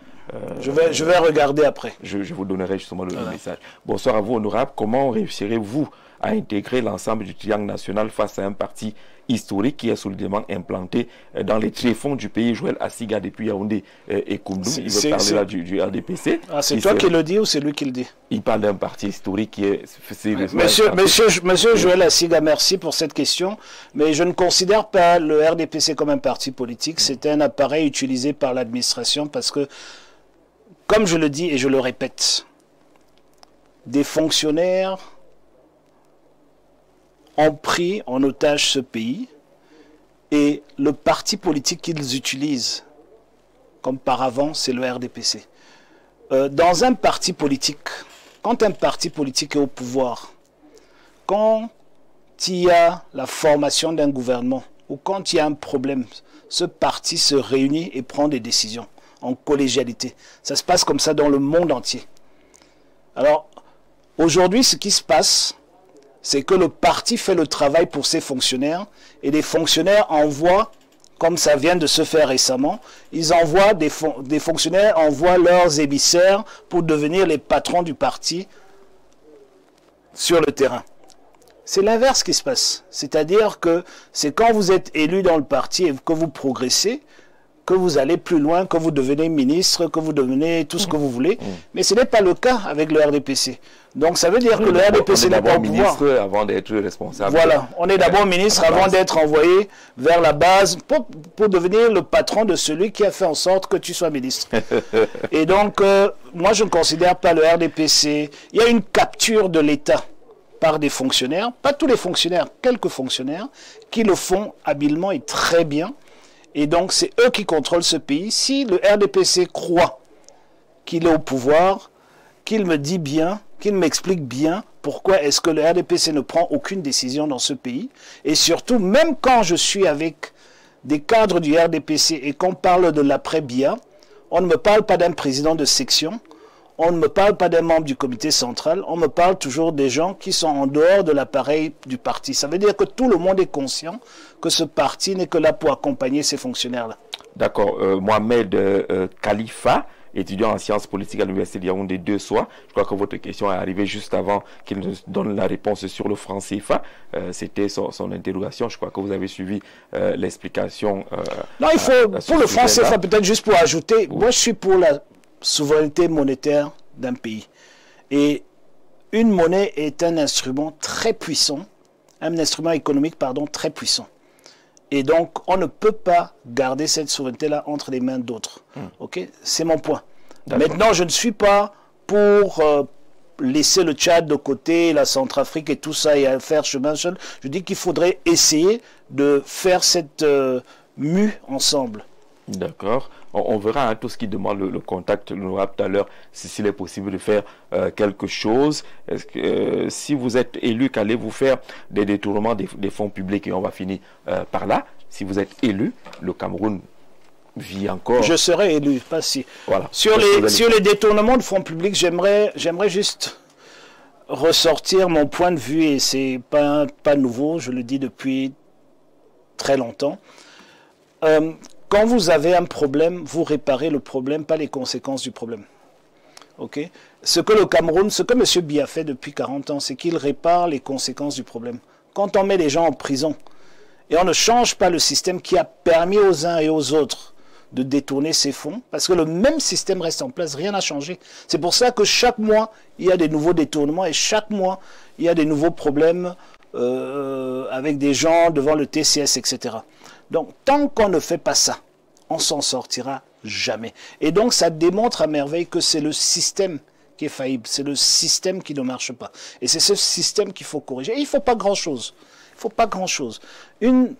Je vais regarder après. Je vous donnerai justement le message. Bonsoir à vous, honorable. Comment réussirez-vous à intégrer l'ensemble du triangle national face à un parti historique qui est solidement implanté dans les tréfonds du pays? Joël Assiga depuis Yaoundé et Koumdoum, il veut parler là du RDPC. Ah, c'est toi qui le dis ou c'est lui qui le dit? Il parle d'un parti historique qui est... Monsieur Joël Assiga, merci pour cette question, mais je ne considère pas le RDPC comme un parti politique. C'est un appareil utilisé par l'administration parce que, comme je le dis et je le répète, des fonctionnaires ont pris en otage ce pays et le parti politique qu'ils utilisent comme par avant, c'est le RDPC. Dans un parti politique, quand un parti politique est au pouvoir, quand il y a la formation d'un gouvernement ou quand il y a un problème, ce parti se réunit et prend des décisions en collégialité. Ça se passe comme ça dans le monde entier. Alors, aujourd'hui, ce qui se passe, c'est que le parti fait le travail pour ses fonctionnaires et les fonctionnaires envoient, comme ça vient de se faire récemment, ils envoient des fonctionnaires envoient leurs émissaires pour devenir les patrons du parti sur le terrain. C'est l'inverse qui se passe. C'est-à-dire que c'est quand vous êtes élu dans le parti et que vous progressez, que vous allez plus loin, que vous devenez ministre, que vous devenez tout ce que vous voulez. Mais ce n'est pas le cas avec le RDPC. Donc ça veut dire que le RDPC n'est pas au pouvoir. Avant d'être responsable. Voilà, on est d'abord ministre avant d'être envoyé vers la base pour devenir le patron de celui qui a fait en sorte que tu sois ministre. Et donc, moi je ne considère pas le RDPC. Il y a une capture de l'État par des fonctionnaires, pas tous les fonctionnaires, quelques fonctionnaires, qui le font habilement et très bien. Et donc, c'est eux qui contrôlent ce pays. Si le RDPC croit qu'il est au pouvoir, qu'il me dit bien, qu'il m'explique bien pourquoi est-ce que le RDPC ne prend aucune décision dans ce pays. Et surtout, même quand je suis avec des cadres du RDPC et qu'on parle de l'après-Biya, on ne me parle pas d'un président de section, on ne me parle pas d'un membre du comité central, on me parle toujours des gens qui sont en dehors de l'appareil du parti. Ça veut dire que tout le monde est conscient que ce parti n'est que là pour accompagner ces fonctionnaires-là. D'accord. Mohamed Khalifa, étudiant en sciences politiques à l'Université de Yaoundé 2 soirs. Je crois que votre question est arrivée juste avant qu'il nous donne la réponse sur le franc CFA. C'était son interrogation. Je crois que vous avez suivi l'explication. Non, il faut, pour le franc CFA, peut-être juste pour ajouter, moi je suis pour la souveraineté monétaire d'un pays. Et une monnaie est un instrument très puissant, un instrument économique, pardon, très puissant. Et donc, on ne peut pas garder cette souveraineté-là entre les mains d'autres. Ok, c'est mon point. Maintenant, je ne suis pas pour laisser le Tchad de côté, la Centrafrique et tout ça, et faire chemin seul. Je dis qu'il faudrait essayer de faire cette mue ensemble. D'accord. On verra tout ce qui demande le contact. On aura tout à l'heure s'il est possible de faire quelque chose. Est-ce que si vous êtes élu, qu'allez-vous faire des détournements des fonds publics? Et on va finir par là. Si vous êtes élu, le Cameroun vit encore. Je serai élu, pas si. Voilà. Sur les détournements de fonds publics, j'aimerais juste ressortir mon point de vue, et c'est pas nouveau, je le dis depuis très longtemps. Quand vous avez un problème, vous réparez le problème, pas les conséquences du problème. Okay? Ce que M. Biya fait depuis 40 ans, c'est qu'il répare les conséquences du problème. Quand on met les gens en prison, et on ne change pas le système qui a permis aux uns et aux autres de détourner ces fonds, parce que le même système reste en place, rien n'a changé. C'est pour ça que chaque mois, il y a des nouveaux détournements, et chaque mois, il y a des nouveaux problèmes avec des gens devant le TCS, etc. Donc, tant qu'on ne fait pas ça, on s'en sortira jamais. Et donc, ça démontre à merveille que c'est le système qui est faillible. C'est le système qui ne marche pas. Et c'est ce système qu'il faut corriger. Et il ne faut pas grand-chose. Il ne faut pas grand-chose. Une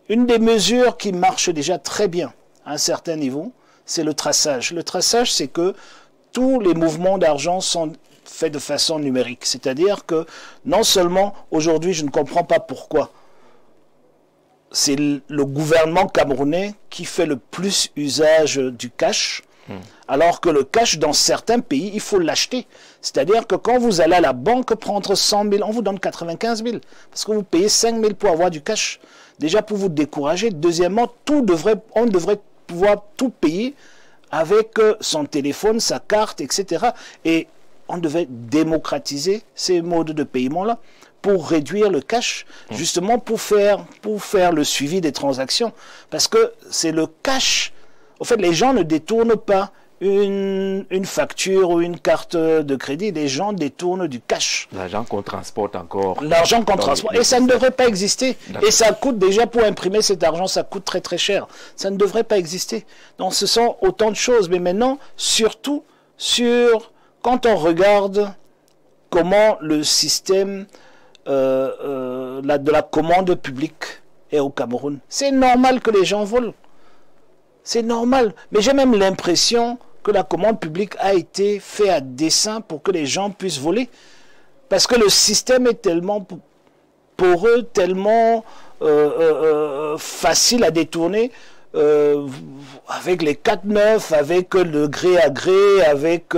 des mesures qui marche déjà très bien à un certain niveau, c'est le traçage. Le traçage, c'est que tous les mouvements d'argent sont faits de façon numérique. C'est-à-dire que non seulement, aujourd'hui, je ne comprends pas pourquoi, c'est le gouvernement camerounais qui fait le plus usage du cash, alors que le cash, dans certains pays, il faut l'acheter. C'est-à-dire que quand vous allez à la banque prendre 100 000, on vous donne 95 000, parce que vous payez 5 000 pour avoir du cash. Déjà pour vous décourager. Deuxièmement, on devrait pouvoir tout payer avec son téléphone, sa carte, etc. Et on devait démocratiser ces modes de paiement-là, pour réduire le cash, justement pour faire le suivi des transactions. Parce que c'est le cash. En fait, les gens ne détournent pas une facture ou une carte de crédit. Les gens détournent du cash. L'argent qu'on transporte encore. L'argent qu'on transporte. Et ça ne devrait pas exister. Et ça coûte déjà, pour imprimer cet argent, ça coûte très très cher. Ça ne devrait pas exister. Donc ce sont autant de choses. Mais maintenant, surtout, quand on regarde comment le système de la commande publique est au Cameroun. C'est normal que les gens volent. C'est normal. Mais j'ai même l'impression que la commande publique a été faite à dessein pour que les gens puissent voler. Parce que le système est tellement poreux, tellement facile à détourner, avec les 4-9, avec le gré à gré, avec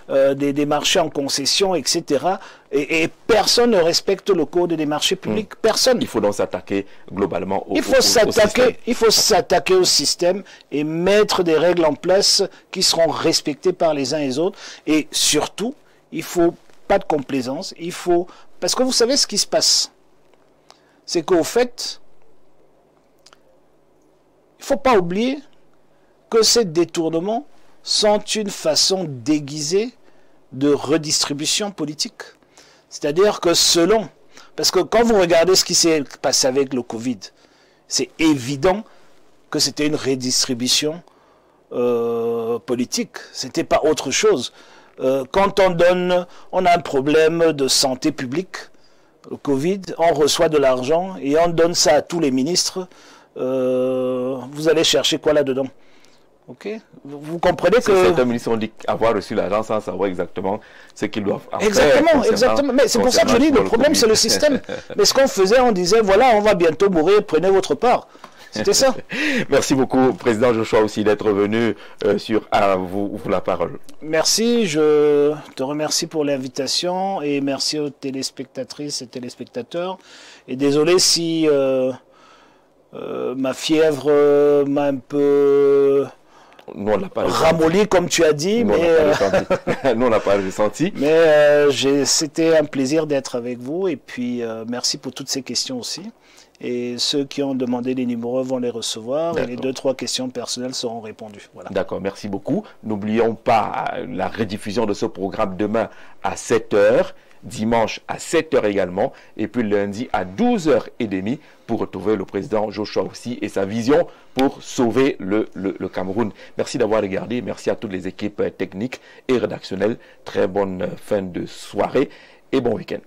des marchés en concession, etc. Et personne ne respecte le code des marchés publics. Personne. Il faut donc s'attaquer globalement au système. Il faut s'attaquer au système et mettre des règles en place qui seront respectées par les uns et les autres. Et surtout, il ne faut pas de complaisance. Parce que vous savez ce qui se passe. C'est qu'au fait, il ne faut pas oublier que ces détournements sont une façon déguisée de redistribution politique. C'est-à-dire que parce que quand vous regardez ce qui s'est passé avec le Covid, c'est évident que c'était une redistribution politique. C'était pas autre chose. Quand on a un problème de santé publique, le Covid, on reçoit de l'argent et on donne ça à tous les ministres. Vous allez chercher quoi là-dedans? Okay. Vous comprenez que... Certains ministres ont dit avoir reçu l'argent sans savoir exactement ce qu'ils doivent faire. Exactement. Mais c'est pour ça que je dis, le problème c'est le système. Mais ce qu'on faisait, on disait, voilà, on va bientôt mourir, prenez votre part. C'était ça. Merci beaucoup, Président Joshua, aussi d'être venu à vous la parole. Merci, je te remercie pour l'invitation et merci aux téléspectatrices et téléspectateurs. Et désolé si ma fièvre m'a un peu... Nous, on l'a pas ramolli, comme tu as dit. Nous, on n'a pas ressenti. Mais c'était un plaisir d'être avec vous. Et puis, merci pour toutes ces questions aussi. Et ceux qui ont demandé les numéros vont les recevoir. Et les 2-3 questions personnelles seront répondues. Voilà. D'accord, merci beaucoup. N'oublions pas la rediffusion de ce programme demain à 7 h. dimanche à 7h également, et puis lundi à 12h30 pour retrouver le président Joshua aussi et sa vision pour sauver le Cameroun. Merci d'avoir regardé, merci à toutes les équipes techniques et rédactionnelles. Très bonne fin de soirée et bon week-end.